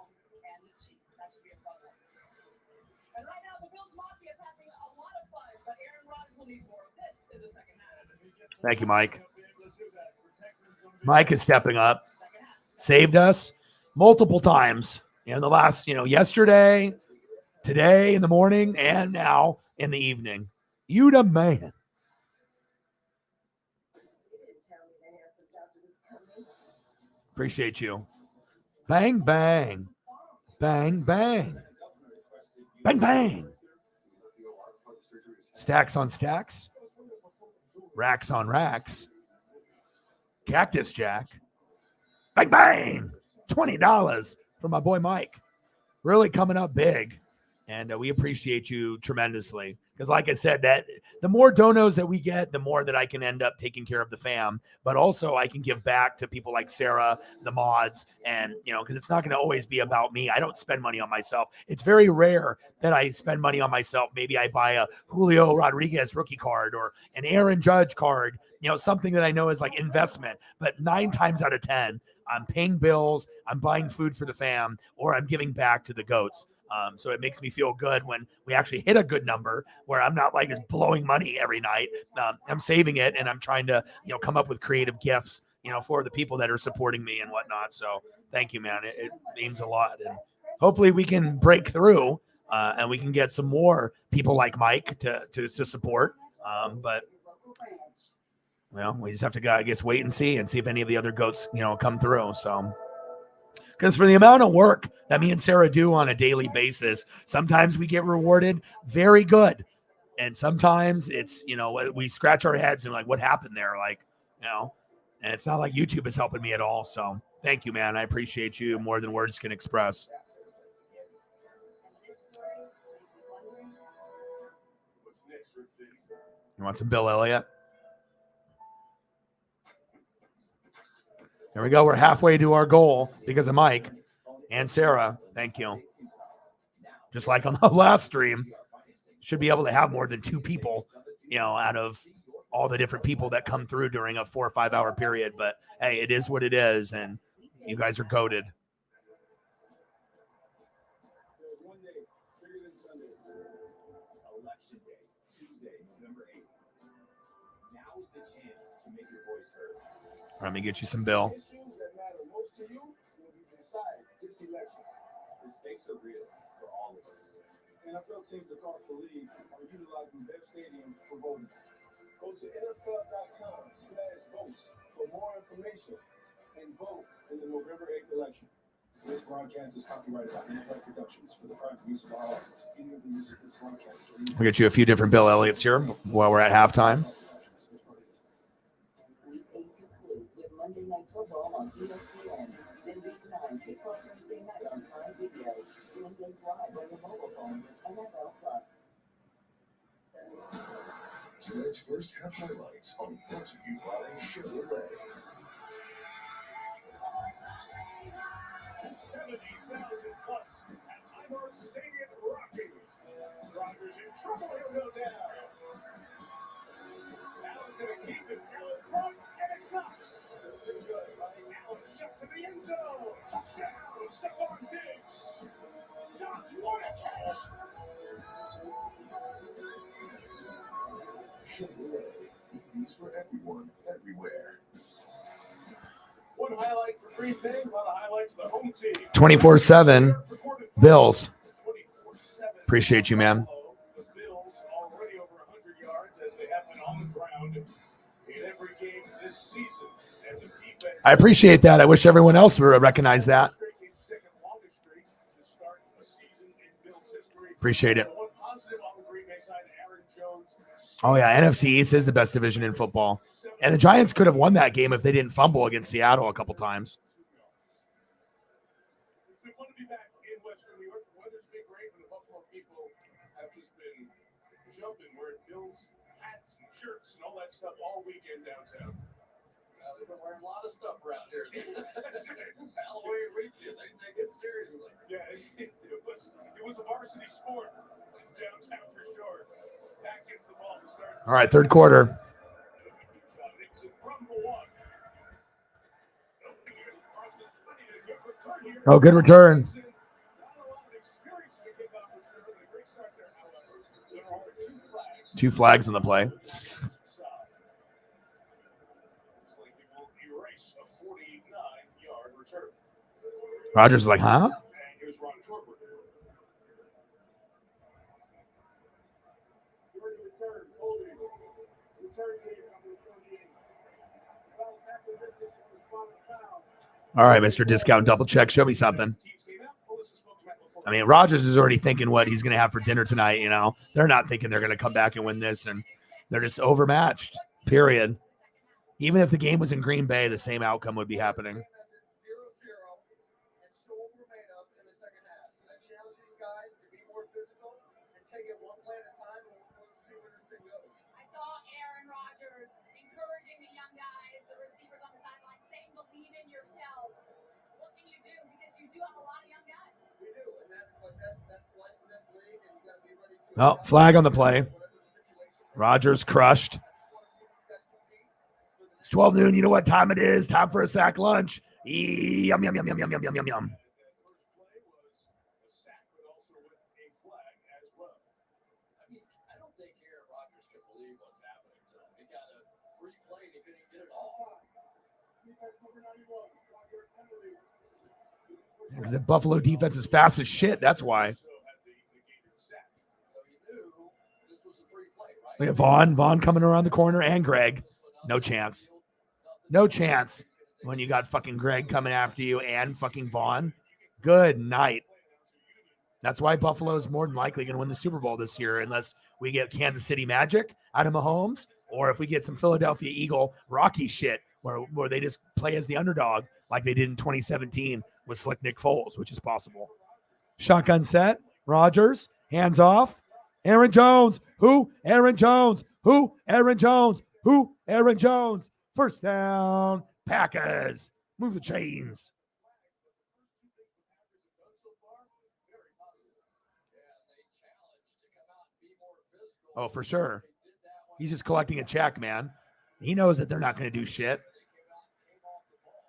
Thank you, Mike. Mike is stepping up, saved us multiple times in the last, yesterday, today in the morning, and now in the evening. You the man. Appreciate you. Bang, bang. Bang, bang. Bang, bang. Stacks on stacks. Racks on racks. Cactus Jack. Bang, bang. $20 from my boy Mike. Really coming up big. And we appreciate you tremendously. Because like I said, that the more donos that we get, the more that I can end up taking care of the fam. But also I can give back to people like Sarah, the mods. And, because it's not going to always be about me. I don't spend money on myself. It's very rare that I spend money on myself. Maybe I buy a Julio Rodriguez rookie card or an Aaron Judge card. Something that I know is like investment. But 9 times out of 10, I'm paying bills, I'm buying food for the fam, or I'm giving back to the goats. So it makes me feel good when we actually hit a good number where I'm not like just blowing money every night. I'm saving it and I'm trying to, come up with creative gifts, for the people that are supporting me and whatnot. So thank you, man. It means a lot. And hopefully we can break through and we can get some more people like Mike to support. But we just have to, I guess, wait and see if any of the other goats, come through. So. Because for the amount of work that me and Sarah do on a daily basis, sometimes we get rewarded very good. And sometimes it's, we scratch our heads and like, what happened there? Like, And it's not like YouTube is helping me at all. So thank you, man. I appreciate you more than words can express. What's next, Rip City? You want some Bill Elliott? There we go. We're halfway to our goal because of Mike and Sarah. Thank you. Just like on the last stream, should be able to have more than 2 people, out of all the different people that come through during a 4 or 5 hour period. But hey, it is what it is, and you guys are goated. One day, bigger than Sunday. Election Day, Tuesday, November 8th. Now is the chance to make your voice heard. Let me get you some Bill. Issues that matter most to you will be decided this election. The stakes are real for all of us. NFL teams across the league are utilizing their stadiums for voting. Go to NFL.com/votes for more information and vote in the November 8th election. This broadcast is copyrighted by NFL Productions for the private use of our audience. Any of the music this broadcast. We'll get you a few different Bill Elliott's here while we're at halftime. Monday Night Football on ESPN. Then Week 9 kicks off Wednesday night on Prime Video. Streamed live on your mobile phone. NFL Plus. Tonight's first half highlights are brought to you by Chevrolet. 70,000 plus at Highmark Stadium rocking. Rodgers in trouble, he'll go down. Allen's gonna keep it out front, and it's Knox. Allen shot to the end zone. Touchdown, Stephon Diggs. Doc, what a catch. Chevrolet, EVs for everyone, everywhere. One highlight for Green Bay, a lot of highlights for the home team. 24/7 Bills. Appreciate you, man. The Bills already over 100 yards as they have been on the ground in every game this season. And the defense I appreciate that. I wish everyone else would recognize that. second longest streak to start the season in Bills history. Appreciate it. One positive on the Green Bay side, Aaron Jones. Oh, yeah. NFC East is the best division in football. And the Giants could have won that game if they didn't fumble against Seattle a couple times. It's been fun to be back in Western New York. The weather's been great, and the Buffalo people have just been jumping, wearing Bills hats and shirts and all that stuff all weekend downtown. They've been wearing a lot of stuff around here. Halloween weekend, they take it seriously. Yeah, it was a varsity sport downtown for sure. Back gets the ball to start. All right, third quarter. Oh, good return. 2 flags on the play. Rodgers is like, huh? All right, Mr. Discount Double Check, show me something. I mean, Rodgers is already thinking what he's going to have for dinner tonight, They're not thinking they're going to come back and win this, and they're just overmatched, period. Even if the game was in Green Bay, the same outcome would be happening. I saw Aaron Rodgers encouraging the young guys, the receivers on the sideline, saying believe in yourselves. What can you do? Because you do have a lot of young guys. We do, and that's life in this league, and you got to be ready to. Oh, flag on the play. Rodgers crushed. It's 12 noon. You know what time it is? Time for a sack lunch. Yum, yum, yum, yum, yum, yum, yum, yum, yum. The Buffalo defense is fast as shit. That's why. We have Vaughn coming around the corner and Greg. No chance. No chance when you got fucking Greg coming after you and fucking Vaughn. Good night. That's why Buffalo is more than likely going to win the Super Bowl this year unless we get Kansas City Magic out of Mahomes or if we get some Philadelphia Eagle Rocky shit where they just play as the underdog like they did in 2017 with Slick Nick Foles, which is possible. Shotgun set. Rodgers, hands off. Aaron Jones. Who? Aaron Jones. Who? Aaron Jones. Who? Aaron Jones. First down. Packers. Move the chains. Oh, for sure. He's just collecting a check, man. He knows that they're not going to do shit.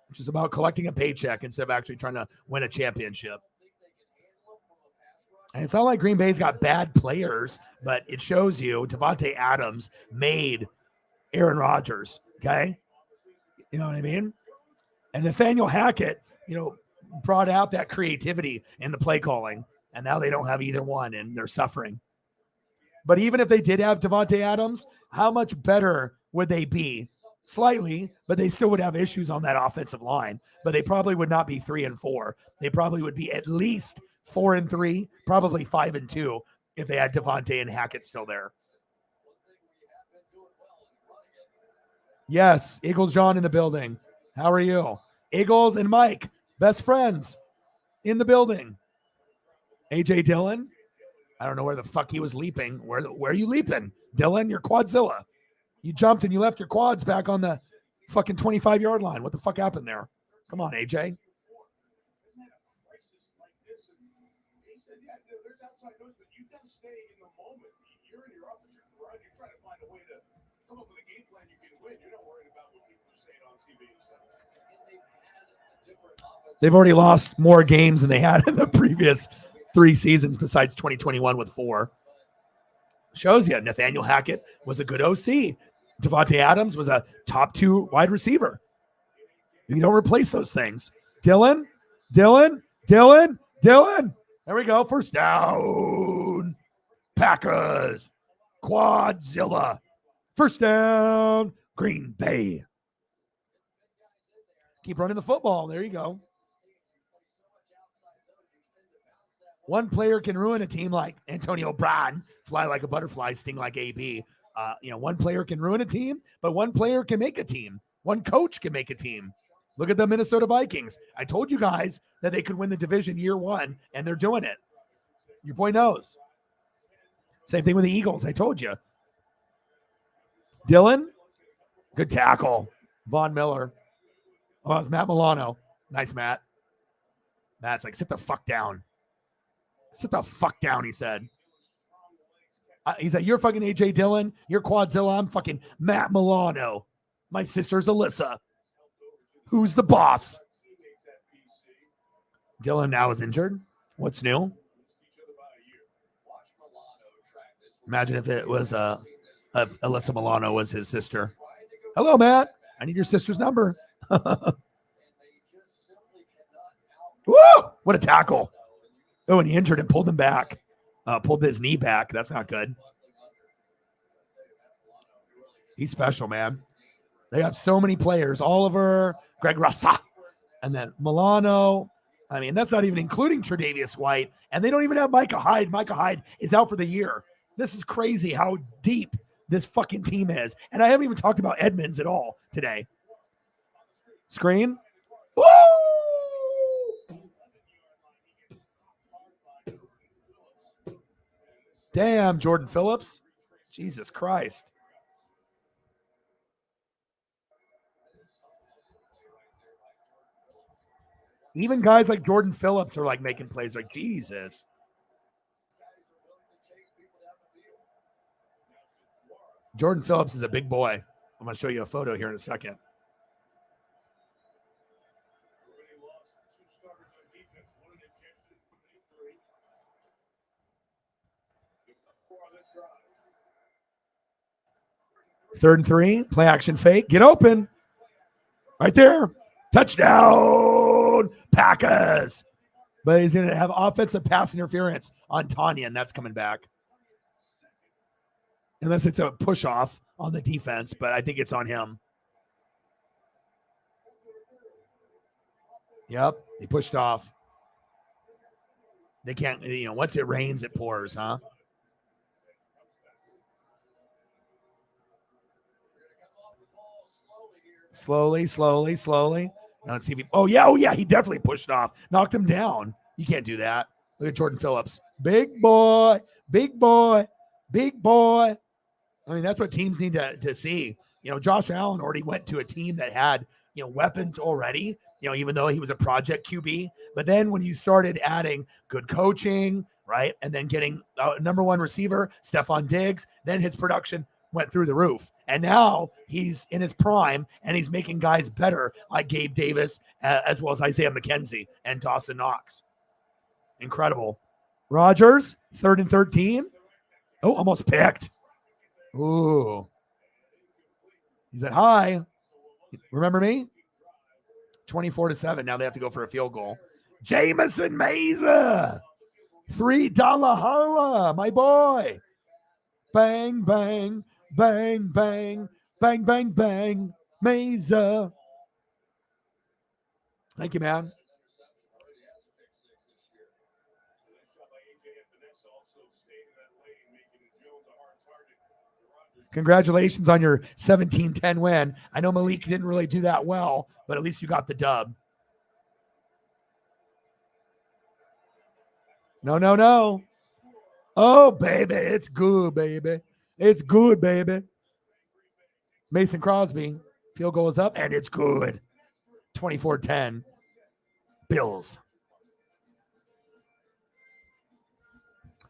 It's just about collecting a paycheck instead of actually trying to win a championship. And it's not like Green Bay's got bad players, but it shows you Davante Adams made Aaron Rodgers, okay? You know what I mean? And Nathaniel Hackett, brought out that creativity in the play calling, and now they don't have either one, and they're suffering. But even if they did have Davante Adams, how much better would they be? Slightly, but they still would have issues on that offensive line. But they probably would not be 3-4. They probably would be at least 4-3, probably 5-2 if they had Davante and Hackett still there. Yes, Eagles John in the building. How are you? Eagles and Mike, best friends in the building. AJ Dillon. I don't know where the fuck he was leaping. Where are you leaping? Dylan, you're Quadzilla. You jumped and you left your quads back on the fucking 25-yard line. What the fuck happened there? Come on, AJ. They've already lost more games than they had in the previous 3 seasons besides 2021 with 4. Shows you Nathaniel Hackett was a good OC. Davante Adams was a top 2 wide receiver. You don't replace those things. Dylan. There we go. First down. Packers. Quadzilla. First down. Green Bay. Keep running the football. There you go. One player can ruin a team like Antonio Brown, fly like a butterfly, sting like AB. One player can ruin a team, but one player can make a team. One coach can make a team. Look at the Minnesota Vikings. I told you guys that they could win the division year 1, and they're doing it. Your boy knows. Same thing with the Eagles. I told you. Dylan, good tackle. Von Miller. Oh, it was Matt Milano. Nice, Matt. Matt's like, sit the fuck down. Sit the fuck down, he said. He's like, you're fucking AJ Dillon. You're Quadzilla. I'm fucking Matt Milano. My sister's Alyssa. Who's the boss? Dillon now is injured. What's new? Imagine if it was if Alyssa Milano was his sister. Hello, Matt. I need your sister's number. Woo! What a tackle. Oh, and he injured and pulled him back. Pulled his knee back. That's not good. He's special, man. They have so many players. Oliver, Greg Rossa, and then Milano. I mean, that's not even including Tre'Davious White. And they don't even have Micah Hyde. Micah Hyde is out for the year. This is crazy how deep this fucking team is. And I haven't even talked about Edmonds at all today. Screen. Woo! Damn, Jordan Phillips. Jesus Christ. Even guys like Jordan Phillips are like making plays like Jesus. Jordan Phillips is a big boy. I'm going to show you a photo here in a second. Third and 3, play action fake. Get open. Right there. Touchdown, Packers. But he's going to have offensive pass interference on Tanya, and that's coming back. Unless it's a push off on the defense, but I think it's on him. Yep, he pushed off. They can't, once it rains, it pours, huh? Slowly. Now let's see if he. Oh yeah. He definitely pushed off, knocked him down. You can't do that. Look at Jordan Phillips. Big boy. I mean, that's what teams need to see. Josh Allen already went to a team that had, weapons already, even though he was a project QB. But then when you started adding good coaching, right, and then getting number one receiver, Stephon Diggs, then his production went through the roof. And now he's in his prime, and he's making guys better like Gabe Davis, as well as Isaiah McKenzie and Dawson Knox. Incredible. Rodgers, 3rd and 13. Oh, almost picked. Ooh. He said, hi. Remember me? 24-7. Now they have to go for a field goal. Jamison Mesa. $3 holla, my boy. Bang, bang, bang, bang, bang, bang, bang. Mesa. Thank you, man. Congratulations on your 17-10 win. I know Malik didn't really do that well, but at least you got the dub. No. Oh, baby. It's good, baby. It's good, baby. Mason Crosby. Field goal is up, and it's good. 24-10. Bills.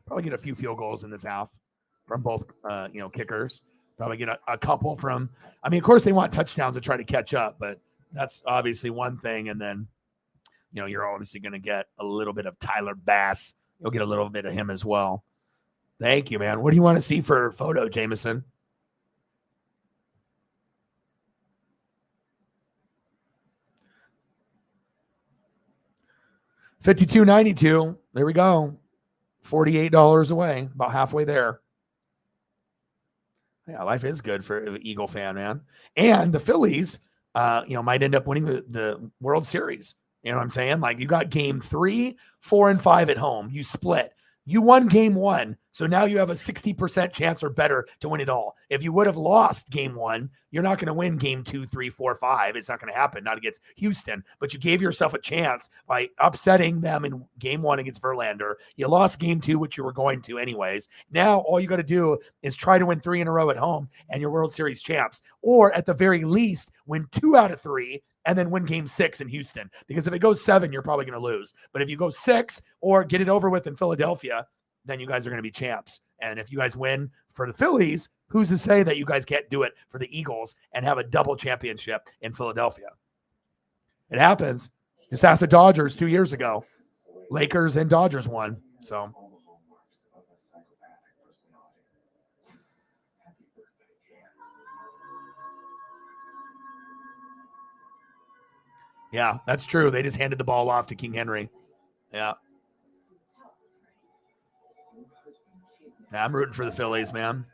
Probably get a few field goals in this half from both, kickers. Probably get a couple from, of course they want touchdowns to try to catch up, but that's obviously one thing. And then, you're obviously going to get a little bit of Tyler Bass. You'll get a little bit of him as well. Thank you, man. What do you want to see for photo, Jameson? $52.92. There we go. $48 away, about halfway there. Yeah, life is good for an Eagle fan, man. And the Phillies, might end up winning the World Series. You know what I'm saying? Like, you got game 3, 4, and 5 at home. You split. You won game 1. So now you have a 60% chance or better to win it all. If you would have lost game 1, you're not going to win game 2, 3, 4, 5. It's not going to happen, not against Houston. But you gave yourself a chance by upsetting them in game 1 against Verlander. You lost game 2, which you were going to anyways. Now all you got to do is try to win 3 in a row at home and you're World Series champs. Or at the very least, win 2 out of 3 and then win game 6 in Houston. Because if it goes 7, you're probably going to lose. But if you go 6 or get it over with in Philadelphia, then you guys are going to be champs. And if you guys win for the Phillies, who's to say that you guys can't do it for the Eagles and have a double championship in Philadelphia? It happens. Just ask the Dodgers 2 years ago. Lakers and Dodgers won. So yeah, that's true. They just handed the ball off to King Henry. Yeah. I'm rooting for the Phillies, man.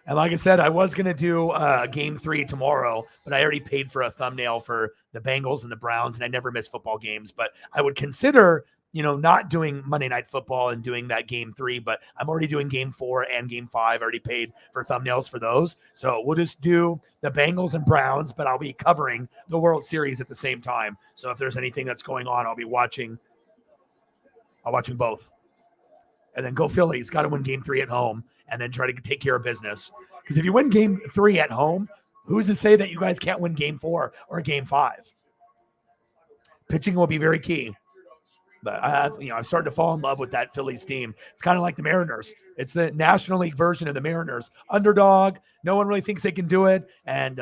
And like I said, I was going to do game 3 tomorrow, but I already paid for a thumbnail for the Bengals and the Browns, and I never miss football games. But I would consider, not doing Monday Night Football and doing that game 3, but I'm already doing game 4 and game 5. I already paid for thumbnails for those. So we'll just do the Bengals and Browns, but I'll be covering the World Series at the same time. So if there's anything that's going on, I'll be watching. I'll watching both. And then go Phillies. Got to win game 3 at home and then try to take care of business. Because if you win game 3 at home, who's to say that you guys can't win game 4 or game 5? Pitching will be very key. But I've started to fall in love with that Phillies team. It's kind of like the Mariners. It's the National League version of the Mariners. Underdog. No one really thinks they can do it. And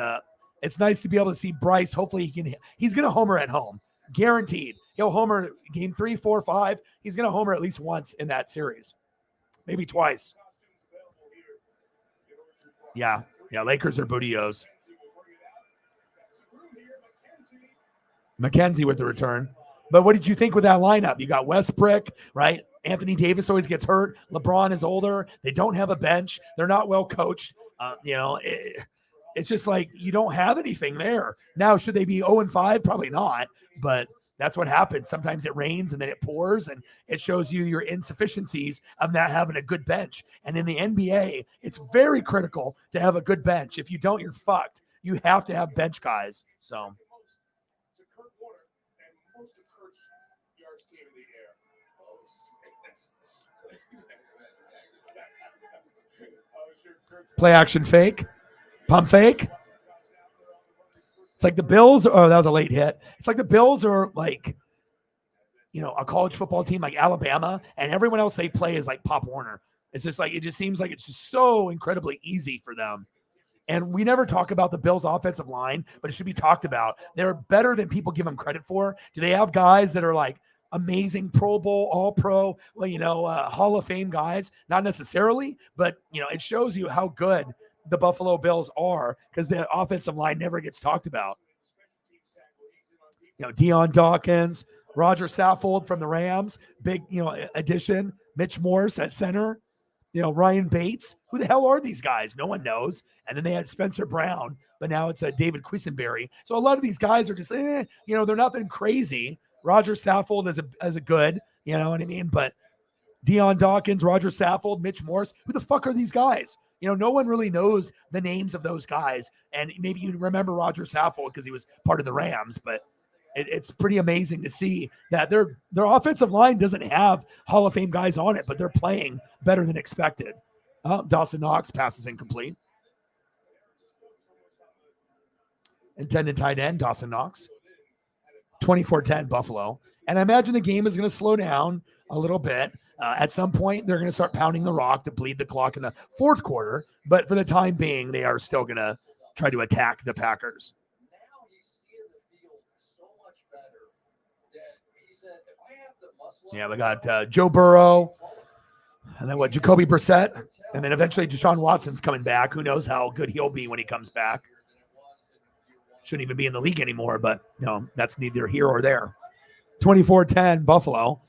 it's nice to be able to see Bryce. Hopefully he's going to homer at home. Guaranteed. He'll homer game 3, 4, 5. He's going to homer at least once in that series. Maybe twice. Yeah. Lakers are bootios. McKenzie with the return. But what did you think with that lineup? You got Westbrook, right? Anthony Davis always gets hurt. LeBron is older. They don't have a bench. They're not well coached. It's just like you don't have anything there. Now, should they be 0-5? Probably not. But that's what happens. Sometimes it rains and then it pours, and it shows you your insufficiencies of not having a good bench. And in the NBA, it's very critical to have a good bench. If you don't, you're fucked. you have to have bench guys. So to Kurt Warner, and most of Kurt's yards came in the air. play action fake, pump fake. It's like the Bills. Oh, that was a late hit. It's like the Bills are like, a college football team like Alabama, and everyone else they play is like Pop Warner. It's just like, it just seems like it's just so incredibly easy for them. And we never talk about the Bills' offensive line, but it should be talked about. They're better than people give them credit for. Do they have guys that are like amazing Pro Bowl, All-Pro, Hall of Fame guys? Not necessarily, but, it shows you how good the Buffalo Bills are because the offensive line never gets talked about. Deion Dawkins, Roger Saffold from the Rams, big, addition. Mitch Morse at center. Ryan Bates. Who the hell are these guys? No one knows. And then they had Spencer Brown, but now it's David Quisenberry. So a lot of these guys are just, they're nothing crazy. Roger Saffold is a good, you know what I mean? But Deion Dawkins, Roger Saffold, Mitch Morse, who the fuck are these guys? No one really knows the names of those guys. And maybe you remember Roger Saffold because he was part of the Rams, but it's pretty amazing to see that their offensive line doesn't have Hall of Fame guys on it, but they're playing better than expected. Dawson Knox passes incomplete. Intended tight end, Dawson Knox. 24-10 Buffalo. And I imagine the game is going to slow down a little bit. At some point, they're going to start pounding the rock to bleed the clock in the fourth quarter. But for the time being, they are still going to try to attack the Packers. Yeah, we got Joe Burrow, and then Jacoby Brissett, and then eventually Deshaun Watson's coming back. Who knows how good he'll be when he comes back. Shouldn't even be in the league anymore, but that's neither here or there. 24-10 Buffalo.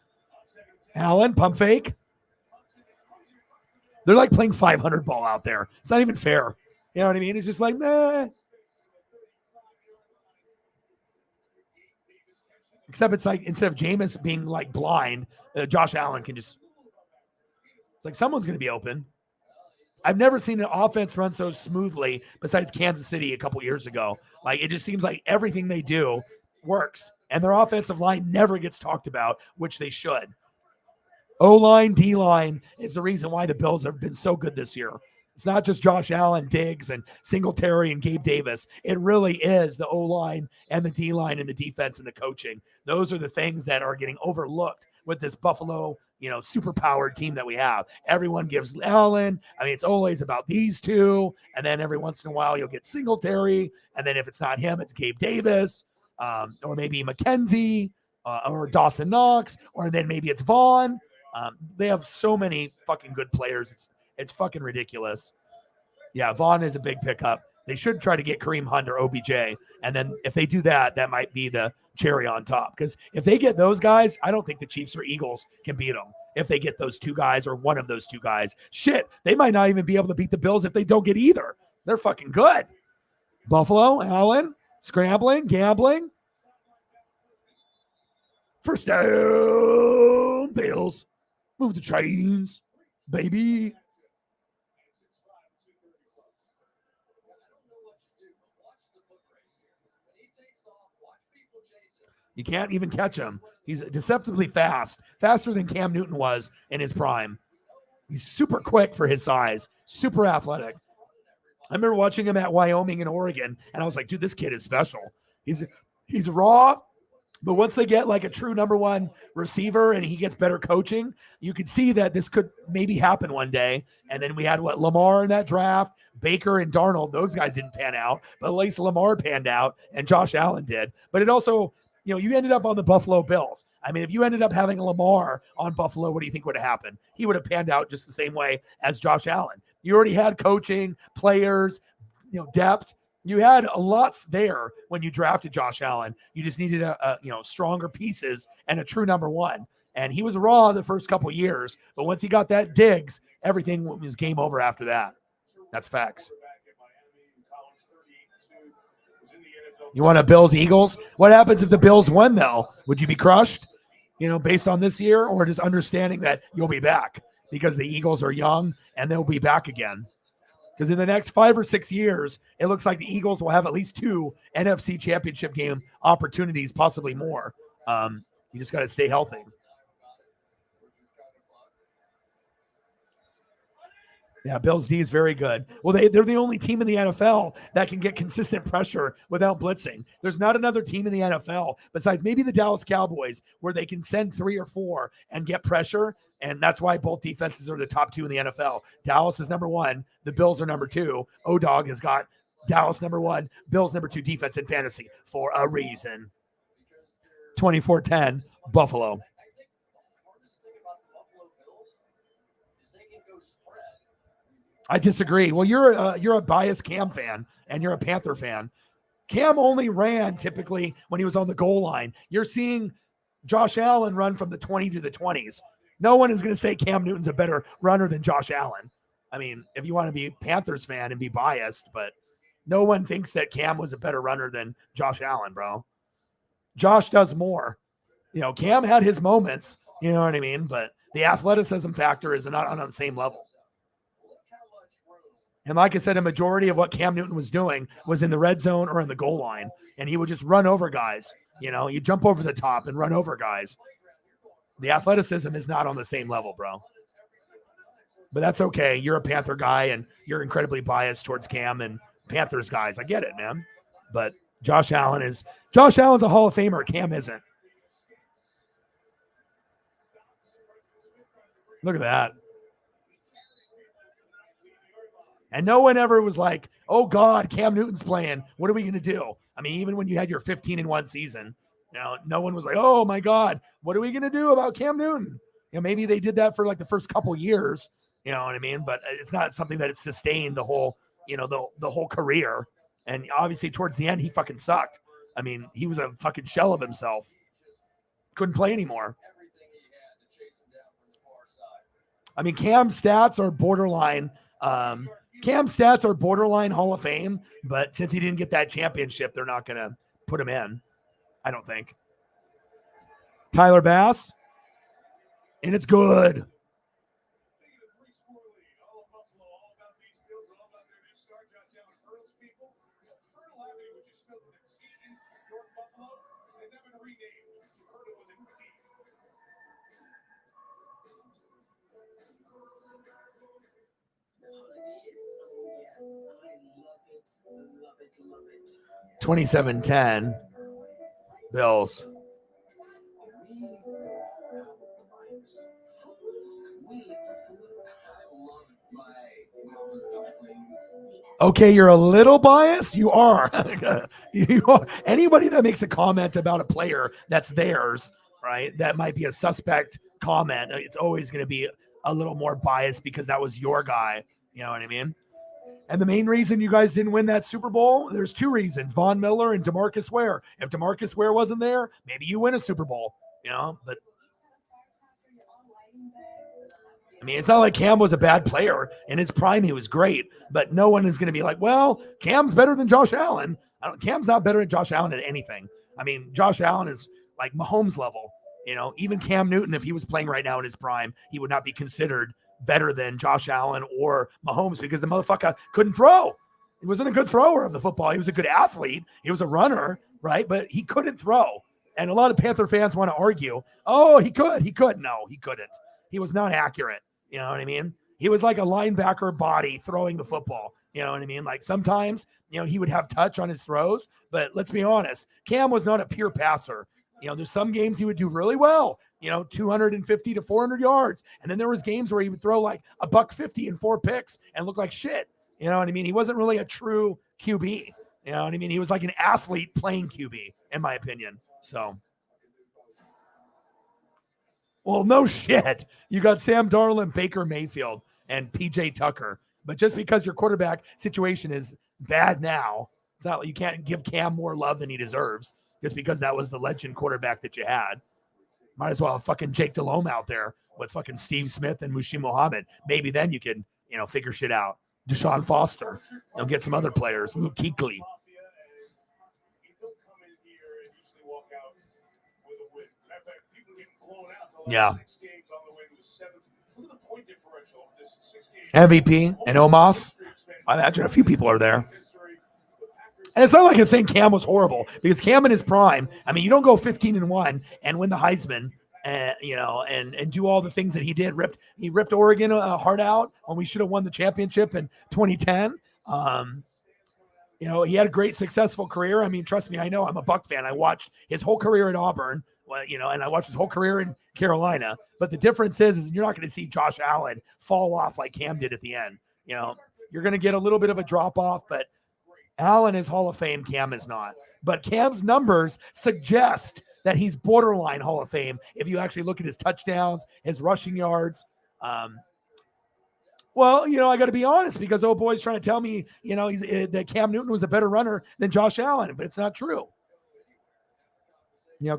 Allen, pump fake. They're like playing 500 ball out there. It's not even fair. You know what I mean? It's just like, meh. Except it's like instead of Jameis being like blind, Josh Allen can just. It's like someone's going to be open. I've never seen an offense run so smoothly besides Kansas City a couple years ago. Like it just seems like everything they do works, and their offensive line never gets talked about, which they should. O-line, D-line is the reason why the Bills have been so good this year. It's not just Josh Allen, Diggs, and Singletary and Gabe Davis. It really is the O-line and the D-line and the defense and the coaching. Those are the things that are getting overlooked with this Buffalo, super-powered team that we have. Everyone gives Allen. I mean, it's always about these two. And then every once in a while, you'll get Singletary. And then if it's not him, it's Gabe Davis or maybe McKenzie or Dawson Knox. Or then maybe it's Vaughn. They have so many fucking good players. It's fucking ridiculous. Yeah, Vaughn is a big pickup. They should try to get Kareem Hunt or OBJ. And then if they do that, that might be the cherry on top. Because if they get those guys, I don't think the Chiefs or Eagles can beat them. If they get those two guys or one of those two guys. Shit, they might not even be able to beat the Bills if they don't get either. They're fucking good. Buffalo, Allen, scrambling, gambling. First down, Bills. Move the chains, baby. You can't even catch him. He's deceptively fast, faster than Cam Newton was in his prime. He's super quick for his size, super athletic. I remember watching him at Wyoming and Oregon, and I was like, dude, this kid is special. He's raw, but once they get like a true number one receiver and he gets better coaching, you could see that this could maybe happen one day. And then we had Lamar in that draft, Baker and Darnold. Those guys didn't pan out, but at least Lamar panned out and Josh Allen did. But it also, you ended up on the Buffalo Bills. I mean, if you ended up having Lamar on Buffalo, what do you think would have happened? He would have panned out just the same way as Josh Allen. You already had coaching, players, depth. You had a lot there when you drafted Josh Allen. You just needed a stronger pieces and a true number one. And he was raw the first couple of years, but once he got that Diggs, everything was game over after that. That's facts. You want a Bills-Eagles? What happens if the Bills win, though? Would you be crushed, based on this year, or just understanding that you'll be back because the Eagles are young and they'll be back again? Because in the next 5 or 6 years, it looks like the Eagles will have at least 2 NFC championship game opportunities, possibly more. You just got to stay healthy. Yeah, Bills D is very good. Well, they're the only team in the NFL that can get consistent pressure without blitzing. There's not another team in the NFL besides maybe the Dallas Cowboys where they can send 3 or 4 and get pressure. And that's why both defenses are the top 2 in the NFL. Dallas is number 1. The Bills are number 2. O-Dog has got Dallas number 1, Bills number 2 defense in fantasy for a reason. 24-10, Buffalo. I disagree. Well, you're a biased Cam fan and you're a Panther fan. Cam only ran typically when he was on the goal line. You're seeing Josh Allen run from the 20 to the 20s. No one is going to say Cam Newton's a better runner than Josh Allen. I mean, if you want to be a Panthers fan and be biased, but no one thinks that Cam was a better runner than Josh Allen, bro. Josh does more. You know, Cam had his moments, you know what I mean? But the athleticism factor is not on the same level. And like I said, a majority of what Cam Newton was doing was in the red zone or in the goal line. And he would just run over guys. You know, you jump over the top and run over guys. The athleticism is not on the same level, bro. But that's okay. You're a Panther guy and you're incredibly biased towards Cam and Panthers guys. I get it, man. But Josh Allen's a Hall of Famer. Cam isn't. Look at that. And no one ever was like, oh, God, Cam Newton's playing. What are we going to do? I mean, even when you had your 15-1 season, you know, no one was like, oh, my God, what are we going to do about Cam Newton? You know, maybe they did that for like the first couple years, you know what I mean? But it's not something that it's sustained the whole, you know, the whole career. And obviously towards the end, he fucking sucked. I mean, he was a fucking shell of himself. Couldn't play anymore. I mean, Cam's stats are borderline Hall of Fame, but since he didn't get that championship, they're not going to put him in, I don't think. Tyler Bass, and it's good. Love it. 27-10, Bills. Okay, you're a little biased. You are. Anybody that makes a comment about a player that's theirs, right? That might be a suspect comment. It's always going to be a little more biased because that was your guy. You know what I mean? And the main reason you guys didn't win that Super Bowl, there's 2 reasons: Von Miller and DeMarcus Ware. If DeMarcus Ware wasn't there, maybe you win a Super Bowl, you know, but I mean, it's not like Cam was a bad player. In his prime, he was great, but no one is going to be like, well, Cam's better than Josh Allen. Cam's not better than Josh Allen at anything. I mean, Josh Allen is like Mahomes level, you know, even Cam Newton, if he was playing right now in his prime, he would not be considered better than Josh Allen or Mahomes because the motherfucker couldn't throw. He wasn't a good thrower of the football. He was a good athlete. He was a runner, right? But he couldn't throw. And a lot of Panther fans want to argue, oh, he could. No, he couldn't. He was not accurate. You know what I mean? He was like a linebacker body throwing the football. You know what I mean? Like sometimes, you know, he would have touch on his throws, but let's be honest, Cam was not a pure passer. You know, there's some games he would do really well, you know, 250 to 400 yards. And then there was games where he would throw like $150 and 4 picks and look like shit. You know what I mean? He wasn't really a true QB. You know what I mean? He was like an athlete playing QB, in my opinion. So, well, no shit. You got Sam Darnold, Baker Mayfield, and PJ Tucker. But just because your quarterback situation is bad now, it's not like you can't give Cam more love than he deserves just because that was the legend quarterback that you had. Might as well have fucking Jake Delhomme out there with fucking Steve Smith and Mushim Mohammed. Maybe then you can, you know, figure shit out. Deshaun Foster. They'll get some other players. Luke Kuechly. Yeah. MVP and Omos. I imagine a few people are there. And it's not like I'm saying Cam was horrible, because Cam in his prime, I mean, you don't go 15-1 and win the Heisman, and do all the things that he did. He ripped Oregon heart out when we should have won the championship in 2010. He had a great, successful career. I mean, trust me, I know, I'm a Buck fan. I watched his whole career at Auburn, and I watched his whole career in Carolina. But the difference is you're not going to see Josh Allen fall off like Cam did at the end. You're going to get a little bit of a drop off, but Allen is Hall of Fame. Cam is not. But Cam's numbers suggest that he's borderline Hall of Fame if you actually look at his touchdowns, his rushing yards. Well, I got to be honest, because old boy's trying to tell me, that Cam Newton was a better runner than Josh Allen, but it's not true.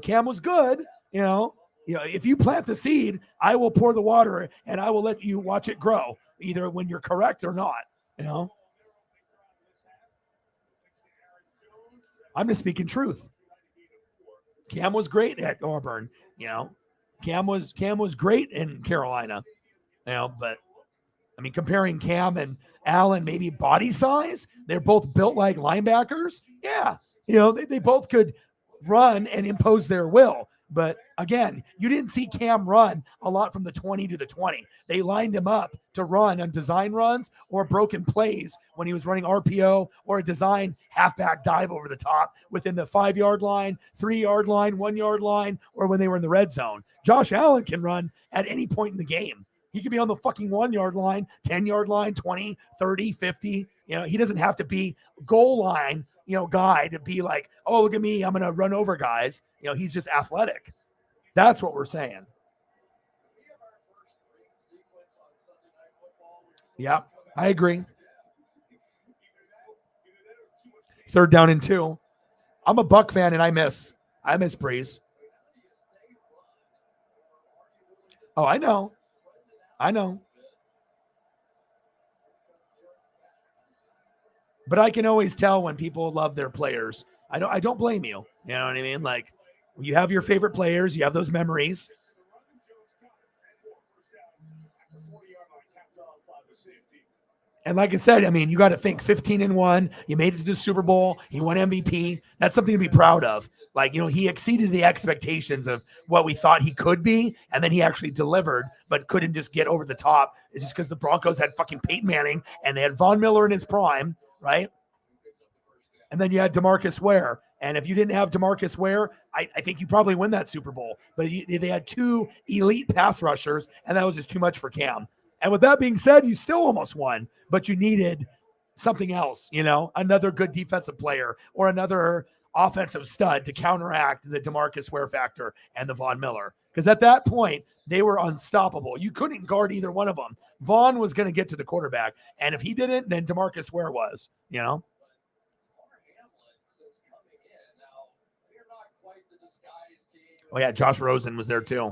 Cam was good. If you plant the seed, I will pour the water and I will let you watch it grow, either when you're correct or not. I'm just speaking truth. Cam was great at Auburn. Cam was great in Carolina. But I mean, comparing Cam and Allen, maybe body size, they're both built like linebackers. Yeah. They both could run and impose their will. But again, you didn't see Cam run a lot from the 20 to the 20. They lined him up to run on design runs or broken plays when he was running RPO or a design halfback dive over the top within the 5-yard line, 3-yard line, 1-yard line, or when they were in the red zone. Josh Allen can run at any point in the game. He could be on the fucking 1-yard line, 10-yard line, 20, 30, 50. He doesn't have to be goal line, guy to be like, oh, look at me, I'm going to run over guys. He's just athletic. That's what we're saying. Yeah, I agree. 3rd down and 2. I'm a Buck fan and I miss Breeze. Oh, I know. But I can always tell when people love their players. I don't blame you. You know what I mean? Like, you have your favorite players, you have those memories. And like I said, I mean, you got to think 15-1. You made it to the Super Bowl. He won MVP. That's something to be proud of. Like, he exceeded the expectations of what we thought he could be, and then he actually delivered, but couldn't just get over the top. It's just because the Broncos had fucking Peyton Manning, and they had Von Miller in his prime, right? And then you had DeMarcus Ware. And if you didn't have DeMarcus Ware, I think you probably win that Super Bowl. But they had 2 elite pass rushers, and that was just too much for Cam. And with that being said, you still almost won, but you needed something else, another good defensive player or another offensive stud to counteract the DeMarcus Ware factor and the Von Miller. Because at that point, they were unstoppable. You couldn't guard either one of them. Von was going to get to the quarterback. And if he didn't, then DeMarcus Ware was, Oh, yeah, Josh Rosen was there too.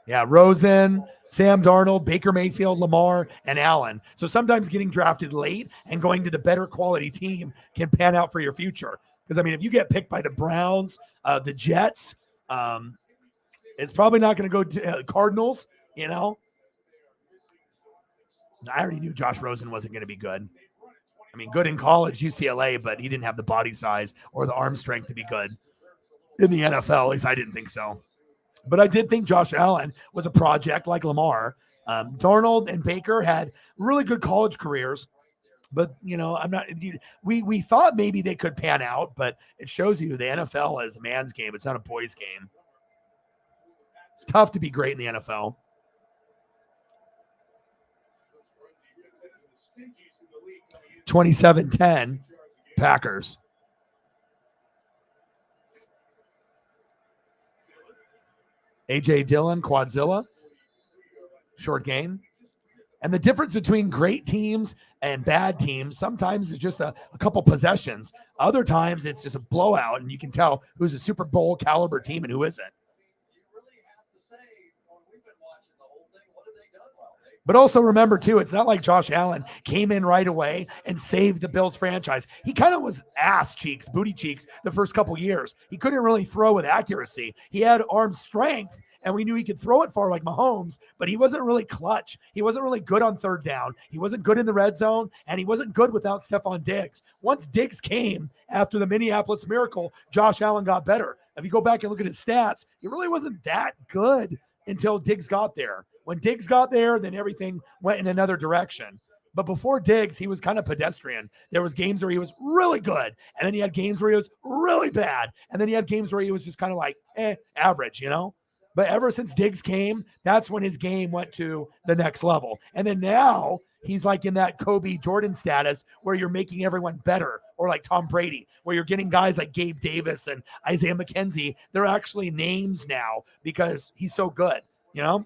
Yeah, Rosen, Sam Darnold, Baker Mayfield, Lamar, and Allen. So sometimes getting drafted late and going to the better quality team can pan out for your future. Because, I mean, if you get picked by the Browns, the Jets, it's probably not going to go to Cardinals, I already knew Josh Rosen wasn't going to be good. I mean, good in college, UCLA, but he didn't have the body size or the arm strength to be good in the NFL. At least I didn't think so. But I did think Josh Allen was a project like Lamar. Darnold and Baker had really good college careers. But, we thought maybe they could pan out, but it shows you the NFL is a man's game. It's not a boy's game. It's tough to be great in the NFL. – 27-10, Packers. A.J. Dillon, Quadzilla, short game. And the difference between great teams and bad teams sometimes is just a couple possessions. Other times it's just a blowout, and you can tell who's a Super Bowl caliber team and who isn't. But also remember, too, it's not like Josh Allen came in right away and saved the Bills franchise. He kind of was booty cheeks the first couple years. He couldn't really throw with accuracy. He had arm strength, and we knew he could throw it far like Mahomes, but he wasn't really clutch. He wasn't really good on third down. He wasn't good in the red zone, and he wasn't good without Stephon Diggs. Once Diggs came after the Minneapolis Miracle, Josh Allen got better. If you go back and look at his stats, he really wasn't that good until Diggs got there. When Diggs got there, then everything went in another direction. But before Diggs, he was kind of pedestrian. There was games where he was really good, and then he had games where he was really bad, and then he had games where he was just kind of like, average, you know? But ever since Diggs came, that's when his game went to the next level. And then now he's like in that Kobe Jordan status where you're making everyone better, or like Tom Brady, where you're getting guys like Gabe Davis and Isaiah McKenzie. They're actually names now because he's so good, you know?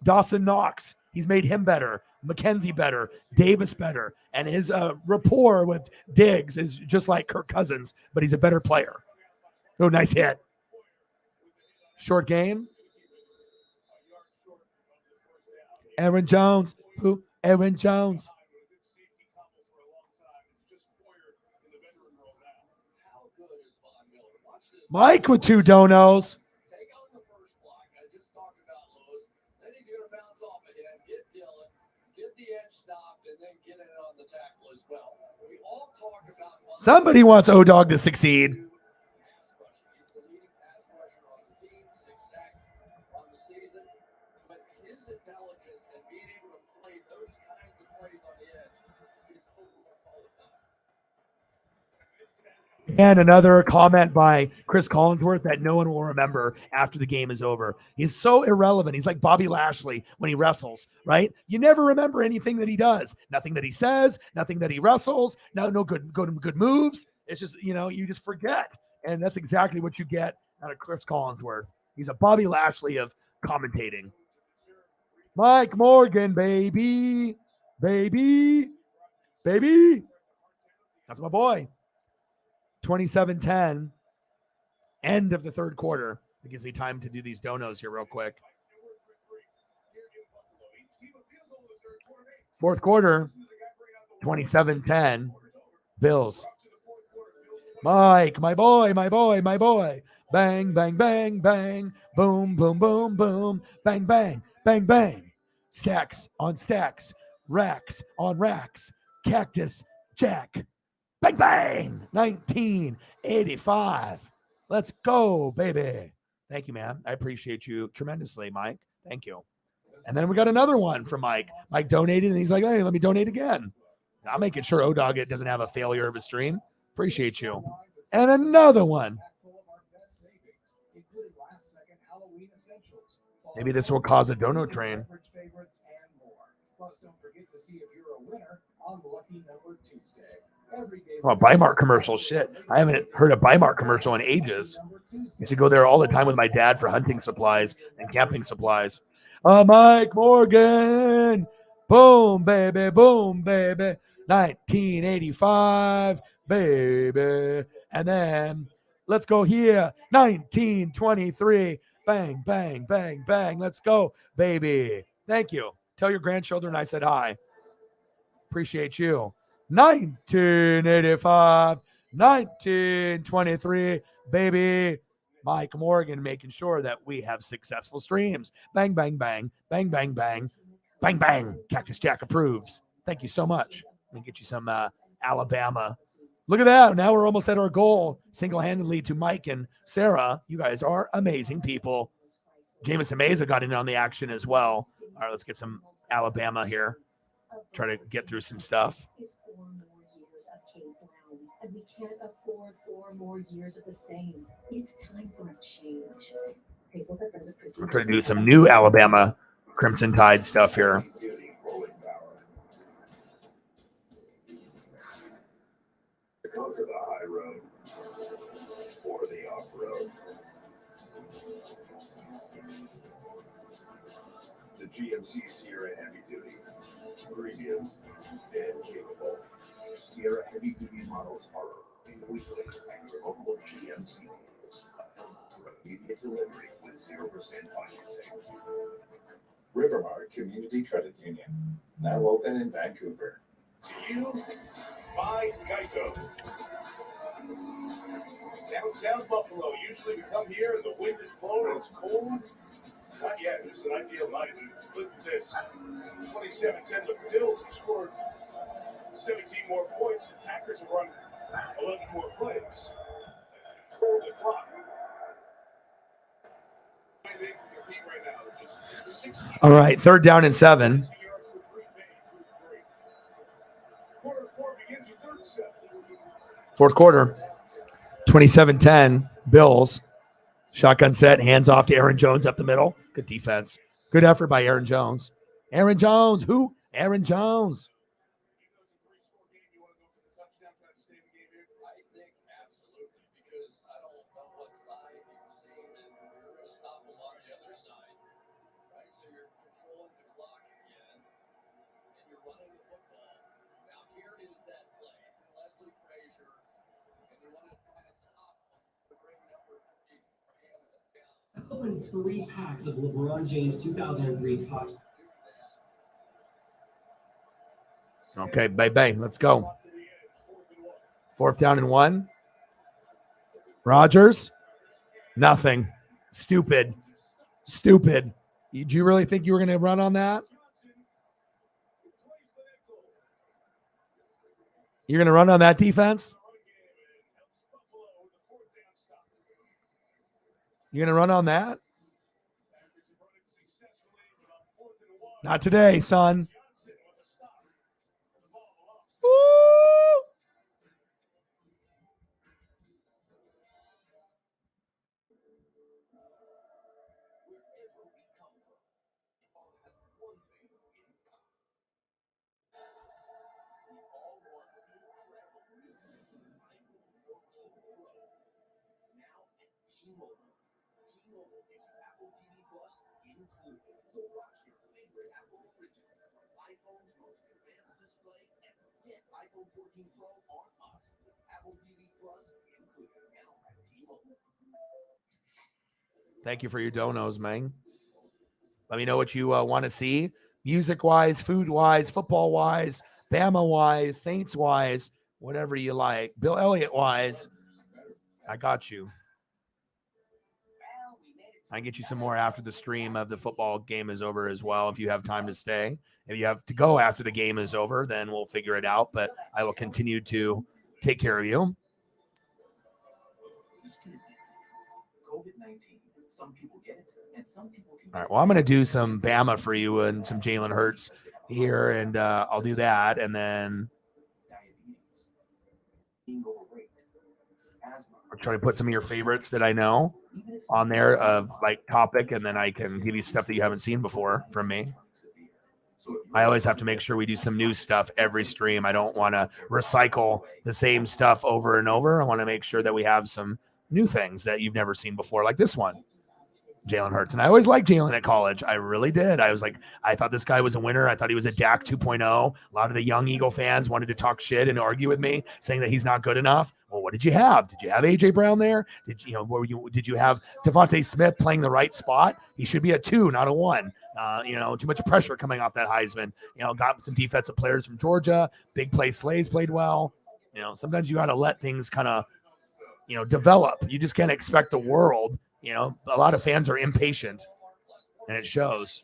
Dawson Knox, he's made him better. McKenzie better, Davis better, and his rapport with Diggs is just like Kirk Cousins, but he's a better player. Oh, nice hit. Short game. Aaron Jones. Who? Aaron Jones. Mike with 2 donos. Somebody wants O-Dog to succeed. And another comment by Chris Collinsworth that no one will remember after the game is over. He's so irrelevant. He's like Bobby Lashley when he wrestles, right? You never remember anything that he does, nothing that he says, nothing that he wrestles, no good moves. It's just, you know, you just forget. And that's exactly what you get out of Chris Collinsworth. He's a Bobby Lashley of commentating. Mike Morgan, baby. Baby. That's my boy. 27-10, end of the third quarter. It gives me time to do these donos here real quick. Fourth quarter, 27-10, Bills. Mike, my boy. Bang, bang, bang, bang. Boom, boom, boom, boom. Bang, bang, bang, bang. Stacks on stacks. Racks on racks. Cactus Jack. Bang, bang, 1985. Let's go, baby. Thank you, man. I appreciate you tremendously, Mike. Thank you. And then we got another one from Mike. Mike donated, and he's like, hey, let me donate again. I'm making sure O-Dog doesn't have a failure of a stream. Appreciate you. And another one. Maybe this will cause a dono train. Plus, don't forget to see if you're a winner on Lucky Number Tuesday. Oh, Bimart commercial. Shit. I haven't heard a Bimart commercial in ages. I used to go there all the time with my dad for hunting supplies and camping supplies. Mike Morgan. Boom, baby. 1985, baby. And then let's go here. 1923. Bang, bang, bang, bang. Let's go, baby. Thank you. Tell your grandchildren I said hi. Appreciate you. 1985, 1923, baby. Mike Morgan making sure that we have successful streams. Bang, bang, bang, bang, bang, bang, bang, bang. Cactus Jack approves. Thank you so much. Let me get you some Alabama. Look at that. Now we're almost at our goal single-handedly to Mike and Sarah. You guys are amazing people. Jameson Meza got in on the action as well. All right, let's get some Alabama here. Try to get through some stuff. And we can't afford 4 more years of the same. It's time for a change. We're trying to do some new Alabama Crimson Tide stuff here. Conquer the high road or the off road. The GMC Sierra Heavy Duty, premium and capable. Sierra Heavy Duty models are weekly at your local GMC dealers for immediate delivery with 0% financing. Rivermark Community Credit Union, now open in Vancouver. To you, by Geico. Downtown Buffalo. Usually we come here and the wind is blowing and it's cold. Not yet. It's an ideal night. Look at this. 27-10. The Bills have scored 17 more points. The Packers have run 11 more plays. Hold the clock. They can compete right now. They're just 16. All right, 3rd down and 7. Quarter 4 begins with 3rd and 7. Fourth quarter. 27-10. Bills. Shotgun set. Hands off to Aaron Jones up the middle. Good defense. Good effort by Aaron Jones. Aaron Jones. Who? Aaron Jones. I think absolutely, because I don't know what side you've seen, and you're going to stop them on the other side, right? So you're controlling the clock again, and you're running the football. Now here is that play, Leslie Frazier, and you want to kind of top the ring number 3, hammering it down. Open 3 packs of LeBron James 2003 Topps. Okay, bye. Let's go. 4th down and 1. Rodgers. Nothing. Stupid. Did you really think you were going to run on that? You're going to run on that defense? You're going to run on that? Not today, son. Woo! T-Mobile is Apple TV Plus included. So watch your favorite Apple originals, iPhone's most advanced display, and get iPhone 14 Pro on us. Apple TV Plus included now at T-Mobile. Thank you for your donos, man. Let me know what you want to see. Music-wise, food-wise, football-wise, Bama-wise, Saints-wise, whatever you like. Bill Elliott-wise, I got you. I can get you some more after the stream of the football game is over as well, if you have time to stay. If you have to go after the game is over, then we'll figure it out. But I will continue to take care of you. COVID-19, some people get it, and some people can. All right, well, I'm going to do some Bama for you and some Jalen Hurts here, and I'll do that. And then I'll try to put some of your favorites that I know on there of like topic, and then I can give you stuff that you haven't seen before from me. I always have to make sure we do some new stuff every stream. I don't want to recycle the same stuff over and over. I want to make sure that we have some new things that you've never seen before, like this one, Jalen Hurts. And I always liked Jalen at college. I really did. I was like, I thought this guy was a winner. I thought he was a Dak 2.0. A lot of the young Eagle fans wanted to talk shit and argue with me, saying that he's not good enough. Well, what did you have? Did you have AJ Brown there? Did you have Devontae Smith playing the right spot? He should be a 2, not a 1. Too much pressure coming off that Heisman. Got some defensive players from Georgia. Big play Slays played well. Sometimes you got to let things kind of, develop. You just can't expect the world. A lot of fans are impatient, and it shows.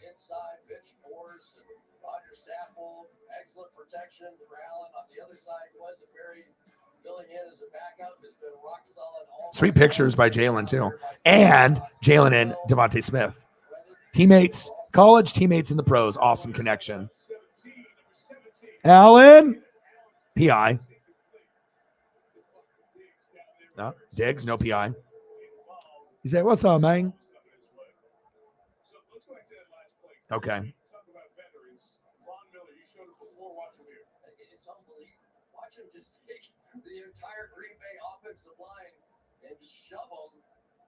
Inside, Mitch Morse and Roger Saffold, excellent protection for Allen. On the other side, wasn't very filling in as a backup. Has been rock solid. Sweet pictures by Jalen too, and Jalen and Devontae Smith, teammates, college teammates in the pros. Awesome connection. Allen, PI. No Diggs, no PI. He said, "What's up, man?" Okay. It's unbelievable. Watch him just take the entire Green Bay offensive line and shove them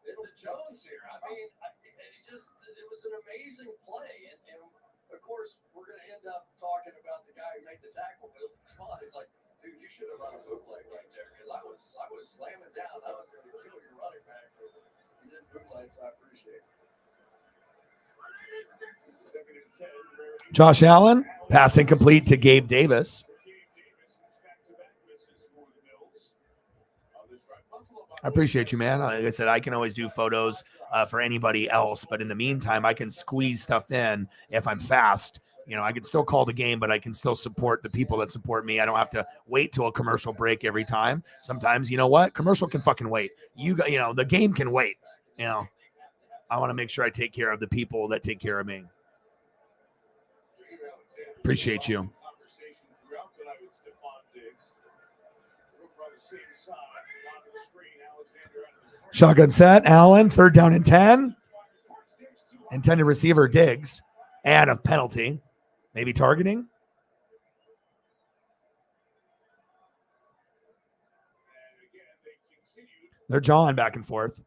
into Jones here. I mean, it was an amazing play. And of course, we're going to end up talking about the guy who made the tackle, Bill Schmott. He's like, dude, you should have run a bootleg right there, because I was slamming down. I was going to kill your running back. You didn't bootleg, so I appreciate it. Josh Allen, pass incomplete to Gabe Davis. I appreciate you, man. Like I said, I can always do photos for anybody else, but in the meantime, I can squeeze stuff in if I'm fast. You know, I can still call the game, but I can still support the people that support me. I don't have to wait till a commercial break every time. Sometimes, you know what? Commercial can fucking wait. The game can wait. You know, I want to make sure I take care of the people that take care of me. Appreciate you. Shotgun set, Allen, 3rd down and 10. Intended receiver, Diggs, and a penalty. Maybe targeting. They're jawing back and forth.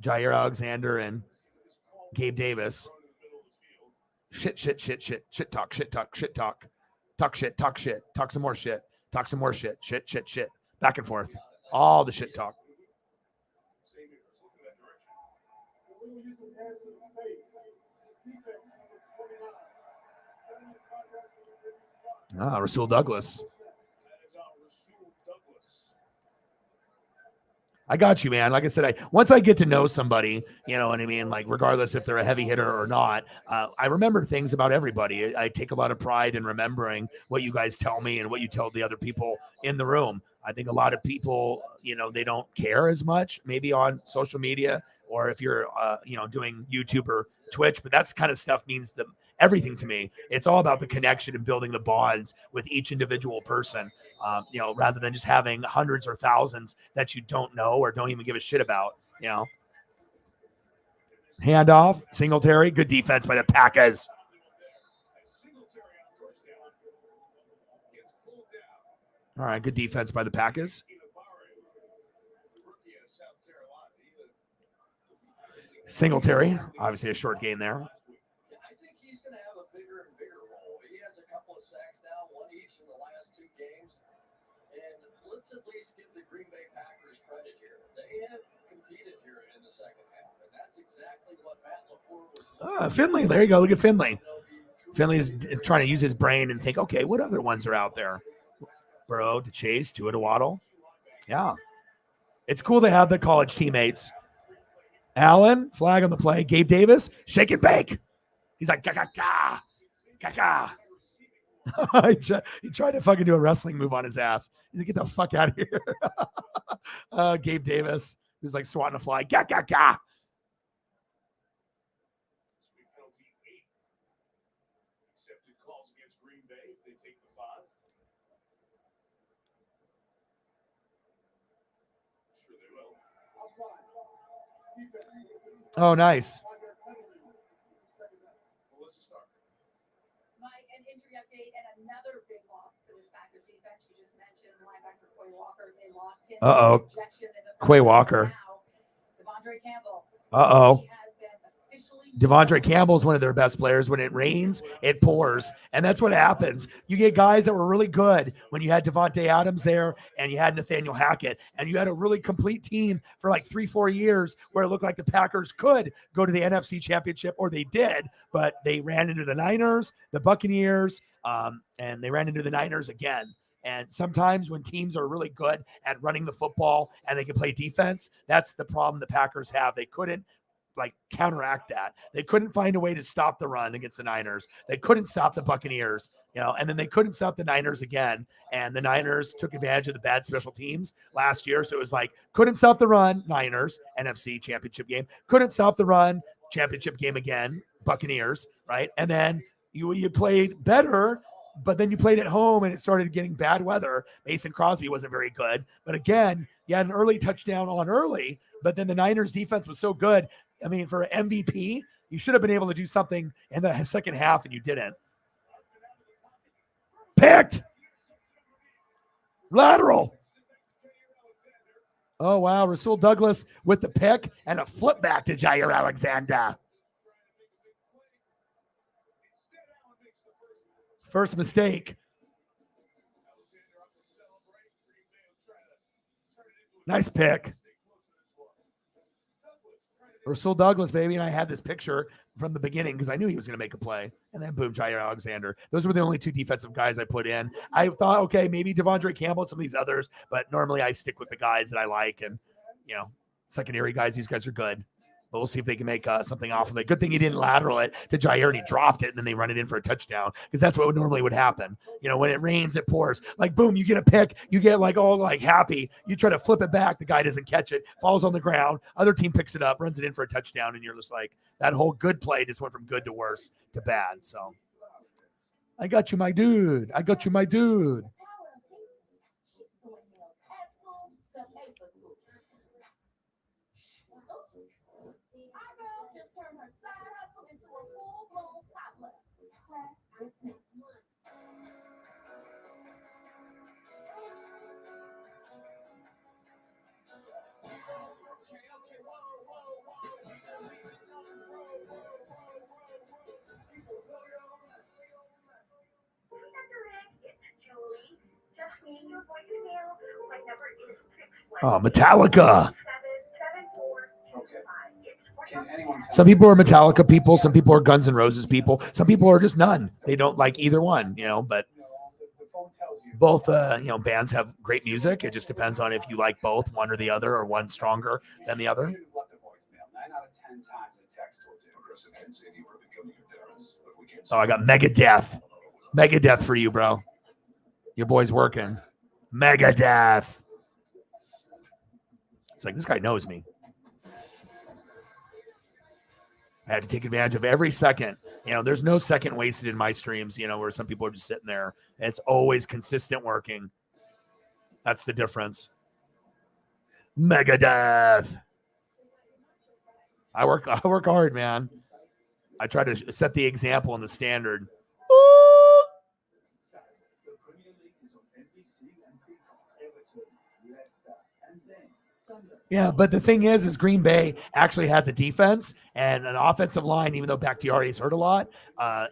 Jair Alexander and Gabe Davis. Shit talk. Talk shit. Talk some more shit. Talk some more shit. Shit. Back and forth. All the shit talk. Rasul Douglas. I got you, man. Like I said, once I get to know somebody, you know what I mean? Like, regardless if they're a heavy hitter or not, I remember things about everybody. I take a lot of pride in remembering what you guys tell me and what you tell the other people in the room. I think a lot of people, you know, they don't care as much maybe on social media, or if you're, doing YouTube or Twitch, but that's kind of stuff means everything to me. It's all about the connection and building the bonds with each individual person, rather than just having hundreds or thousands that you don't know or don't even give a shit about, you know. Handoff, Singletary, good defense by the Packers. All right, good defense by the Packers. Singletary, obviously a short gain there. I think he's going to have a bigger and bigger role. He has a couple of sacks now, one each in the last 2 games. And let's at least give the Green Bay Packers credit here. They have competed here in the second half, and that's exactly what Matt LaFleur was looking Finley, there you go. Look at Finley. Finley's trying to use his brain and think, okay, what other ones are out there? Burrow to Chase, Tua to Waddle. Yeah. It's cool to have the college teammates. Allen, flag on the play. Gabe Davis, shake and bake. He's like, ga. He tried to fucking do a wrestling move on his ass. He's like, get the fuck out of here. Gabe Davis, who's like swatting a fly. Ga. Accepted calls against Green Bay if they take the 5. Sure they will. Oh, nice. Mike, an injury update and another big loss for this Packers defense. You just mentioned linebacker Quay Walker. They lost him. Uh-oh. Quay Walker. Devondre Campbell. Uh-oh. Devondre Campbell is one of their best players. When it rains, it pours. And that's what happens. You get guys that were really good when you had Devontae Adams there and you had Nathaniel Hackett. And you had a really complete team for like 3-4 years where it looked like the Packers could go to the NFC Championship, or they did. But they ran into the Niners, the Buccaneers, and they ran into the Niners again. And sometimes when teams are really good at running the football and they can play defense, that's the problem the Packers have. They couldn't counteract that. They couldn't find a way to stop the run against the Niners. They couldn't stop the Buccaneers, and then they couldn't stop the Niners again. And the Niners took advantage of the bad special teams last year. So it was like, couldn't stop the run, Niners, NFC Championship game. Couldn't stop the run, championship game again, Buccaneers, right? And then you played better, but then you played at home and it started getting bad weather. Mason Crosby wasn't very good. But again, you had an early touchdown on early, but then the Niners defense was so good. I mean, for an MVP, you should have been able to do something in the second half, and you didn't. Picked. Lateral. Oh, wow. Rasul Douglas with the pick and a flip back to Jair Alexander. First mistake. Nice pick. Rasul Douglas, baby. And I had this picture from the beginning because I knew he was going to make a play. And then boom, Jair Alexander. Those were the only two defensive guys I put in. I thought, okay, maybe Devondre Campbell and some of these others, but normally I stick with the guys that I like. And, you know, secondary guys, these guys are good. But we'll see if they can make something off of it. Good thing he didn't lateral it to Jair and he dropped it and then they run it in for a touchdown because that's what normally would happen. You know, when it rains, it pours. Like, boom, you get a pick. You get like all like happy. You try to flip it back. The guy doesn't catch it. Falls on the ground. Other team picks it up, runs it in for a touchdown. And you're just like, that whole good play just went from good to worse to bad. So I got you, my dude. I got you, my dude. Just turned her side hustle into a full-blown toddler. Class dismissed. Oh, Metallica. Can anyone tell Some people are Metallica people. Some people are Guns N' Roses people. Some people are just none. They don't like either one, you know, but the phone tells you both, you know, bands have great music. It just depends on if you like both, one or the other, or one stronger than the other. you left a voicemail 9 out of 10 times a text will do. Progressive can't save you from becoming your parents, but we can Oh, I got Megadeth. Megadeth for you, bro. Your boy's working. Megadeth. It's like, this guy knows me. I had to take advantage of every second. You know, there's no second wasted in my streams, you know, where some people are just sitting there. It's always consistent working. That's the difference. Megadeth. I work hard, man. I try to set the example and the standard. The Premier League is on NBC and Peacock. Everton, Leicester, and then Sunday. Yeah, but the thing is Green Bay actually has a defense and an offensive line, even though Bakhtiari's hurt a lot.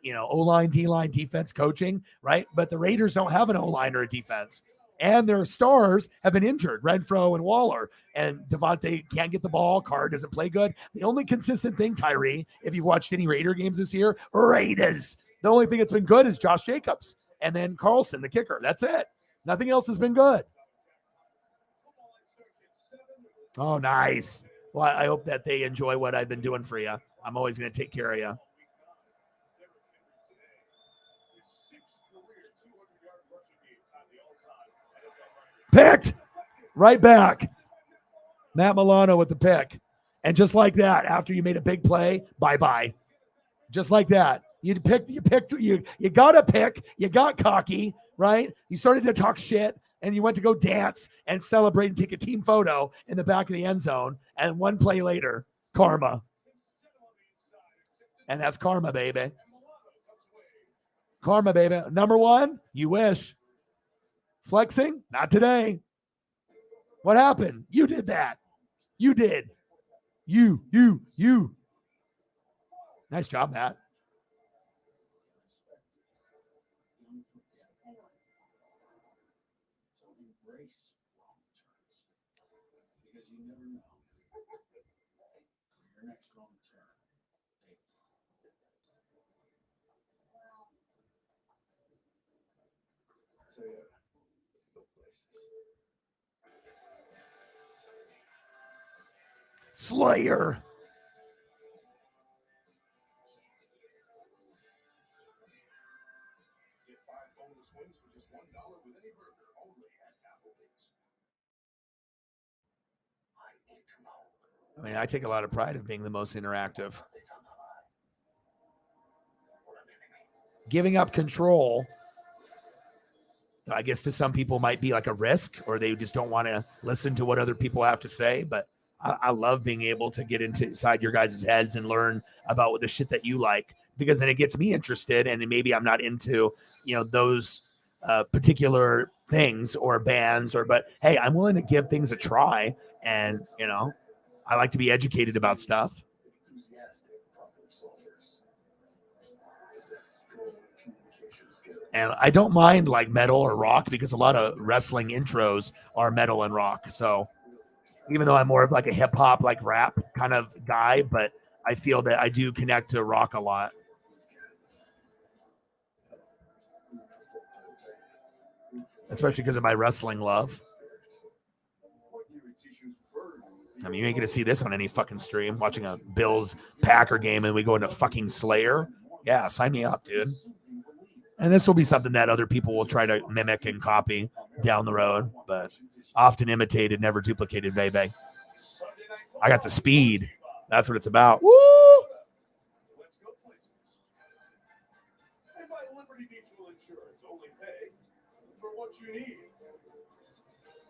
You know, O-line, D-line, defense, coaching, right? But the Raiders don't have an O-line or a defense. And their stars have been injured, Renfro and Waller. And Devontae can't get the ball. Carr doesn't play good. The only consistent thing, Tyree, if you've watched any Raider games this year, Raiders. The only thing that's been good is Josh Jacobs. And then Carlson, the kicker. That's it. Nothing else has been good. Oh, nice. Well, I hope that they enjoy what I've been doing for you. I'm always going to take care of you. Picked. Right back. Matt Milano with the pick. And just like that, after you made a big play, bye-bye. Just like that. You got a pick. You got cocky, right? You started to talk shit. And you went to go dance and celebrate and take a team photo in the back of the end zone. And one play later, karma. And that's karma, baby. Karma, baby. Number one, you wish. Flexing? Not today. What happened? You did that. You did. You. Nice job, Matt. Embrace wrong turns because you never know your next wrong turn. Toyota, let's go places. Slayer. Get 5 boneless wings for just $1 with any burger, only at Applebee's. I mean, I take a lot of pride in being the most interactive. Giving up control, I guess to some people might be like a risk, or they just don't want to listen to what other people have to say. But I love being able to get inside your guys' heads and learn about the shit that you like, because then it gets me interested. And maybe I'm not into, you know, those particular things or bands, but hey, I'm willing to give things a try. And, you know, I like to be educated about stuff. And I don't mind like metal or rock, because a lot of wrestling intros are metal and rock. So even though I'm more of like a hip hop, like rap kind of guy, but I feel that I do connect to rock a lot. Especially because of my wrestling love. I mean, you ain't going to see this on any fucking stream, watching a Bills Packer game and we go into fucking Slayer. Yeah, sign me up, dude. And this will be something that other people will try to mimic and copy down the road, but often imitated, never duplicated, baby. I got the speed. That's what it's about. Woo! And by Liberty Mutual Insurance, only pay for what you need.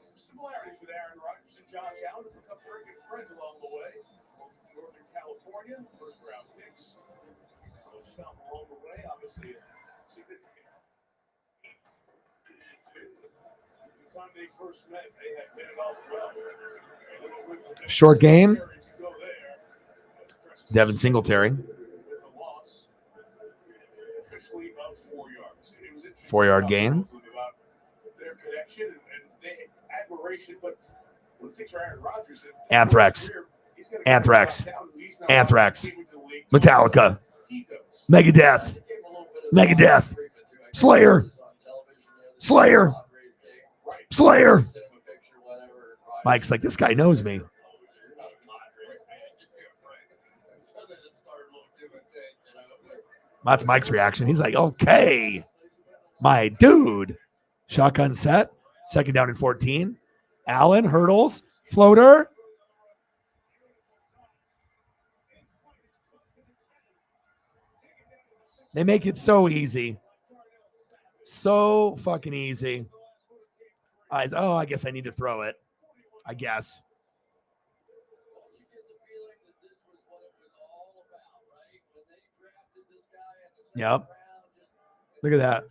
Some similarities with Aaron Rodgers and Josh Allen have become very good friends along the way. Both from Northern California, first round picks. Most stop along the way, obviously significant. The time they first met, they had hit it off well. Short game. Devin Singletary. 4-yard gain. Anthrax. Anthrax. Anthrax. Metallica. Megadeth. Megadeth. Slayer. Slayer. Slayer. Mike's like, this guy knows me. That's Mike's reaction. He's like, okay, my dude. Shotgun set. Second down and 14. Allen hurdles. Floater. They make it so easy. So fucking easy. I guess I need to throw it. I guess. Yep. Look at that.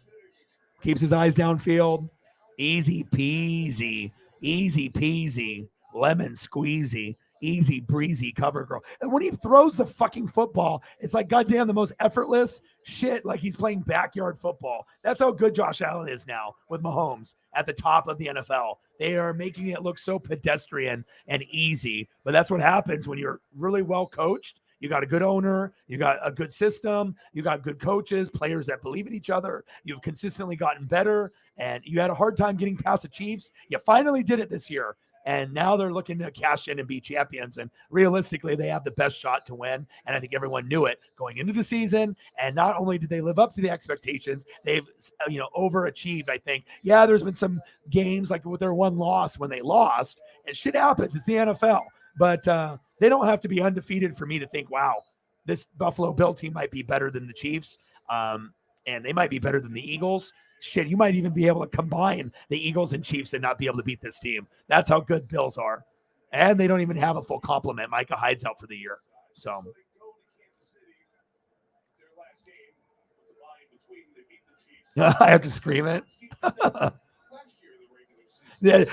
Keeps his eyes downfield. Easy peasy. Easy peasy. Lemon squeezy. Easy breezy cover girl. And when he throws the fucking football, it's like goddamn the most effortless shit, like he's playing backyard football. That's how good Josh Allen is now with Mahomes at the top of the NFL. They are making it look so pedestrian and easy, but that's what happens when you're really well coached. You got a good owner, you got a good system, you got good coaches, players that believe in each other. You've consistently gotten better, and you had a hard time getting past the Chiefs. You finally did it this year. And now they're looking to cash in and be champions. And realistically, they have the best shot to win. And I think everyone knew it going into the season. And not only did they live up to the expectations, they've overachieved, I think. Yeah, there's been some games like with their one loss when they lost. And shit happens. It's the NFL. But they don't have to be undefeated for me to think, wow, this Buffalo Bill team might be better than the Chiefs. And they might be better than the Eagles. Shit, you might even be able to combine the Eagles and Chiefs and not be able to beat this team. That's how good Bills are. And they don't even have a full complement. Micah Hyde's out for the year. So I have to scream it.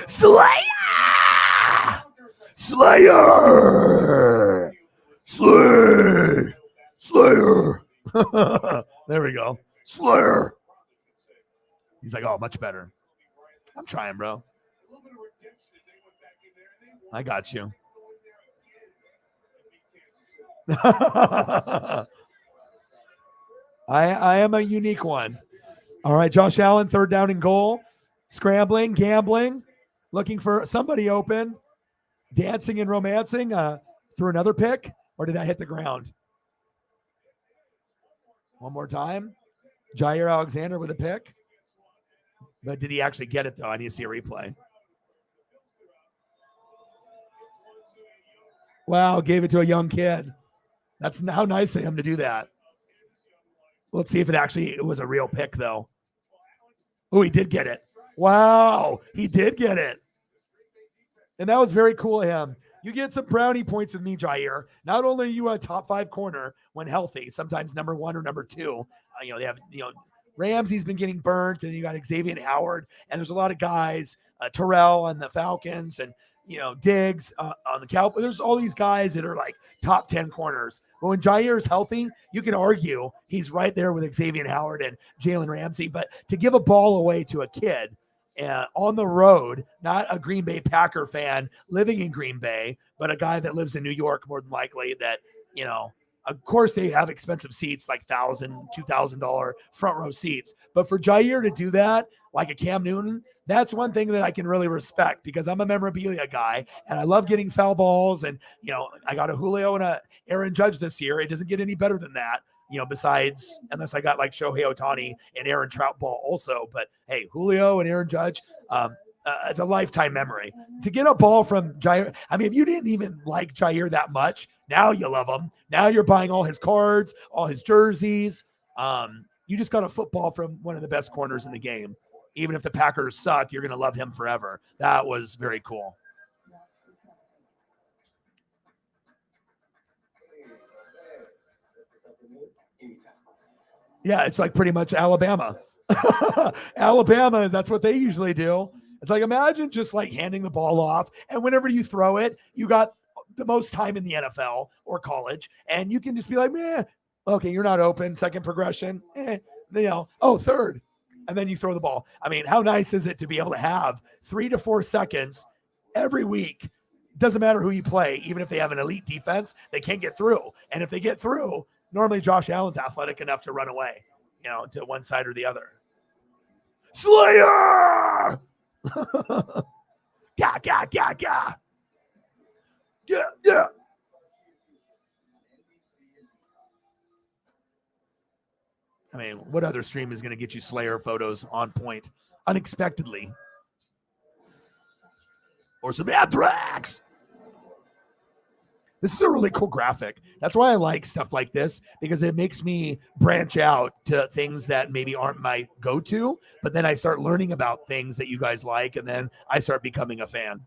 Slayer! Slayer! Slayer! There we go. Slayer! He's like, oh, much better. I'm trying, bro. I got you. I am a unique one. All right, Josh Allen, third down and goal. Scrambling, gambling, looking for somebody open. Dancing and romancing through another pick. Or did I hit the ground? One more time. Jair Alexander with a pick. But did he actually get it, though? I need to see a replay. Wow, gave it to a young kid. That's how nice of him to do that. Let's see if it was a real pick, though. Oh, he did get it. Wow, he did get it. And that was very cool of him. You get some brownie points with me, Jair. Not only are you a top 5 corner when healthy, sometimes number 1 or number 2. They have, Ramsey's been getting burnt, and you got Xavier Howard, and there's a lot of guys, Terrell on the Falcons, and Diggs on the Cowboys. There's all these guys that are like top 10 corners. But when Jair is healthy, you can argue he's right there with Xavier Howard and Jalen Ramsey. But to give a ball away to a kid on the road, not a Green Bay Packer fan living in Green Bay, but a guy that lives in New York more than likely that, of course they have expensive seats, like $1,000, $2,000 front row seats. But for Jair to do that, like a Cam Newton, that's one thing that I can really respect because I'm a memorabilia guy and I love getting foul balls. And, I got a Julio and a Aaron Judge this year. It doesn't get any better than that, besides, unless I got like Shohei Ohtani and Aaron Trout ball also. But hey, Julio and Aaron Judge, it's a lifetime memory. To get a ball from Jair, I mean, if you didn't even like Jair that much, now you love him. Now you're buying all his cards, all his jerseys. You just got a football from one of the best corners in the game. Even if the Packers suck, you're going to love him forever. That was very cool. Yeah, it's like pretty much Alabama. Alabama, that's what they usually do. It's like, imagine just like handing the ball off, and whenever you throw it, you got the most time in the NFL or college, and you can just be like, man, okay, you're not open, second progression, third. And then you throw the ball. I mean, how nice is it to be able to have 3 to 4 seconds every week? Doesn't matter who you play, even if they have an elite defense, they can't get through. And if they get through, normally Josh Allen's athletic enough to run away, to one side or the other. Slayer! Gah, gah, gah, gah. Yeah, yeah. I mean, what other stream is going to get you Slayer photos on point unexpectedly? Or some Anthrax. This is a really cool graphic. That's why I like stuff like this, because it makes me branch out to things that maybe aren't my go-to, but then I start learning about things that you guys like, and then I start becoming a fan.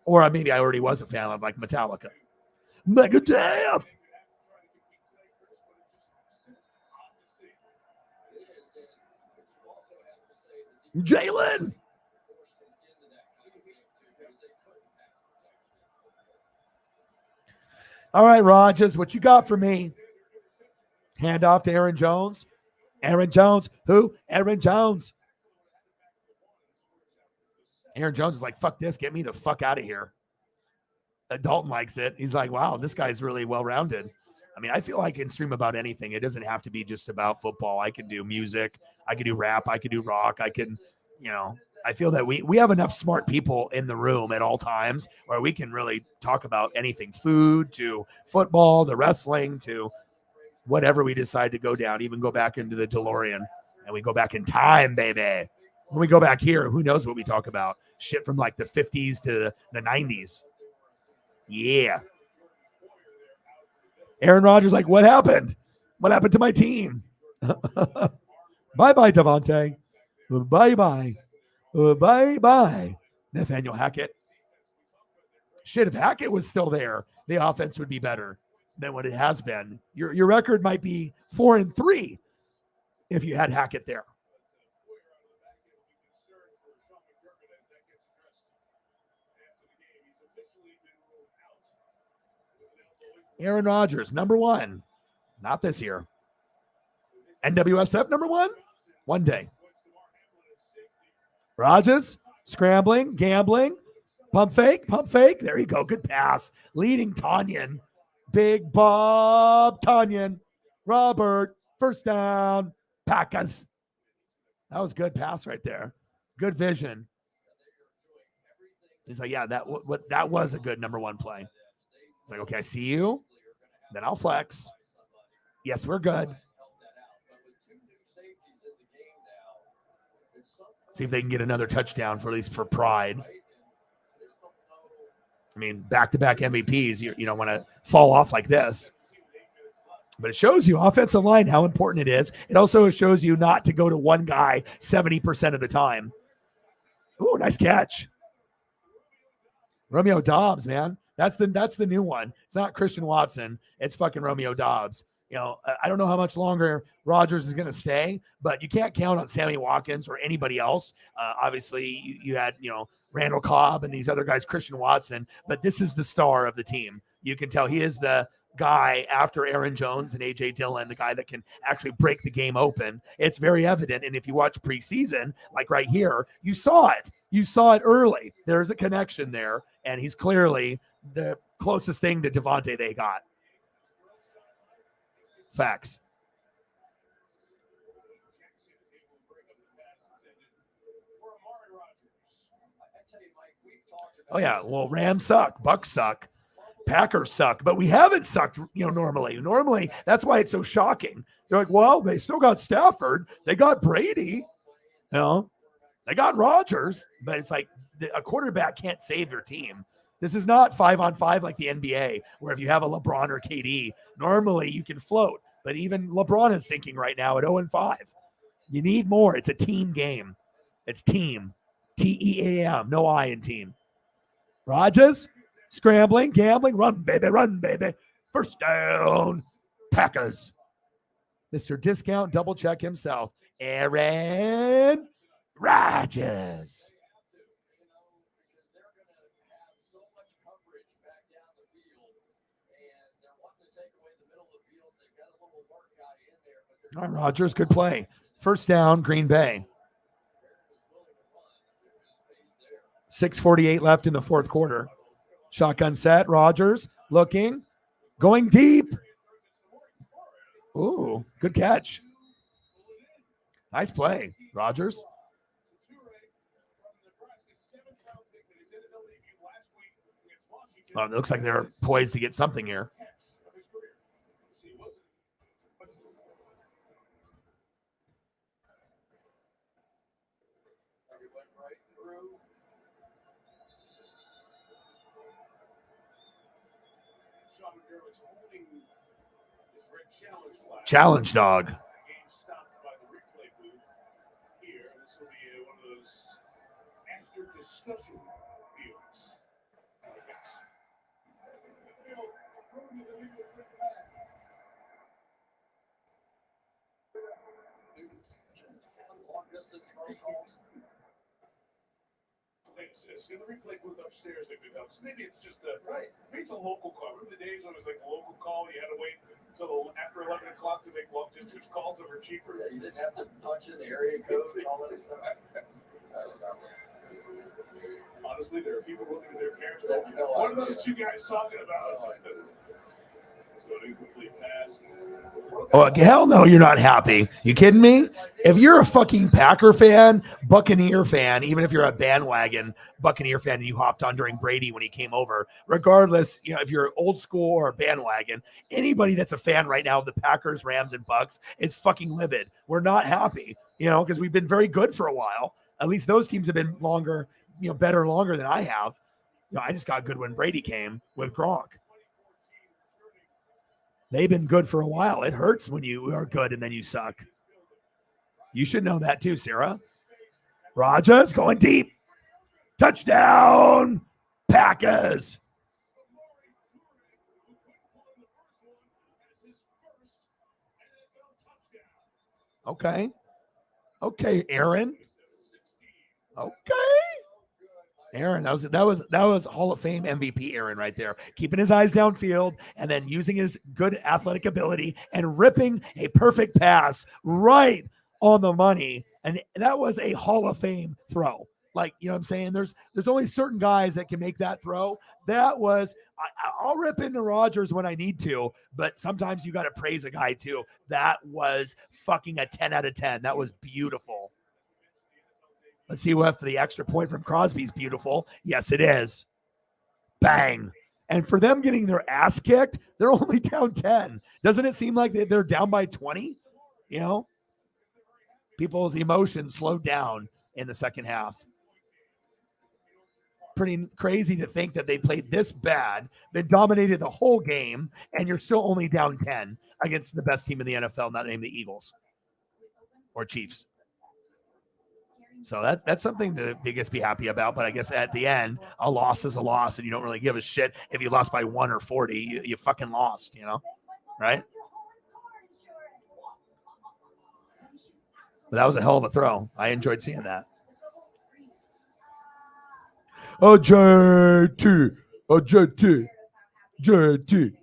Or maybe I already was a fan of like Metallica. Megadeth! Jalen! All right, Rogers, what you got for me? Hand off to Aaron Jones. Aaron Jones. Who? Aaron Jones. Aaron Jones is like, fuck this. Get me the fuck out of here. Dalton likes it. He's like, wow, this guy's really well-rounded. I mean, I feel like I can stream about anything. It doesn't have to be just about football. I can do music. I can do rap. I can do rock. I can, I feel that we have enough smart people in the room at all times where we can really talk about anything, food to football to wrestling to whatever we decide to go down, even go back into the DeLorean and we go back in time, baby. When we go back here, who knows what we talk about? Shit from like the 50s to the 90s. Yeah. Aaron Rodgers like, what happened? What happened to my team? Bye-bye, Devontae. Bye-bye. Bye-bye, Nathaniel Hackett. Shit, if Hackett was still there, the offense would be better than what it has been. Your record might be 4-3 if you had Hackett there. Aaron Rodgers, number one. Not this year. NWSF number one? One day. Rodgers, scrambling, gambling, pump fake. There you go. Good pass. Leading Tanyan. Big Bob Tanyan. Robert, first down. Packers. That was good pass right there. Good vision. He's like, yeah, that was a good number one play. It's like, okay, I see you. Then I'll flex. Yes, we're good. See if they can get another touchdown for at least for pride. I mean, back-to-back MVPs, you don't want to fall off like this. But it shows you offensive line how important it is. It also shows you not to go to one guy 70% of the time. Ooh, nice catch. Romeo Doubs, man. That's the new one. It's not Christian Watson. It's fucking Romeo Doubs. I don't know how much longer Rodgers is going to stay, but you can't count on Sammy Watkins or anybody else. Obviously, you had, Randall Cobb and these other guys, Christian Watson, but this is the star of the team. You can tell he is the guy after Aaron Jones and A.J. Dillon, the guy that can actually break the game open. It's very evident. And if you watch preseason, like right here, you saw it. You saw it early. There's a connection there, and he's clearly the closest thing to Devontae they got. Facts. Oh, yeah. Well, Rams suck. Bucks suck. Packers suck. But we haven't sucked, normally. Normally, that's why it's so shocking. You're like, well, they still got Stafford. They got Brady. They got Rodgers. But it's like a quarterback can't save your team. This is not 5-on-5 like the NBA, where if you have a LeBron or KD, normally you can float. But even LeBron is sinking right now at 0-5. You need more. It's a team game. It's team. T-E-A-M. No I in team. Rodgers, scrambling, gambling, run, baby. First down, Packers. Mr. Discount, double check himself. Aaron Rodgers. All right, Rodgers, good play. First down, Green Bay. 6:48 left in the fourth quarter. Shotgun set, Rodgers looking, going deep. Ooh, good catch. Nice play, Rodgers. Oh, it looks like they're poised to get something here. Challenge dog. This will be one of those after discussion deals. In the replay booth upstairs that could help. So maybe it's just maybe it's a local call. Remember the days when it was like a local call? You had to wait until after 11 o'clock to make long distance calls that were cheaper. Yeah, you didn't have to punch in the area code and all that stuff. Honestly, there are people looking at their parents. No What are idea. those two guys talking about? So an incomplete pass. Oh, hell no, you're not happy. You kidding me? If you're a fucking Packer fan, Buccaneer fan, even if you're a bandwagon Buccaneer fan and you hopped on during Brady when he came over, regardless, if you're old school or a bandwagon, anybody that's a fan right now of the Packers, Rams, and Bucks is fucking livid. We're not happy, because we've been very good for a while. At least those teams have been longer, better longer than I have. I just got good when Brady came with Gronk. They've been good for a while. It hurts when you are good and then you suck. You should know that too, Sarah. Rodgers going deep. Touchdown, Packers. Okay, Aaron. Okay. Aaron, that was Hall of Fame MVP Aaron right there. Keeping his eyes downfield and then using his good athletic ability and ripping a perfect pass right on the money. And that was a Hall of Fame throw. Like, you know what I'm saying? There's only certain guys that can make that throw. That was, I'll rip into Rodgers when I need to, but sometimes you got to praise a guy too. That was fucking a 10 out of 10. That was beautiful. Let's see what the extra point from Crosby's beautiful. Yes, it is. Bang. And for them getting their ass kicked, they're only down 10. Doesn't it seem like they're down by 20? People's emotions slowed down in the second half. Pretty crazy to think that they played this bad, they dominated the whole game, and you're still only down 10 against the best team in the NFL, not named the Eagles or Chiefs. So that's something to, I guess, be happy about. But I guess at the end, a loss is a loss, and you don't really give a shit if you lost by 1 or 40. You fucking lost, right? But that was a hell of a throw. I enjoyed seeing that. JT.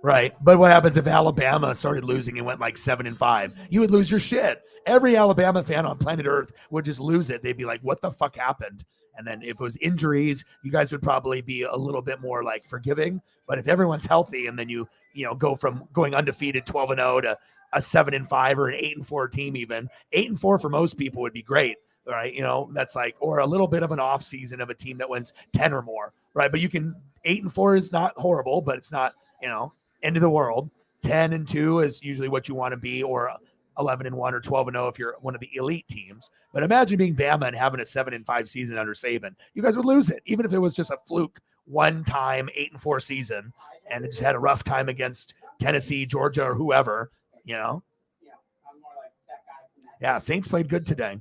Right. But what happens if Alabama started losing and went like 7-5? You would lose your shit. Every Alabama fan on planet Earth would just lose it. They'd be like, what the fuck happened? And then if it was injuries, you guys would probably be a little bit more like forgiving. But if everyone's healthy and then you go from going undefeated 12-0 to a 7-5 or an 8-4 team, even 8-4 for most people would be great. Right. That's like, or a little bit of an off season of a team that wins 10 or more. Right. But 8-4 is not horrible, but it's not, end of the world. 10-2 is usually what you want to be, or 11-1 or 12-0 if you're one of the elite teams. But imagine being Bama and having a 7-5 season under Saban. You guys would lose it, even if it was just a fluke one-time 8-4 season, and it just had a rough time against Tennessee, Georgia, or whoever. Yeah, Saints played good today.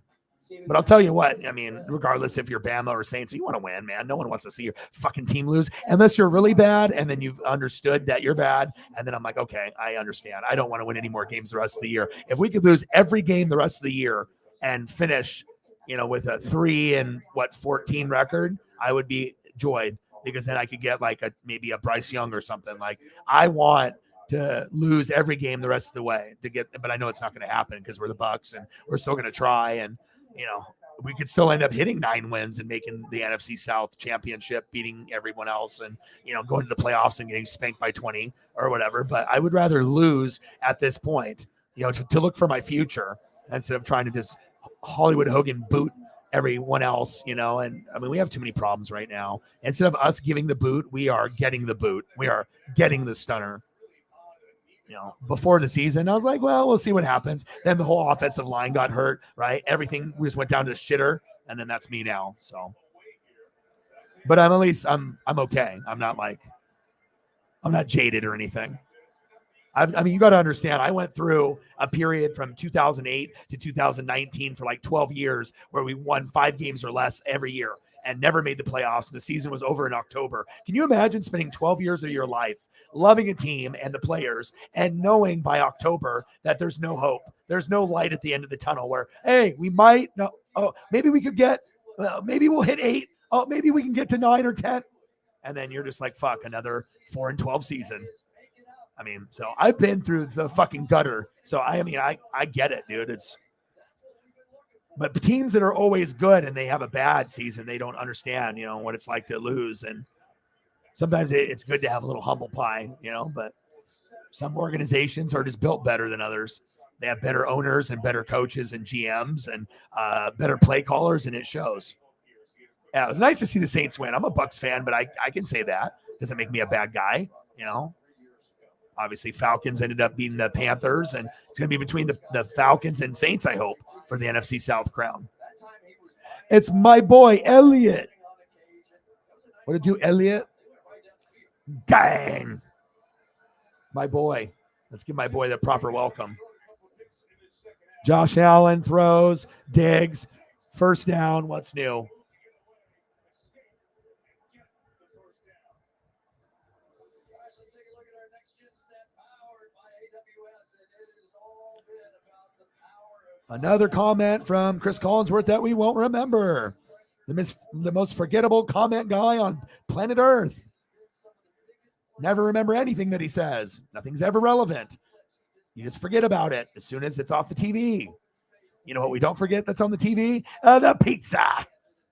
But I'll tell you what, regardless if you're Bama or Saints, you want to win, man. No one wants to see your fucking team lose unless you're really bad and then you've understood that you're bad. And then I'm like, okay, I understand. I don't want to win any more games the rest of the year. If we could lose every game the rest of the year and finish, with a 3-14 record, I would be joyed, because then I could get like maybe a Bryce Young or something. Like, I want to lose every game the rest of the way but I know it's not going to happen because we're the Bucs and we're still going to try. And we could still end up hitting 9 wins and making the NFC South championship, beating everyone else and, going to the playoffs and getting spanked by 20 or whatever. But I would rather lose at this point, to look for my future instead of trying to just Hollywood Hogan boot everyone else, and we have too many problems right now. Instead of us giving the boot, we are getting the boot. We are getting the stunner. Before the season, I was like, well, we'll see what happens. Then the whole offensive line got hurt, right? Everything just went down to shitter, and then that's me now. So, but I'm okay. I'm not jaded or anything. You got to understand, I went through a period from 2008 to 2019 for like 12 years where we won 5 games or less every year and never made the playoffs. The season was over in October. Can you imagine spending 12 years of your life loving a team and the players and knowing by October that there's no hope? There's no light at the end of the tunnel where, hey, we might, no, oh, maybe we could get, maybe we'll hit 8. Oh, maybe we can get to 9 or 10. And then you're just like, fuck, another 4-12 season. So I've been through the fucking gutter. So I get it, dude. But the teams that are always good and they have a bad season, they don't understand, what it's like to lose. And sometimes it's good to have a little humble pie, but some organizations are just built better than others. They have better owners and better coaches and GMs and better play callers, and it shows. Yeah, it was nice to see the Saints win. I'm a Bucs fan, but I can say that. Doesn't make me a bad guy, Obviously, Falcons ended up beating the Panthers, and it's going to be between the Falcons and Saints, I hope, for the NFC South crown. It's my boy, Elliott. What did you do, Elliott? Gang. My boy. Let's give my boy the proper welcome. Josh Allen throws, digs, first down. What's new? Another comment from Chris Collinsworth that we won't remember. The most forgettable comment guy on planet Earth. Never remember anything that he says. Nothing's ever relevant. You just forget about it as soon as it's off the TV. You know what we don't forget that's on the TV? The pizza.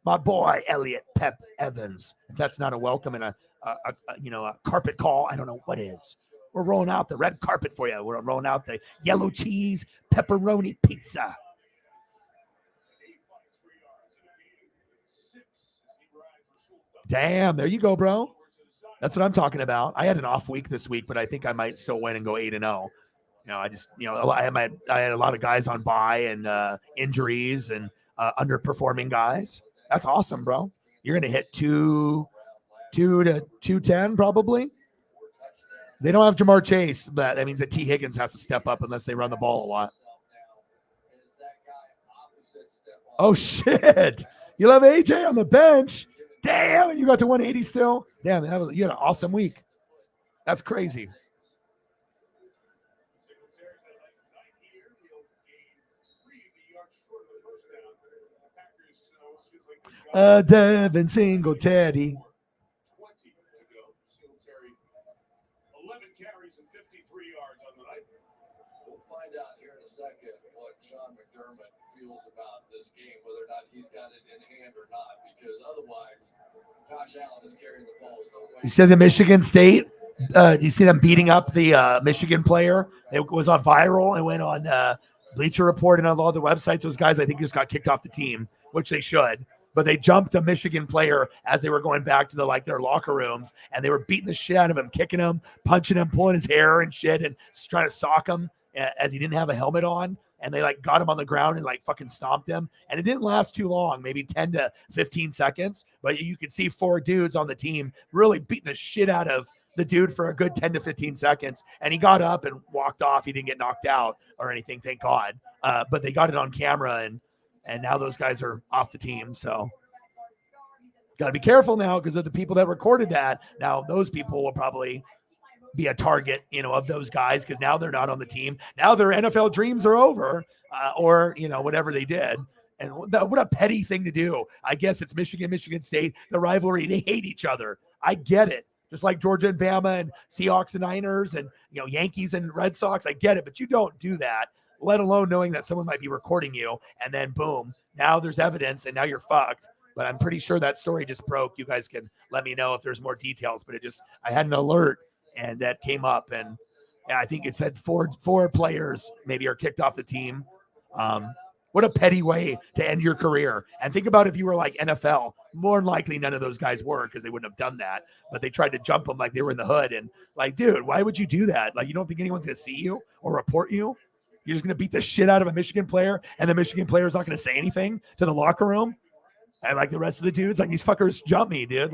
My boy, Elliott Pep Evans. If that's not a welcome and a carpet call, I don't know what is. We're rolling out the red carpet for you. We're rolling out the yellow cheese pepperoni pizza. Damn, there you go, bro. That's what I'm talking about. I had an off week this week, but I think I might still win and go 8-0. I had a lot of guys on bye and injuries and underperforming guys. That's awesome, bro. You're gonna hit 2 to 210 probably. They don't have Jamar Chase, but that means that T. Higgins has to step up unless they run the ball a lot. Oh, shit. You love AJ on the bench. Damn, you got to 180 still? Damn, you had an awesome week. That's crazy. Devin Singletary. to go. Singletary, 11 carries and 53 yards on the night. We'll find out here in a second what Sean McDermott feels about this game, whether or not he's got it in hand or not, because otherwise, Josh Allen is carrying the ball so much. You said the Michigan State. Do you see them beating up the Michigan player? It was on viral. It went on Bleacher Report and on all the websites. Those guys, I think, just got kicked off the team, which they should. But they jumped a Michigan player as they were going back to their locker rooms, and they were beating the shit out of him, kicking him, punching him, pulling his hair and shit, and trying to sock him as he didn't have a helmet on. And they got him on the ground and fucking stomped him. And it didn't last too long, maybe 10 to 15 seconds. But you could see 4 dudes on the team really beating the shit out of the dude for a good 10 to 15 seconds. And he got up and walked off. He didn't get knocked out or anything, thank God. But they got it on camera, and now those guys are off the team. So got to be careful now because of the people that recorded that. Now those people will probably be a target, of those guys, because now they're not on the team. Now their NFL dreams are over, or whatever they did. And what a petty thing to do. I guess it's Michigan State, the rivalry. They hate each other. I get it. Just like Georgia and Bama and Seahawks and Niners and Yankees and Red Sox. I get it, but you don't do that, let alone knowing that someone might be recording you. And then boom, now there's evidence, and now you're fucked. But I'm pretty sure that story just broke. You guys can let me know if there's more details. But I had an alert, and that came up, and I think it said four players maybe are kicked off the team. What a petty way to end your career. And think about if you were like NFL, more than likely none of those guys were, because they wouldn't have done that. But they tried to jump them like they were in the hood. And dude, why would you do that? You don't think anyone's going to see you or report you? You're just going to beat the shit out of a Michigan player, and the Michigan player is not going to say anything to the locker room? And the rest of the dudes, these fuckers jump me, dude.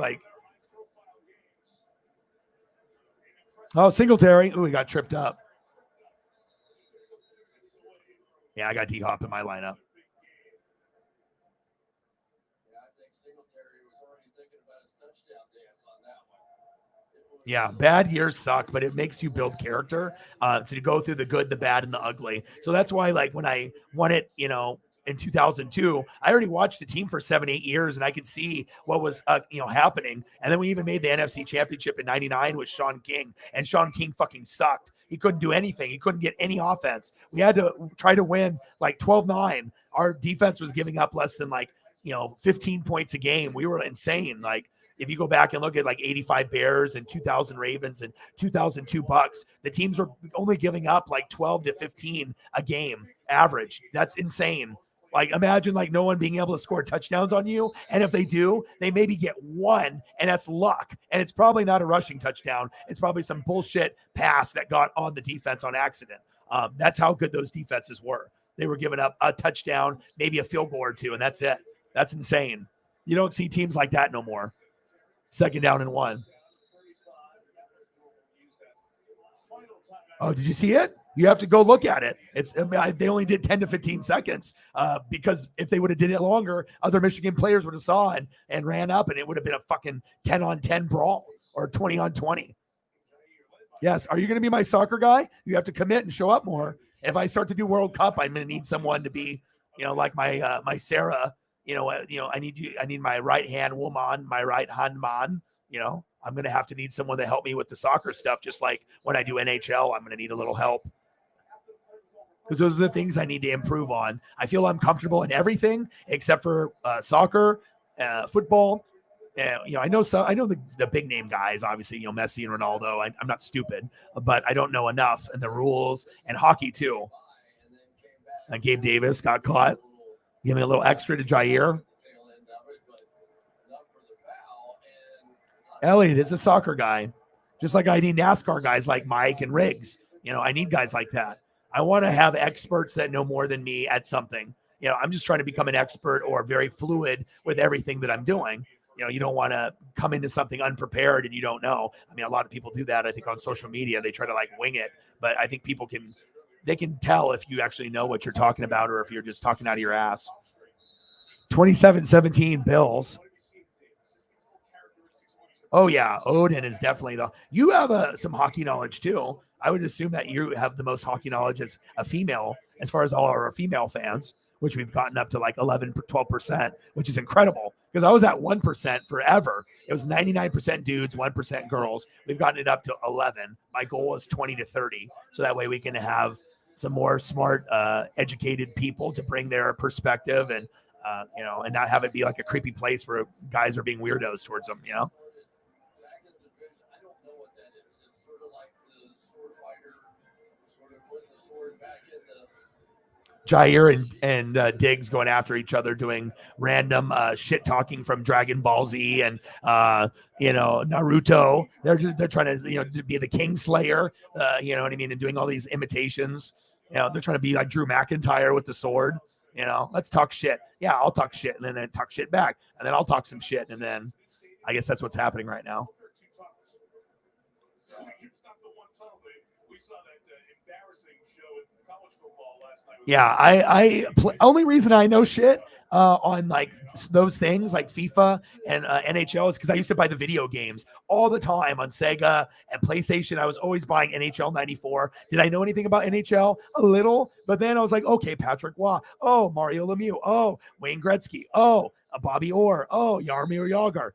Oh, Singletary. Ooh, he got tripped up. Yeah, I got D-Hop in my lineup. Yeah, I think Singletary was already thinking about his touchdown dance on that one. Yeah, bad years suck, but it makes you build character to go through the good, the bad, and the ugly. So that's why, when I won it, in 2002, I already watched the team for 7-8 years, and I could see what was, happening. And then we even made the NFC Championship in '99 with Sean King, and Sean King fucking sucked. He couldn't do anything. He couldn't get any offense. We had to try to win 12-9. Our defense was giving up less than 15 points a game. We were insane. If you go back and look at 85 Bears and 2000 Ravens and 2002 Bucks, the teams were only giving up 12 to 15 a game average. That's insane. Imagine no one being able to score touchdowns on you. And if they do, they maybe get one, and that's luck. And it's probably not a rushing touchdown. It's probably some bullshit pass that got on the defense on accident. That's how good those defenses were. They were giving up a touchdown, maybe a field goal or two, and that's it. That's insane. You don't see teams like that no more. 2nd down and 1. Oh, did you see it? You have to go look at it. They only did 10 to 15 seconds because if they would have did it longer, other Michigan players would have saw it and ran up, and it would have been a fucking 10-on-10 brawl or 20-on-20. Yes. Are you going to be my soccer guy? You have to commit and show up more. If I start to do World Cup, I'm going to need someone to be, like my Sarah. I need my right hand woman, my right hand man. I'm going to need someone to help me with the soccer stuff. Just like when I do NHL, I'm going to need a little help. Because those are the things I need to improve on. I feel I'm comfortable in everything except for soccer, football. I know the big name guys, obviously, Messi and Ronaldo. I'm not stupid, but I don't know enough and the rules and hockey too. And Gabe Davis got caught. Give me a little extra to Jair. Elliott is a soccer guy, just like I need NASCAR guys like Mike and Riggs. I need guys like that. I want to have experts that know more than me at something. I'm just trying to become an expert or very fluid with everything that I'm doing. You don't want to come into something unprepared and you don't know. I mean, a lot of people do that. I think on social media, they try to wing it, but I think people can tell if you actually know what you're talking about or if you're just talking out of your ass. 27-17 Bills. Oh yeah, Odin is definitely you have some hockey knowledge too. I would assume that you have the most hockey knowledge as a female, as far as all our female fans. which we've gotten up to like 11, 12%, which is incredible because I was at 1% forever. It was 99% dudes, 1% girls. We've gotten it up to 11. My goal is 20 to 30. So that way we can have some more smart, educated people to bring their perspective and, and not have it be like a creepy place where guys are being weirdos towards them, Back in the division, I don't know what that is. It's sort of like the sword fighter, sort of putting the sword back in the. Jair and Diggs going after each other, doing random shit talking from Dragon Ball Z and Naruto. They're trying to be the King Slayer, you know what I mean, and doing all these imitations. They're trying to be like Drew McIntyre with the sword. Let's talk shit. Yeah, I'll talk shit and then talk shit back, and then I'll talk some shit, and then I guess that's what's happening right now. So we can stop the one tunnel. We saw that embarrassing show in college football last night. Yeah, only reason I know shit on like those things like FIFA and NHL is because I used to buy the video games all the time on Sega and PlayStation. I was always buying NHL 94. Did I know anything about NHL? A little, but then I was like, okay, Patrick Waugh. Oh, Mario Lemieux. Oh, Wayne Gretzky. Oh, Bobby Orr. Oh, Jaromir Jagr.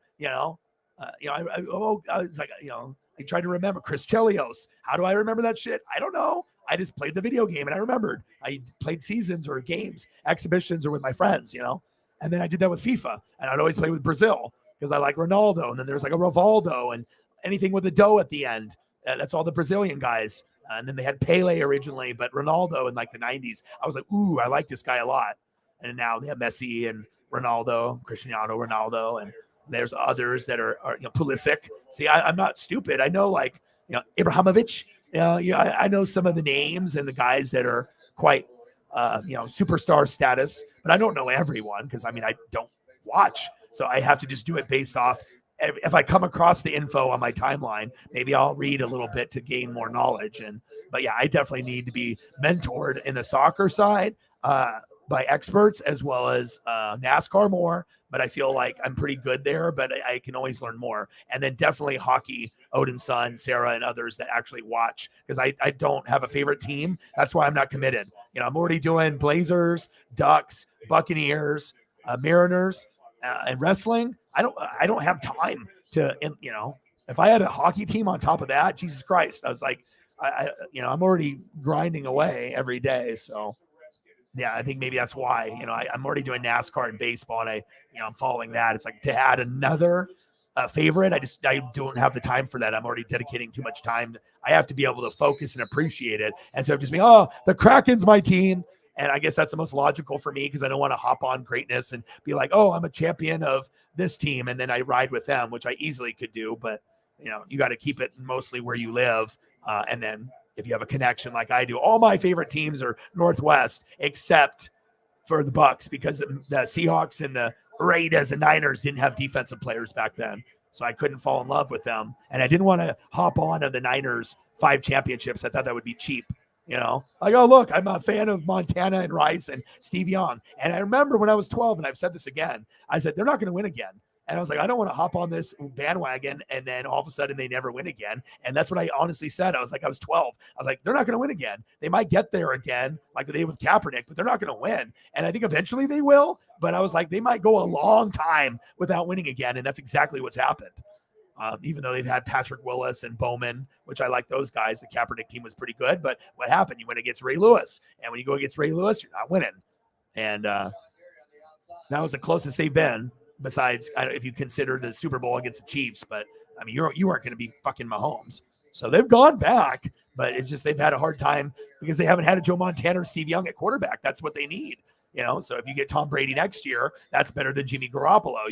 I was like, I tried to remember Chris Chelios. How do I remember that shit? I don't know. I just played the video game and I remembered. I played seasons or games, exhibitions, or with my friends, and then I did that with FIFA, and I'd always play with Brazil because I like Ronaldo, and then there's like a Rivaldo and anything with a dough at the end. That's all the Brazilian guys. And then they had Pele originally, but Ronaldo in like the 90s. I was like, ooh, I like this guy a lot. And now they have Messi and Ronaldo, Cristiano Ronaldo, and there's others that are Pulisic. See, I'm not stupid. I know Ibrahimovic. I know some of the names and the guys that are quite, superstar status, but I don't know everyone because I don't watch. So I have to just do it based off. If I come across the info on my timeline, maybe I'll read a little bit to gain more knowledge. But yeah, I definitely need to be mentored in the soccer side by experts as well as NASCAR more. But I feel like I'm pretty good there, but I can always learn more. And then definitely hockey, Odin's son, Sarah, and others that actually watch because I don't have a favorite team. That's why I'm not committed. I'm already doing Blazers, Ducks, Buccaneers, Mariners, and wrestling. I don't have time to, if I had a hockey team on top of that, Jesus Christ, I was like, I'm already grinding away every day. So yeah, I think maybe that's why, I'm already doing NASCAR and baseball, and I'm following that. It's like to add another favorite. I don't have the time for that. I'm already dedicating too much time. I have to be able to focus and appreciate it. And so just being, the Kraken's my team. And I guess that's the most logical for me because I don't want to hop on greatness and be like, oh, I'm a champion of this team. And then I ride with them, which I easily could do. But, you got to keep it mostly where you live. And then if you have a connection like I do, all my favorite teams are Northwest, except for the Bucks because the Seahawks and the Raiders and Niners didn't have defensive players back then. So I couldn't fall in love with them. And I didn't want to hop on to the Niners 5 championships. I thought that would be cheap. Like, oh, look, I'm a fan of Montana and Rice and Steve Young. And I remember when I was 12, and I've said this again, I said, they're not going to win again. And I was like, I don't want to hop on this bandwagon. And then all of a sudden they never win again. And that's what I honestly said. I was 12. I was like, they're not going to win again. They might get there again, like they did with Kaepernick, but they're not going to win. And I think eventually they will. But I was like, they might go a long time without winning again. And that's exactly what's happened. Even though they've had Patrick Willis and Bowman, which I like those guys. The Kaepernick team was pretty good. But what happened? You went against Ray Lewis. And when you go against Ray Lewis, you're not winning. And that was the closest they've been. Besides, if you consider the Super Bowl against the Chiefs, but you aren't going to be fucking Mahomes. So they've gone back, but it's just they've had a hard time because they haven't had a Joe Montana or Steve Young at quarterback. That's what they need, So if you get Tom Brady next year, that's better than Jimmy Garoppolo.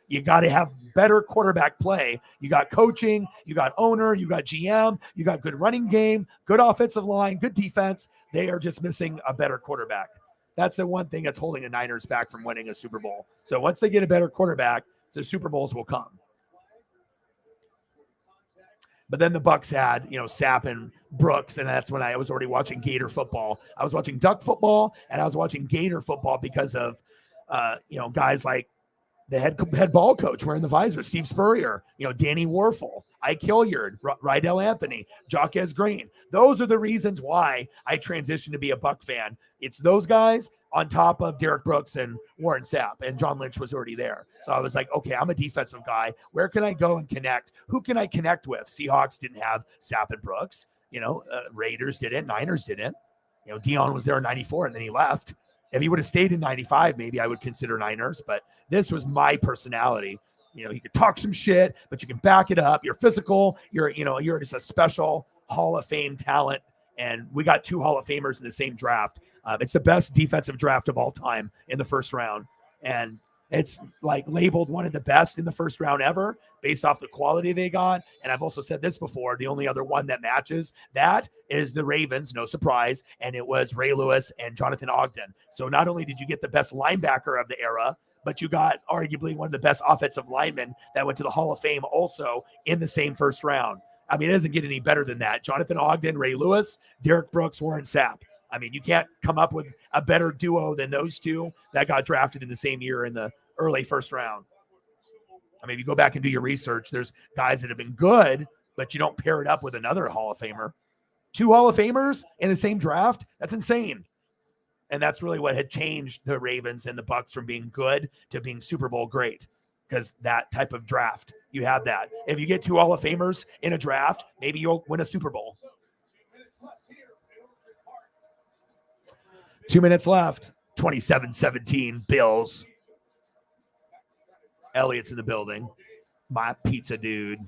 You got to have better quarterback play. You got coaching, you got owner, you got GM, you got good running game, good offensive line, good defense. They are just missing a better quarterback. That's the one thing that's holding the Niners back from winning a Super Bowl. So once they get a better quarterback, the Super Bowls will come. But then the Bucks had, Sapp and Brooks, and that's when I was already watching Gator football. I was watching Duck football, and I was watching Gator football because of, guys like the head ball coach wearing the visor, Steve Spurrier, Danny Warfel, Ike Hilliard, Rydell Anthony, Jaquez Green. Those are the reasons why I transitioned to be a Buck fan. It's those guys on top of Derek Brooks and Warren Sapp, and John Lynch was already there. So I was like, okay, I'm a defensive guy. Where can I go and connect? Who can I connect with? Seahawks didn't have Sapp and Brooks. Raiders didn't. Niners didn't. Dion was there in 94 and then he left. If he would have stayed in 95, maybe I would consider Niners, but this was my personality. You could talk some shit, but you can back it up. You're physical. You're just a special Hall of Fame talent. And we got 2 Hall of Famers in the same draft. It's the best defensive draft of all time in the first round. And it's like labeled one of the best in the first round ever based off the quality they got. And I've also said this before, the only other one that matches that is the Ravens, no surprise. And it was Ray Lewis and Jonathan Ogden. So not only did you get the best linebacker of the era, but you got arguably one of the best offensive linemen that went to the Hall of Fame also in the same first round. I mean, it doesn't get any better than that. Jonathan Ogden, Ray Lewis, Derek Brooks, Warren Sapp. I mean, you can't come up with a better duo than those two that got drafted in the same year in the early first round. I mean, if you go back and do your research, there's guys that have been good, but you don't pair it up with another Hall of Famer. 2 Hall of Famers in the same draft? That's insane. And that's really what had changed the Ravens and the Bucks from being good to being Super Bowl great, because that type of draft, you have that. If you get 2 Hall of Famers in a draft, maybe you'll win a Super Bowl. 2 minutes left. 27-17 Bills. Elliott's in the building. My pizza dude.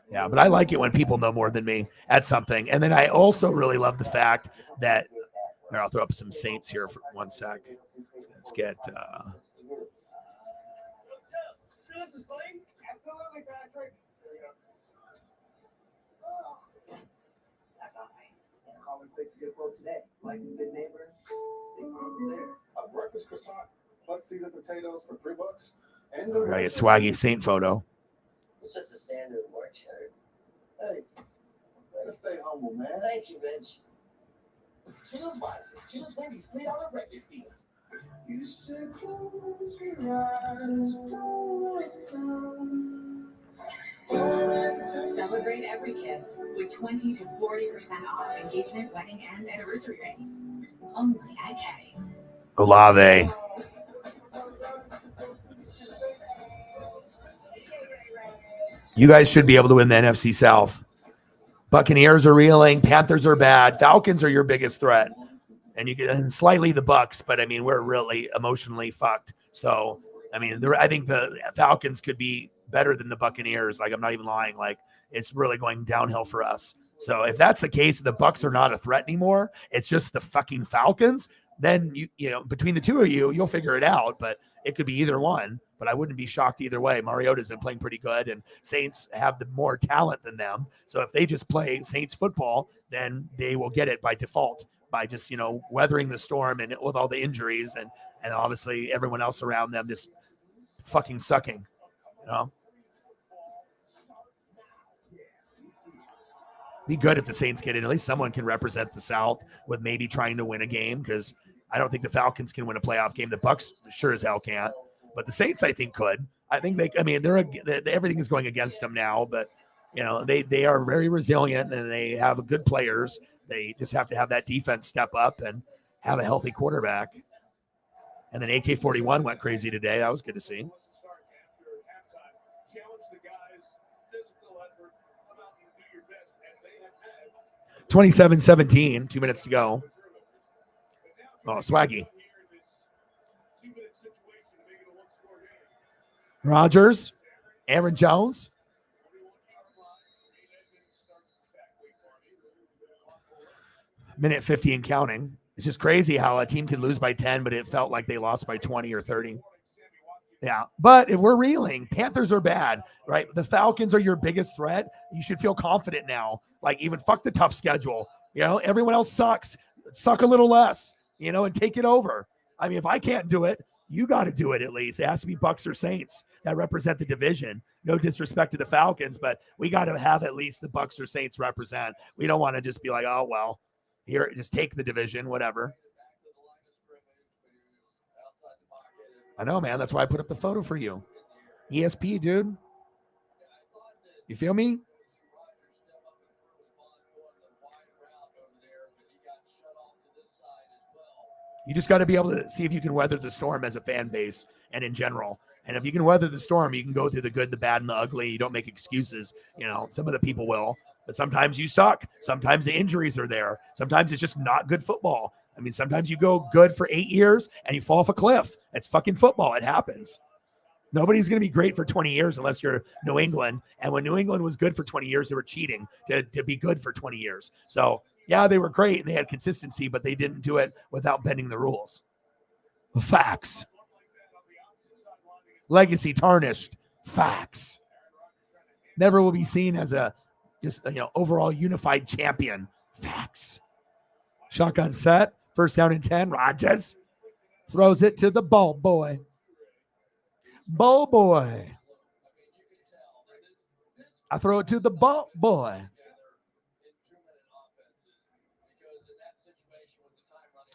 Yeah, but I like it when people know more than me at something. And then I also really love the fact that here, I'll throw up some Saints here for 1 sec. Let's get A breakfast croissant plus seasoned potatoes for $3. And I gotta get swaggy Saint photo. It's just a standard work shirt. Hey, let's stay humble, man. Thank you, Mitch. Choose wisely. Choose Wendy's $3 breakfast deal. You should close your eyes. Don't let down. Celebrate every kiss with 20 to 40% off engagement, wedding, and anniversary rings. Only at K. Olave. You guys should be able to win the NFC South. Buccaneers are reeling. Panthers are bad. Falcons are your biggest threat. And slightly the Bucks, but I mean, we're really emotionally fucked. So, I mean, I think the Falcons could be better than the Buccaneers. Like, I'm not even lying. Like, it's really going downhill for us. So if that's the case, the Bucks are not a threat anymore. It's just the fucking Falcons. Then you know, between the two of you, you'll figure it out. But it could be either one. But I wouldn't be shocked either way. Mariota's been playing pretty good, and Saints have the more talent than them. So if they just play Saints football, then they will get it by default, by just, you know, weathering the storm and with all the injuries and obviously everyone else around them just fucking sucking, you know. Be good if the Saints get in. At least someone can represent the South with maybe trying to win a game, because I don't think the Falcons can win a playoff game. The Bucks sure as hell can't. But the Saints, I think, could. I think everything is going against them now, but, you know, they are very resilient and they have good players. They just have to have that defense step up and have a healthy quarterback. And then AK-41 went crazy today. That was good to see. 27-17, 2 minutes to go. Oh, Swaggy. Rodgers, Aaron Jones. Minute 50 and counting. It's just crazy how a team could lose by 10, but it felt like they lost by 20 or 30. Yeah, but if we're reeling, Panthers are bad, right? The Falcons are your biggest threat. You should feel confident now. Like, even fuck the tough schedule. You know, everyone else sucks. Suck a little less, you know, and take it over. I mean, if I can't do it, You got to do it at least. It has to be Bucks or Saints that represent the division. No disrespect to the Falcons, but we got to have at least the Bucks or Saints represent. We don't want to just be like, oh, well, here, just take the division, whatever. I know, man. That's why I put up the photo for you. ESP, dude. You feel me? You just got to be able to see if you can weather the storm as a fan base and in general. And if you can weather the storm, you can go through the good, the bad, and the ugly. You don't make excuses. You know, some of the people will, but sometimes you suck. Sometimes the injuries are there. Sometimes it's just not good football. I mean, sometimes you go good for 8 years and you fall off a cliff. It's fucking football. It happens. Nobody's going to be great for 20 years unless you're New England. And when New England was good for 20 years, they were cheating to be good for 20 years. So, yeah, they were great and they had consistency, but they didn't do it without bending the rules. Facts. Legacy tarnished. Facts. Never will be seen as a just overall unified champion. Facts. Shotgun set. First down and 10. Rodgers throws it to the ball boy. Ball boy. I throw it to the ball boy.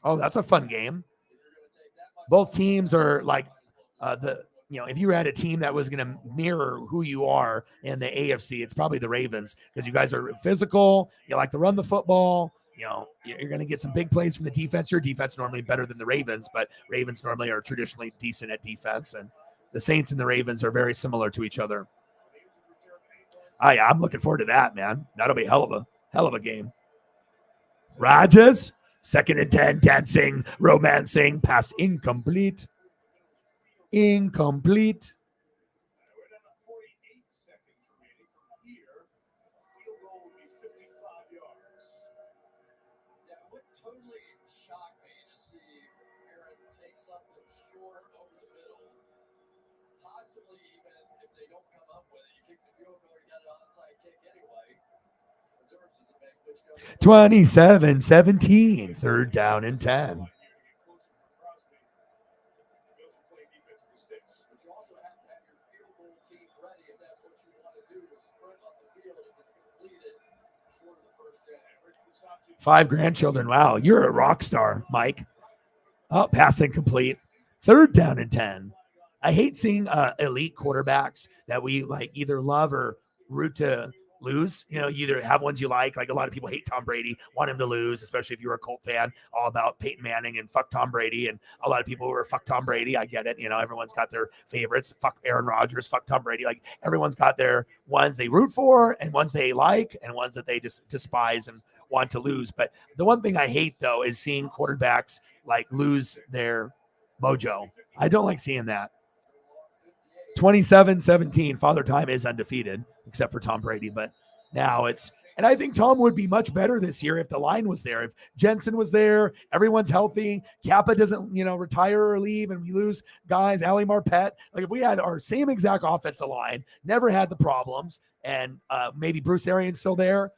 Oh, that's a fun game. Both teams are like if you had a team that was going to mirror who you are in the AFC, it's probably the Ravens because you guys are physical. You like to run the football. You're going to get some big plays from the defense. Your defense normally better than the Ravens, but Ravens normally are traditionally decent at defense. And the Saints and the Ravens are very similar to each other. I'm looking forward to that, man. That'll be hell of a game. Rodgers, 2nd and 10, dancing, romancing, pass incomplete. Incomplete. Possibly even if they don't come up with it, you kick the field goal, you got an onside kick anyway. The difference is a big which goes 27-17, 3rd down and 10. But you also have to have your field goal team ready if that's what you want to do to sprint on the field if it's completed short of the first down. 5 grandchildren. Wow, you're a rock star, Mike. Oh, pass incomplete. 3rd down and 10. I hate seeing elite quarterbacks that we like either love or root to lose. You either have ones you like a lot of people hate Tom Brady, want him to lose, especially if you're a Colt fan, all about Peyton Manning and fuck Tom Brady. And a lot of people who are fuck Tom Brady. I get it. Everyone's got their favorites. Fuck Aaron Rodgers, fuck Tom Brady. Like everyone's got their ones they root for and ones they like and ones that they just despise and want to lose. But the one thing I hate though is seeing quarterbacks like lose their mojo. I don't like seeing that. 27-17. Father Time is undefeated, except for Tom Brady. But now and I think Tom would be much better this year if the line was there. If Jensen was there, everyone's healthy. Kappa doesn't, retire or leave, and we lose guys. Ali Marpet. Like if we had our same exact offensive line, never had the problems, and maybe Bruce Arians still there,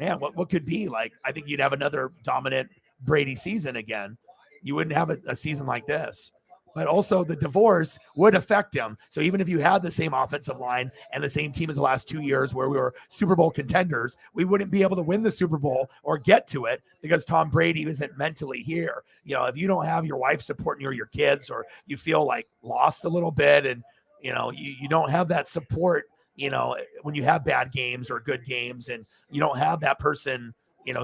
man, what could be like? I think you'd have another dominant Brady season again. You wouldn't have a season like this. But also the divorce would affect him. So even if you had the same offensive line and the same team as the last 2 years where we were Super Bowl contenders, we wouldn't be able to win the Super Bowl or get to it because Tom Brady isn't mentally here. If you don't have your wife supporting you or your kids, or you feel like lost a little bit and, you don't have that support, when you have bad games or good games and you don't have that person,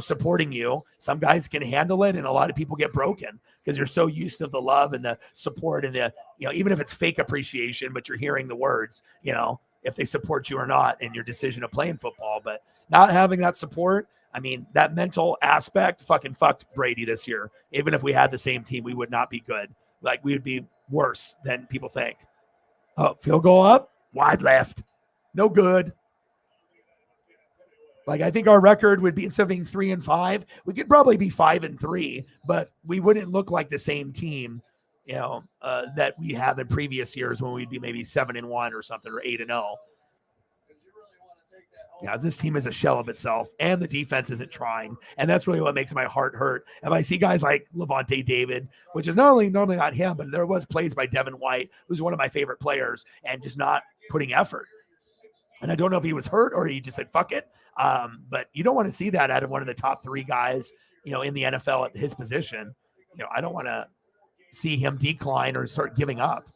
supporting you, some guys can handle it and a lot of people get broken because you're so used to the love and the support and the, even if it's fake appreciation, but you're hearing the words, if they support you or not in your decision of playing football. But not having that support, I mean, that mental aspect fucking fucked Brady this year. Even if we had the same team, we would not be good. Like we would be worse than people think. Oh, field goal up, wide left. No good. Like I think our record would be, instead of being 3-5, we could probably be 5-3, but we wouldn't look like the same team, that we have in previous years when we'd be maybe 7-1 or something, or 8-0. Yeah, this team is a shell of itself, and the defense isn't trying, and that's really what makes my heart hurt. If I see guys like Levante David, which is normally not him, but there was plays by Devin White, who's one of my favorite players, and just not putting effort. And I don't know if he was hurt or he just said fuck it. But you don't want to see that out of one of the top 3 guys, in the NFL at his position. I don't want to see him decline or start giving up.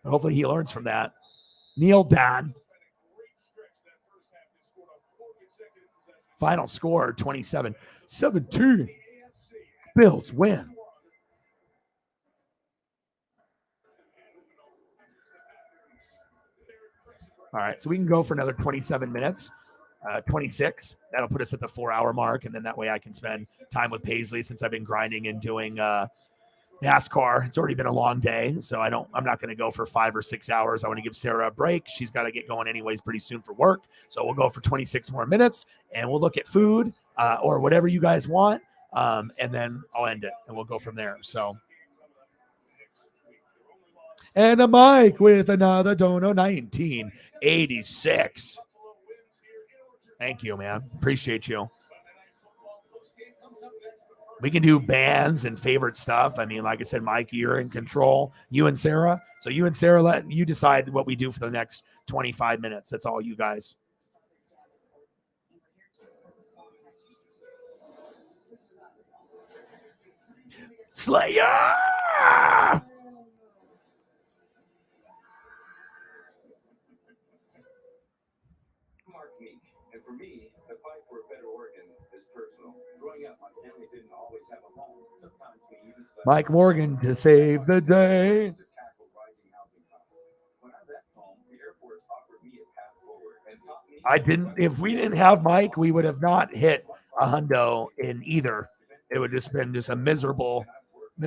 But hopefully he learns from that. Neil Dan. Final score 27-17. Bills win. All right, so we can go for another 27 minutes, 26. That'll put us at the 4-hour mark, and then that way I can spend time with Paisley since I've been grinding and doing NASCAR. It's already been a long day, so I'm not going to go for 5 or 6 hours. I want to give Sarah a break. She's got to get going anyways pretty soon for work. So we'll go for 26 more minutes, and we'll look at food or whatever you guys want, and then I'll end it, and we'll go from there. So, and a Mike with another dono, 1986. Thank you, man. Appreciate you. We can do bands and favorite stuff. I mean, like I said, Mike, you're in control. You and Sarah. So you and Sarah, let you decide what we do for the next 25 minutes. That's all you guys. Slayer! Mark Meek. And for me, the fight for a better Oregon is personal. Growing up, my family didn't always have a home. Sometimes we even slept. Mike Morgan to save the day. When I left home, the Air Force offered me a path forward and taught me. If we didn't have Mike, we would have not hit a hundo in either. It would just been just a miserable.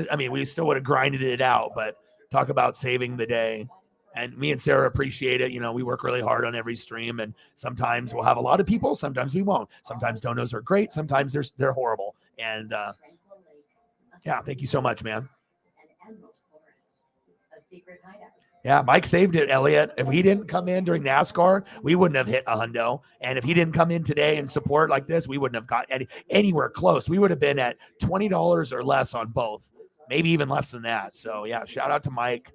I mean, we still would have grinded it out, but talk about saving the day. And me and Sarah appreciate it. We work really hard on every stream, and sometimes we'll have a lot of people. Sometimes we won't. Sometimes donos are great. Sometimes they're horrible. And yeah, thank you so much, man. Yeah, Mike saved it, Elliot. If he didn't come in during NASCAR, we wouldn't have hit a hundo. And if he didn't come in today and support like this, we wouldn't have got anywhere close. We would have been at $20 or less on both, maybe even less than that. So yeah, shout out to Mike,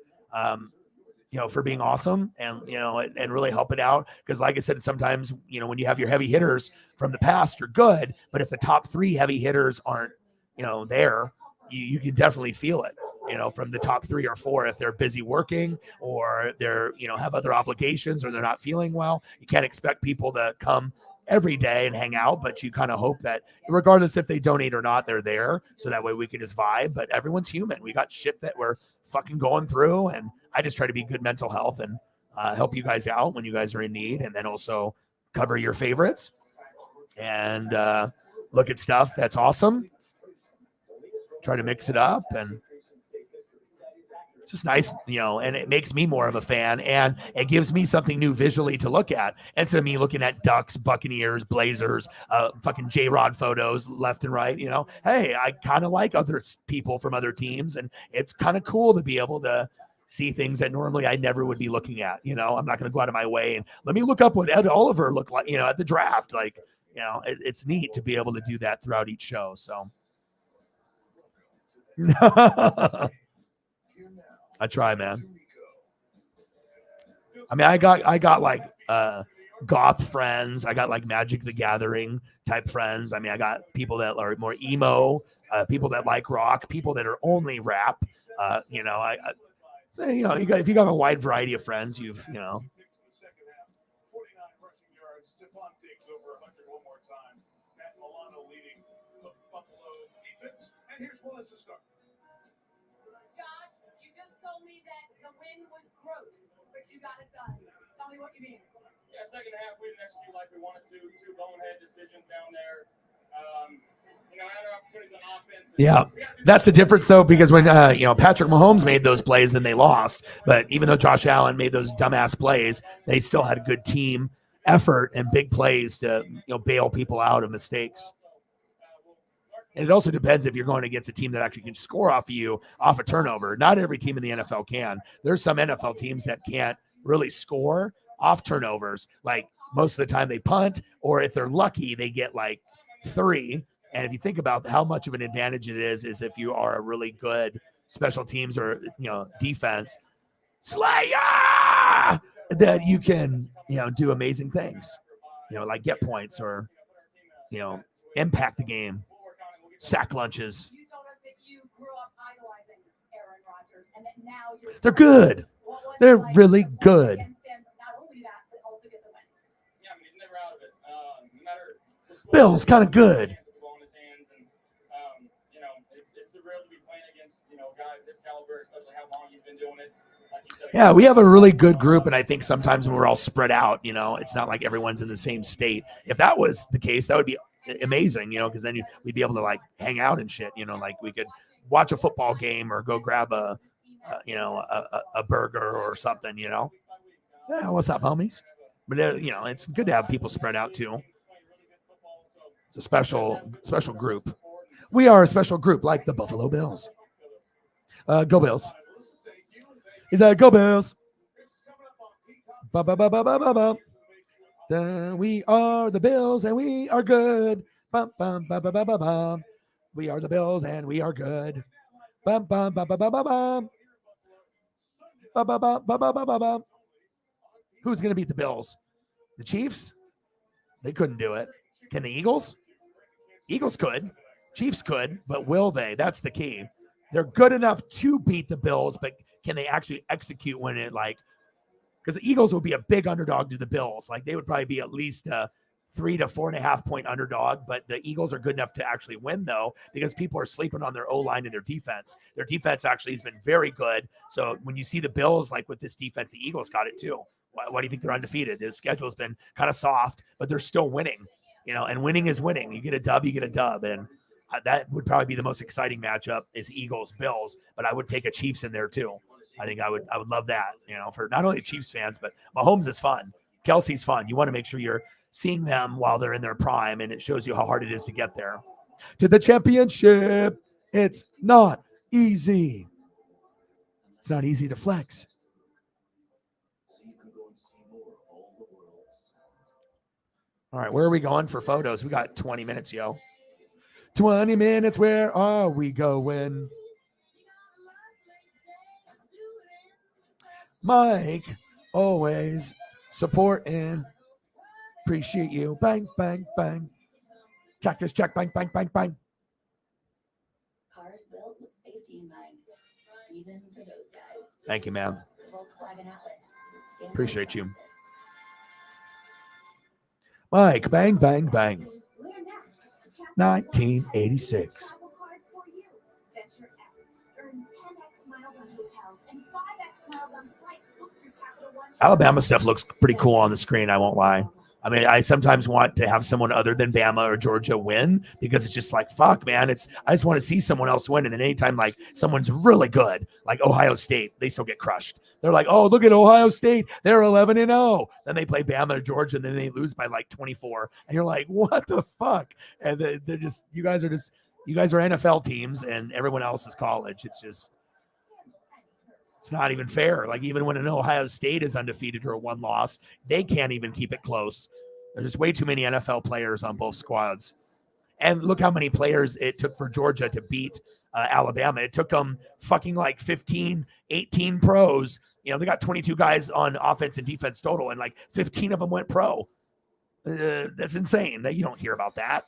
for being awesome and, and really help it out. Because like I said, sometimes, when you have your heavy hitters from the past, you're good. But if the top 3 heavy hitters aren't, there, you can definitely feel it, from the top 3 or 4, if they're busy working or they're, have other obligations or they're not feeling well. You can't expect people to come every day and hang out, but you kind of hope that regardless if they donate or not, they're there. So that way we can just vibe, but everyone's human. We got shit that we're fucking going through. And I just try to be good mental health and help you guys out when you guys are in need. And then also cover your favorites and look at stuff that's awesome. Try to mix it up, and it's just nice, and it makes me more of a fan, and it gives me something new visually to look at instead of me looking at Ducks, Buccaneers, Blazers, fucking J-Rod photos left and right. Hey, I kind of like other people from other teams, and it's kind of cool to be able to see things that normally I never would be looking at. I'm not going to go out of my way and let me look up what Ed Oliver looked like, at the draft. Like, it's neat to be able to do that throughout each show. So. I try, man. I mean, I got like goth friends. I got like Magic the Gathering type friends. I mean, I got people that are more emo, people that like rock, people that are only rap. If you got a wide variety of friends, you've. And here's Melissa Stark. Josh, you just told me that the win was gross, but you got it done. Tell me what you mean. Yeah, second half, we didn't execute like we wanted to. 2 bonehead decisions down there. Had our opportunities on offense. Yeah, that's the difference, though, because when Patrick Mahomes made those plays, then they lost. But even though Josh Allen made those dumbass plays, they still had a good team effort and big plays to bail people out of mistakes. And it also depends if you're going against a team that actually can score off of you off a turnover. Not every team in the NFL can. There's some NFL teams that can't really score off turnovers. Like most of the time they punt, or if they're lucky, they get like 3. And if you think about how much of an advantage it is if you are a really good special teams or, defense, Slayer, that you can, do amazing things, like get points or, impact the game, sack lunches. You told us that you grew up idolizing Aaron Rodgers and that now you're They're good. They're really good. Not only that, but also get the win. Yeah, I mean, he's never out of it. No matter Bill's kind of good. the ball in his hands, and it's surreal to be playing against a guy of his caliber, especially how long he's been doing it. Like you said, Yeah, we have a really good group, and I think sometimes when we're all spread out, it's not like everyone's in the same state. If that was the case, that would be amazing, because then we'd be able to like hang out and shit, like we could watch a football game or go grab a burger or something, Yeah, what's up, homies? But it's good to have people spread out too. It's a special group. We are a special group, like the Buffalo Bills. Go Bills. Is that go Bills? Ba ba ba ba ba ba ba. We are the Bills and we are good. Bum, bum, ba, ba, ba, ba, bum. We are the Bills and we are good. Bum, bum, ba, ba, ba, ba, bum. Ba, ba, ba, ba, ba, ba, ba, bum. Who's going to beat the Bills? The Chiefs? They couldn't do it. Can the Eagles? Eagles could. Chiefs could, but will they? That's the key. They're good enough to beat the Bills, but can they actually execute when it because the Eagles would be a big underdog to the Bills. Like they would probably be at least a 3 to 4.5 point underdog, but the Eagles are good enough to actually win though, because people are sleeping on their O-line and their defense. Their defense actually has been very good. So when you see the Bills, like with this defense, the Eagles got it too. Why do you think they're undefeated? Their schedule has been kind of soft, but they're still winning, and winning is winning. You get a dub, you get a dub. And that would probably be the most exciting matchup is Eagles Bills, but I would take a Chiefs in there too. I think I would love that, for not only Chiefs fans, but Mahomes is fun. Kelsey's fun. You want to make sure you're seeing them while they're in their prime, and it shows you how hard it is to get there. To the championship, it's not easy. It's not easy to flex. All right, where are we going for photos? We got 20 minutes, yo. 20 minutes, where are we going? Mike, always supporting. Appreciate you. Bang, bang, bang. Cactus check, bang, bang, bang, bang. Cars built with safety in mind, even for those guys. Thank you, man. Volkswagen Atlas. Appreciate you. Mike, bang, bang, bang. 1986. Alabama stuff looks pretty cool on the screen, I won't lie. I mean, I sometimes want to have someone other than Bama or Georgia win because it's just like, fuck, man. I just want to see someone else win. And then anytime like someone's really good, like Ohio State, they still get crushed. They're like, oh, look at Ohio State. They're 11-0. Then they play Bama or Georgia, and then they lose by like 24. And you're like, what the fuck? And they're just, you guys are NFL teams and everyone else is college. It's not even fair. Like even when an Ohio State is undefeated or one loss, they can't even keep it close. There's just way too many NFL players on both squads. And look how many players it took for Georgia to beat Alabama. It took them fucking like 15, 18 pros. They got 22 guys on offense and defense total, and like 15 of them went pro. That's insane. You don't hear about that.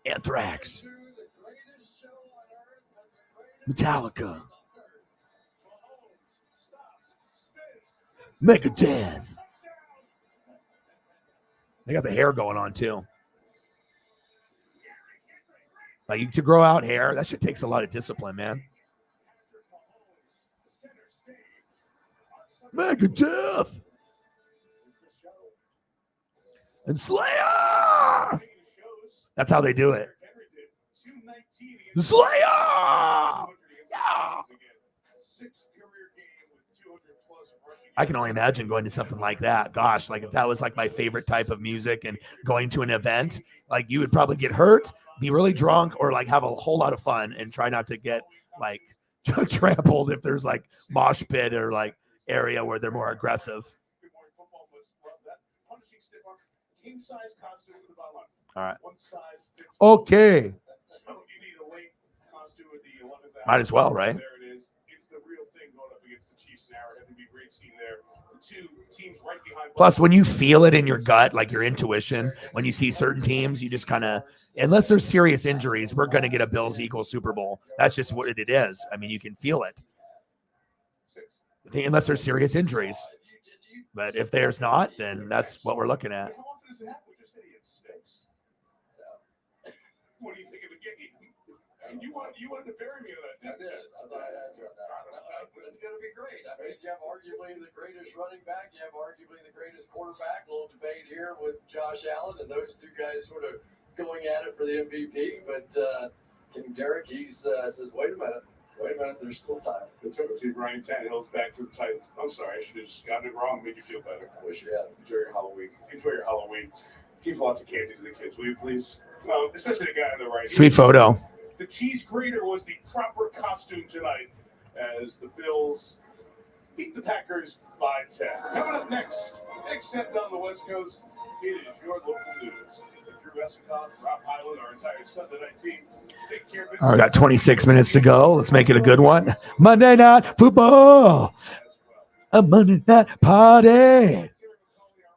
Anthrax, Metallica, Megadeth. They got the hair going on too. Like to grow out hair, that shit takes a lot of discipline, man. Megadeth and Slayer. That's how they do it. Slayer! Yeah! I can only imagine going to something like that. Gosh, like if that was like my favorite type of music and going to an event, like you would probably get hurt, be really drunk, or like have a whole lot of fun and try not to get like trampled if there's like mosh pit or like area where they're more aggressive. Good morning football must love that. Punishing stiff arm. King size costume with the bottom line. All right. One size fits. Okay. So you need a late costume with the 11th hour. Might as well, right? There it is. It's the real thing going up against the Chiefs and Arrowhead. It'd be a great scene there. The two teams right behind. Plus, when you feel it in your gut, like your intuition, when you see certain teams, you just kind of, unless there's serious injuries, we're going to get a Bills-Eagles Super Bowl. That's just what it is. I mean, you can feel it. Unless there's serious injuries. But if there's not, then that's what we're looking at. How often does it happen? We just said he had 6. What do you think of the game? You wanted to bury me with that, I did. I thought I had you on that. But it's going to be great. I mean, you have arguably the greatest running back. You have arguably the greatest quarterback. A little debate here with Josh Allen and those two guys sort of going at it for the MVP. But King Derek, he says, wait a minute, there's still time. That's right. Let's see, Ryan Tannehill's back for the Titans. I'm sorry, I should have just gotten it wrong. Made you feel better. I wish you had. Enjoy your Halloween. Give lots of candy to the kids, will you please? Especially the guy on the right. Sweet photo. The cheese grater was the proper costume tonight as the Bills beat the Packers by 10. Coming up next, except on the West Coast, it is your local news. Drew Escott, Rob Highland, our entire Sunday night team. Take care of it. All right, got 26 minutes to go. Let's make it a good one. Monday Night Football. A Monday night party.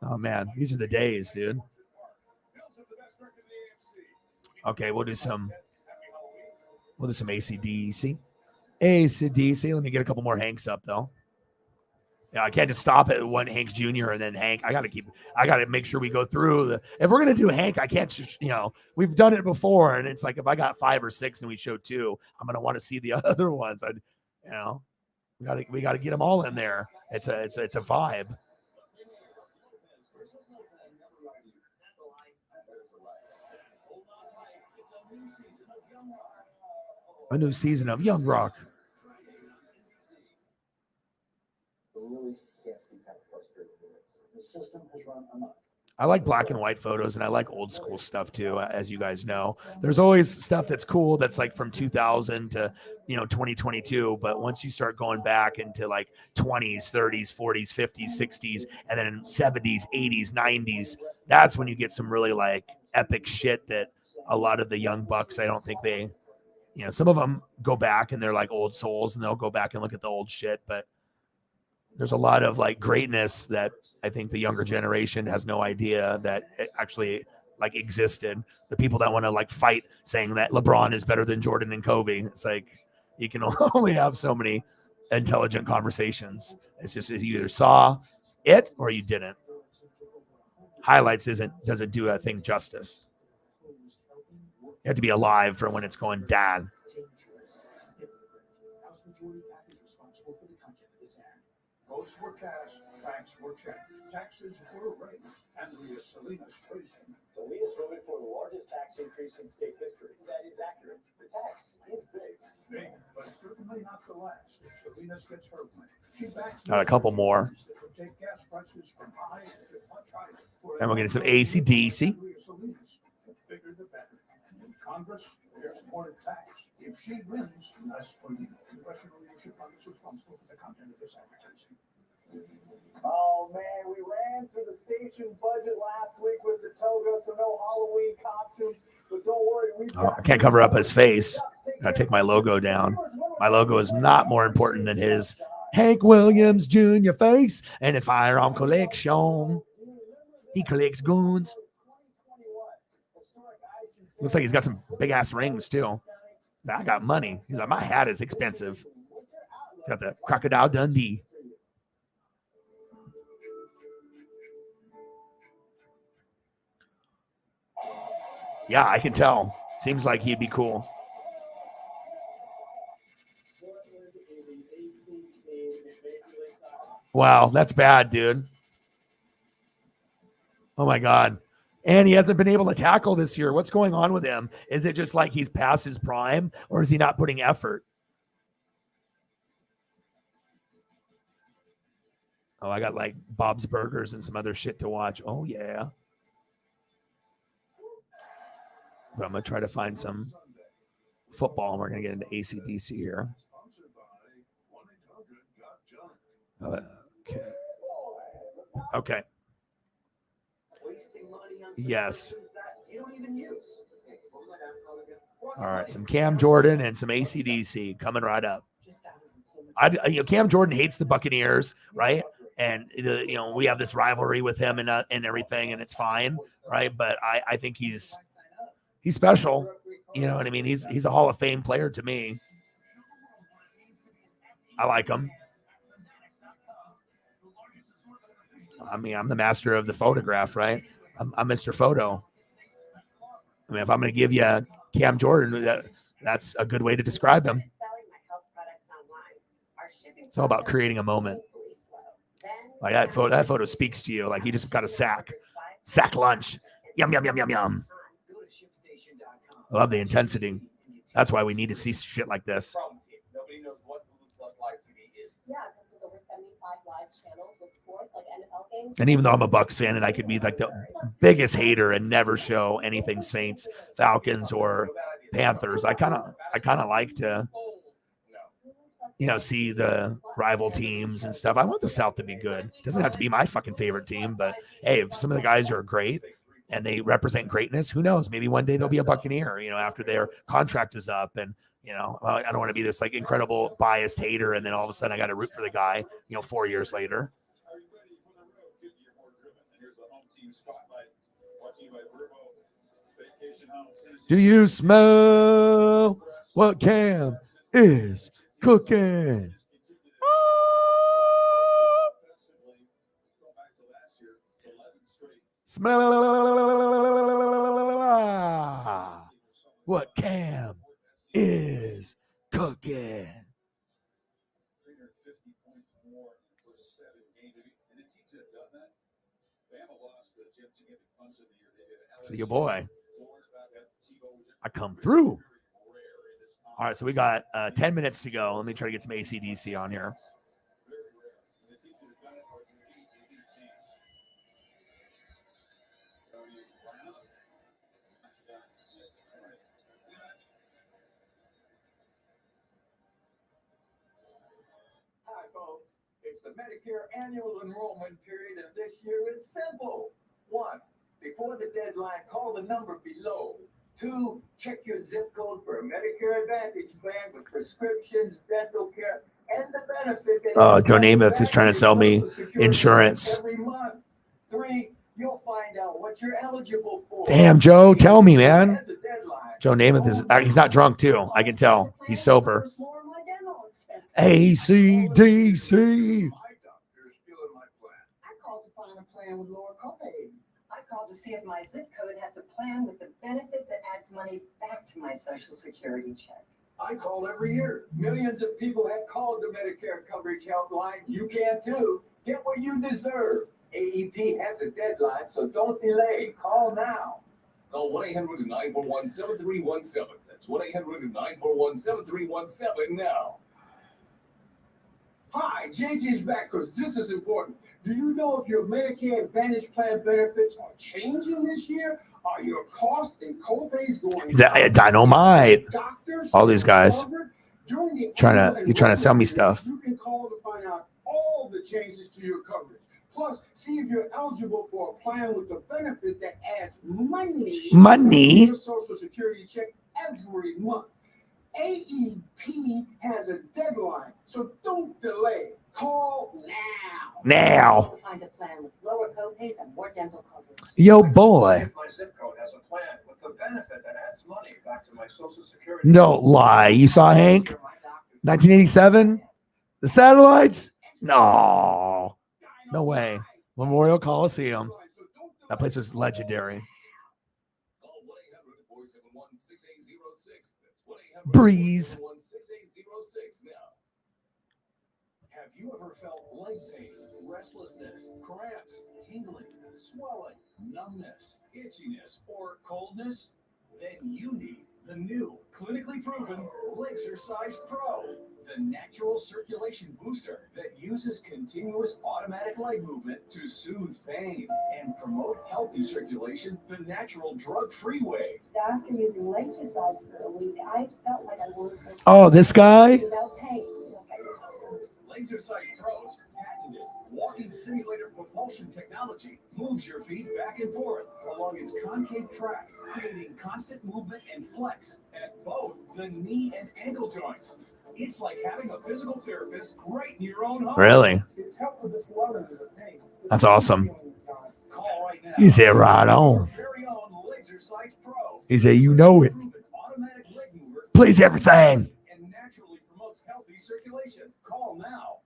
Oh, man. These are the days, dude. Okay, we'll do some AC/DC. AC/DC. Let me get a couple more Hanks up, though. Yeah, I can't just stop at one Hank Jr. and then Hank. I got to make sure we go through if we're going to do Hank, I can't just, we've done it before. And it's like, if I got 5 or 6 and we show 2, I'm going to want to see the other ones. We got to get them all in there. It's a vibe. A new season of Young Rock. I like black and white photos, and I like old school stuff too, as you guys know. There's always stuff that's cool that's like from 2000 to 2022, but once you start going back into like 20s, 30s, 40s, 50s, 60s, and then 70s, 80s, 90s, that's when you get some really like epic shit that a lot of the young bucks, I don't think they, some of them go back and they're like old souls and they'll go back and look at the old shit, but there's a lot of like greatness that I think the younger generation has no idea that it actually like existed. The people that want to like fight saying that LeBron is better than Jordan and Kobe. It's like, you can only have so many intelligent conversations. It's just, you either saw it or you didn't. Highlights doesn't do a thing justice. You have to be alive for when it's going down. Votes were cast, facts were checked, taxes were raised, and Salinas praised him. Salinas voted for the largest tax increase in state history. That is accurate. The tax is big. Big, but certainly not the last. If Salinas gets her way, she backs Got a couple more. take gas prices from high to much higher. And we're getting some AC/DC. The bigger the better. And in Congress, there's more to tax. If she wins, less for you. Congressional Leadership Fund is responsible for the content of this advertising. Oh man, we ran through the station budget last week with the toga, so no Halloween costumes. But don't worry, I can't cover up his face. Gotta take my logo down. My logo is not more important than his Hank Williams Jr. face and his firearm collection. He collects guns. Looks like he's got some big ass rings too. I got money. He's like, my hat is expensive. He's got the Crocodile Dundee. Yeah, I can tell. Seems like he'd be cool. Wow, that's bad, dude. Oh my God. And he hasn't been able to tackle this year. What's going on with him? Is it just like he's past his prime, or is he not putting effort? Oh, I got like Bob's Burgers and some other shit to watch. Oh, yeah. But I'm going to try to find some football, and we're going to get into AC/DC here. Okay. Okay. Wasting money on Yes. subscriptions that you don't even use. All right. Some Cam Jordan and some AC/DC coming right up. Cam Jordan hates the Buccaneers, right? And we have this rivalry with him and everything, and it's fine, right? But I think he's special. You know what I mean? He's a Hall of Fame player to me. I like him. I mean, I'm the master of the photograph, right? I'm Mr. Photo. I mean, if I'm going to give you Cam Jordan, that's a good way to describe him. It's all about creating a moment. Like that photo speaks to you. Like he just got a sack lunch. Yum, yum, yum, yum, yum. I love the intensity. That's why we need to see shit like this. Nobody knows what Hulu Plus Live TV is. Yeah, because with over 75 live channels with sports like NFL games. And even though I'm a Bucs fan and I could be like the biggest hater and never show anything Saints, Falcons, or Panthers, I kind of like to, see the rival teams and stuff. I want the South to be good. It doesn't have to be my fucking favorite team, but hey, if some of the guys are great and they represent greatness, who knows? Maybe one day they'll be a Buccaneer, after their contract is up. And, I don't want to be this like incredible biased hater. And then all of a sudden I got to root for the guy, 4 years later. Do you smell what Cam is cooking? Smell what Cam is cooking. So your boy, I come through. All right, so we got 10 minutes to go. Let me try to get some AC/DC on here. Hi, folks. It's the Medicare annual enrollment period, and this year it's simple. 1, before the deadline, call the number below. 2, check your zip code for a Medicare Advantage plan with prescriptions, dental care, and the benefit that Joe Namath is trying to sell me insurance. every month. 3, you'll find out what you're eligible for. Damn, Joe, tell me, man. Joe Namath he's not drunk too. I can tell. He's sober. AC/DC. I called to find a plan with lower copays. I called to see if my zip code has a plan with the benefit that adds money back to my Social Security check. I call every year. Millions of people have called the Medicare Coverage Helpline. You can too. Get what you deserve. AEP has a deadline, so don't delay. Call now. Call 1-800-941-7317. That's 1-800-941-7317 now. Hi, JJ's back because this is important. Do you know if your Medicare Advantage plan benefits are changing this year? Are your costs and copays going Is that Dynamite? All these guys trying to sell me stuff. You can call to find out all the changes to your coverage. Plus, see if you're eligible for a plan with the benefit that adds money to your Social Security check every month. AEP has a deadline, so don't delay. Call Now. To find a plan with lower copays and more dental coverage. Yo, boy. My zip code has a plan with the benefit that adds money back to my Social Security. Don't lie. You saw Hank? 1987? The Satellites? No. No way. Memorial Coliseum. That place was legendary. Breeze. Have you ever felt leg pain, restlessness, cramps, tingling, swelling, numbness, itchiness, or coldness? Then you need the new, clinically proven Lasercise Pro, the natural circulation booster that uses continuous automatic leg movement to soothe pain and promote healthy circulation the natural drug-free way. After using Lasercise for a week, I felt like I would. Oh, this guy? Without pain. Lasercise Pro's patented Walking simulator propulsion technology moves your feet back and forth along its concave track, creating constant movement and flex at both the knee and ankle joints. It's like having a physical therapist right in your own home. Really? It's helped with the swelling of the pain. That's awesome. Call right now. He said, right on. Very own Laser Sight Pro. He said, you know it. Automatic leg mover Plays everything. and naturally promotes healthy circulation. Call now.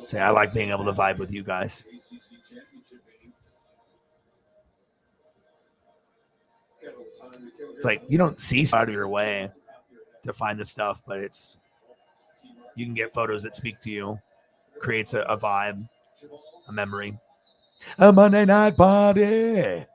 Say, I like being able to vibe with you guys. It's like you don't see out of your way to find the stuff, but it's you can get photos that speak to you, creates a vibe, a memory. A Monday night party.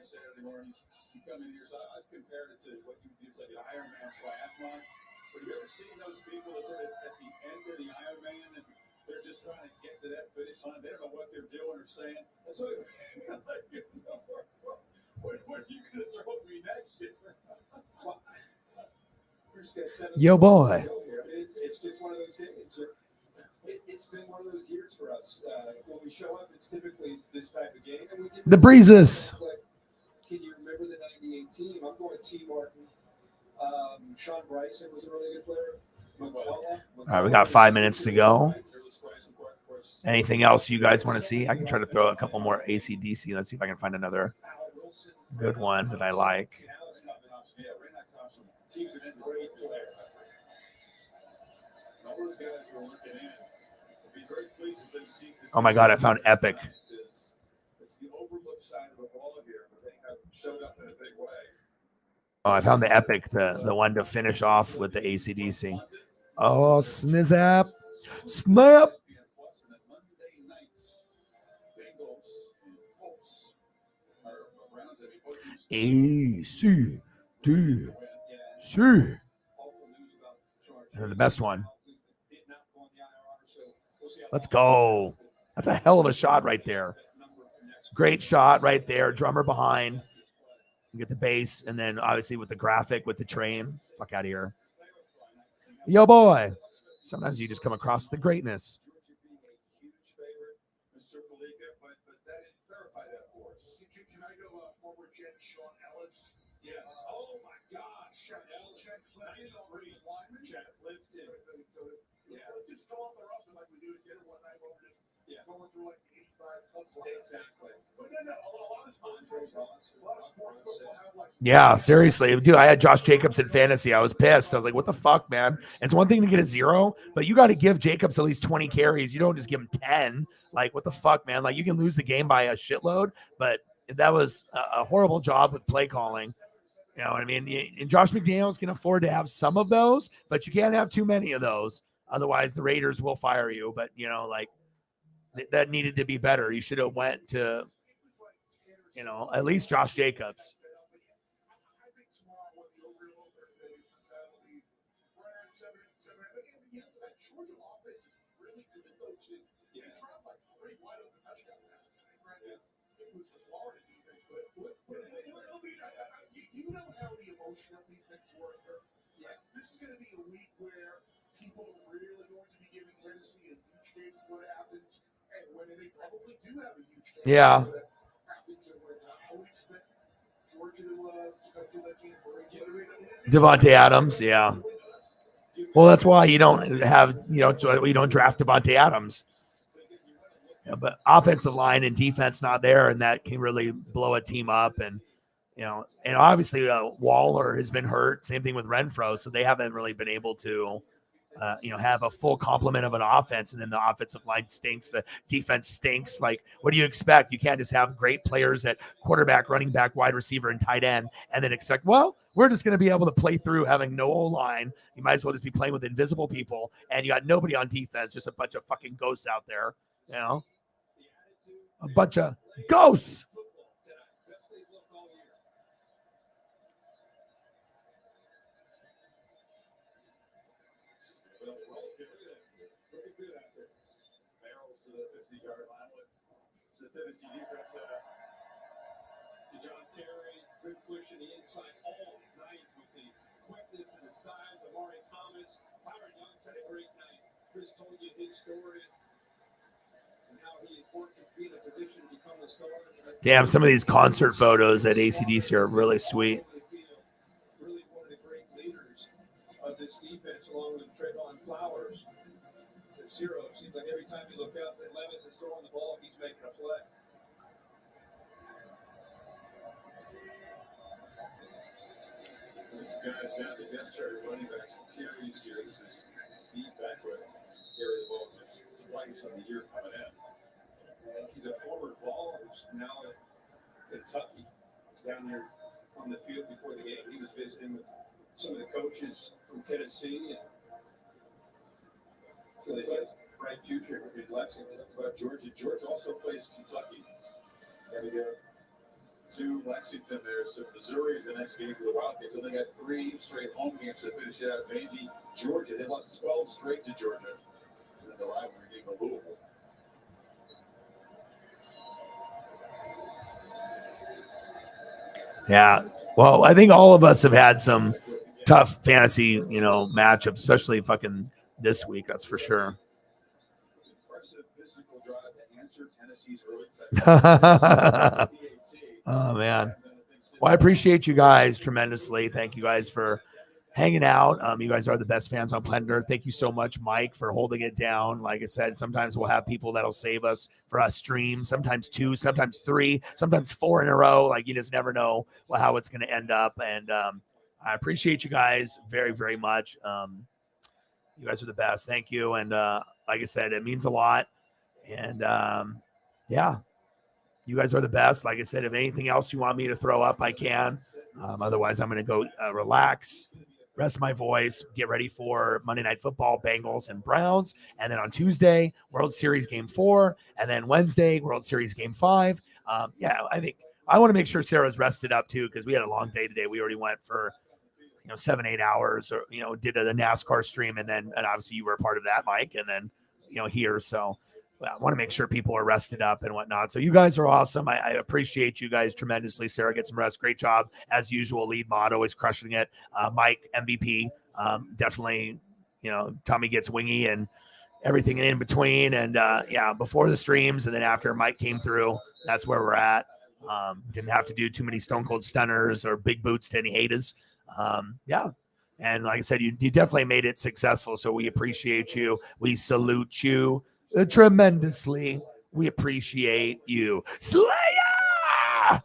Saturday morning, you come in here. So I've compared it to what you do. It's like an Ironman triathlon. But have you ever seen those people that sort of at the end of the Ironman and they're just trying to get to that finish line? They don't know what they're doing or saying. That's what, what are you going to throw at me next year? Yo, boy. It's just one of those days. It's been one of those years for us. When we show up, it's typically this type of game. And we get The breezes. Can you remember the 98 team? I'm going T. Martin. Sean Bryson was a really good player. All right, we got 5 minutes to go. Anything else you guys want to see? I can try to throw a couple more AC/DC. Let's see if I can find another good one that I like. Oh my God, I found Epic. It's the overlooked side of the ball here, but they have showed up in a big way. Oh, I found the Epic, the one to finish off with the AC/DC. Oh, snizap. Snap. AC/DC. And the best one. Let's go. That's a hell of a shot right there. Great shot right there. Drummer behind. You get the bass, and then obviously with the graphic, with the train. Fuck out of here. Yo, boy. Sometimes you just come across the greatness. Mr. Felica, but that didn't clarify that for us. Can I go forward Jet Sean Ellis? Yes. Oh my gosh. Chad Clifton. Chad Clifton. Yeah. Let's just fill out the roster like we do together one night while we're just going through like 85 clubs. Exactly. But then a lot of sports books will have like. Yeah, seriously. Dude, I had Josh Jacobs in fantasy. I was pissed. I was like, what the fuck, man? It's one thing to get a 0, but you got to give Jacobs at least 20 carries. You don't just give him 10. Like, what the fuck, man? Like, you can lose the game by a shitload, but that was a horrible job with play calling. You know what I mean? And Josh McDaniels can afford to have some of those, but you can't have too many of those. Otherwise, the Raiders will fire you. But, you know, like, that needed to be better. You should have went to, you know, at least Josh Jacobs. You know how the emotion of these things work. Yeah. This is going to be a week where people are really going to be giving Tennessee a huge case of what happens, and when they probably do have a huge case. Yeah. I would expect Georgia to speculate Devontae Adams, yeah. Well, that's why you don't have, you don't draft Devontae Adams. Yeah, but offensive line and defense not there, and that can really blow a team up. And and obviously Waller has been hurt. Same thing with Renfro, so they haven't really been able to, have a full complement of an offense. And then the offensive line stinks, the defense stinks. Like, what do you expect? You can't just have great players at quarterback, running back, wide receiver, and tight end, and then expect, well, we're just going to be able to play through having no O-line. You might as well just be playing with invisible people, and you got nobody on defense, just a bunch of fucking ghosts out there. A bunch of ghosts. To the 50-yard line with the Tennessee defense. John Terry, good push in the inside all night with the quickness and the size of Amari Thomas. Byron Young's had a great night. Chris told you his story and how he has worked to be in a position to become the star. Damn, some of these concert photos at ACDC are really sweet. Really one of the great leaders of this defense, along with Trayvon Flowers. Zero, it seems like every time you look up that Levis is throwing the ball, he's making a play. This guy's down the depth chart running backs and carries here. This is Pete Beckwith. Carry the ball just twice on the year coming in. He's a former Vol who's now at Kentucky. He's down there on the field before the game. He was visiting with some of the coaches from Tennessee. And so they've got a bright future in Lexington. But George also plays Kentucky. And we go to Lexington there. So Missouri is the next game for the Wildcats. And they got 3 straight home games to finish it out. Maybe Georgia. They lost 12 straight to Georgia. And then the rivalry game of Louisville. Yeah. Well, I think all of us have had some tough fantasy, matchups, especially fucking this week. That's for sure. Impressive physical drive to answer Tennessee's early Oh, man. Well, I appreciate you guys tremendously. Thank you guys for hanging out. You guys are the best fans on planet Earth. Thank you so much, Mike, for holding it down. Like I said, sometimes we'll have people that'll save us for us stream, sometimes 2, sometimes 3, sometimes 4 in a row. Like, you just never know how it's going to end up. And I appreciate you guys very, very much. You guys are the best. Thank you. And like I said, it means a lot. And yeah, you guys are the best. Like I said, if anything else you want me to throw up, I can. Otherwise, I'm going to go relax, rest my voice, get ready for Monday Night Football, Bengals and Browns. And then on Tuesday, World Series Game 4. And then Wednesday, World Series Game 5. Yeah, I think I want to make sure Sarah's rested up too, because we had a long day today. We already went for 7-8 hours, or did a NASCAR stream, and obviously you were a part of that, Mike, and then here. So I want to make sure people are rested up and whatnot. So you guys are awesome. I appreciate you guys tremendously. Sarah, get some rest. Great job as usual. Lead mod, always crushing it. Mike, MVP. Definitely, Tommy gets wingy and everything in between. And yeah, before the streams and then after Mike came through, that's where we're at. Didn't have to do too many Stone Cold Stunners or big boots to any haters. Yeah. And like I said, you definitely made it successful. So we appreciate you. We salute you tremendously. We appreciate you. Slayer!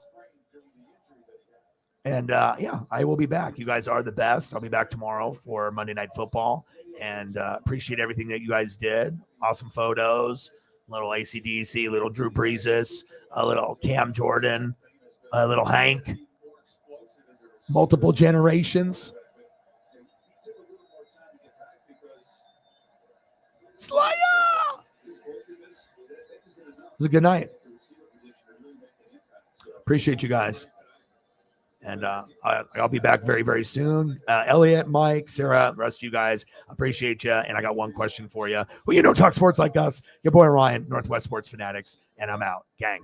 And yeah, I will be back. You guys are the best. I'll be back tomorrow for Monday Night Football. And appreciate everything that you guys did. Awesome photos. Little AC/DC, little Drew Brees, a little Cam Jordan, a little Hank. Multiple generations. Slayer! It was a good night. Appreciate you guys. And I'll be back very, very soon. Elliot, Mike, Sarah, the rest of you guys, appreciate you. And I got one question for you. Well, talk sports like us. Your boy Ryan, Northwest Sports Fanatics. And I'm out. Gang.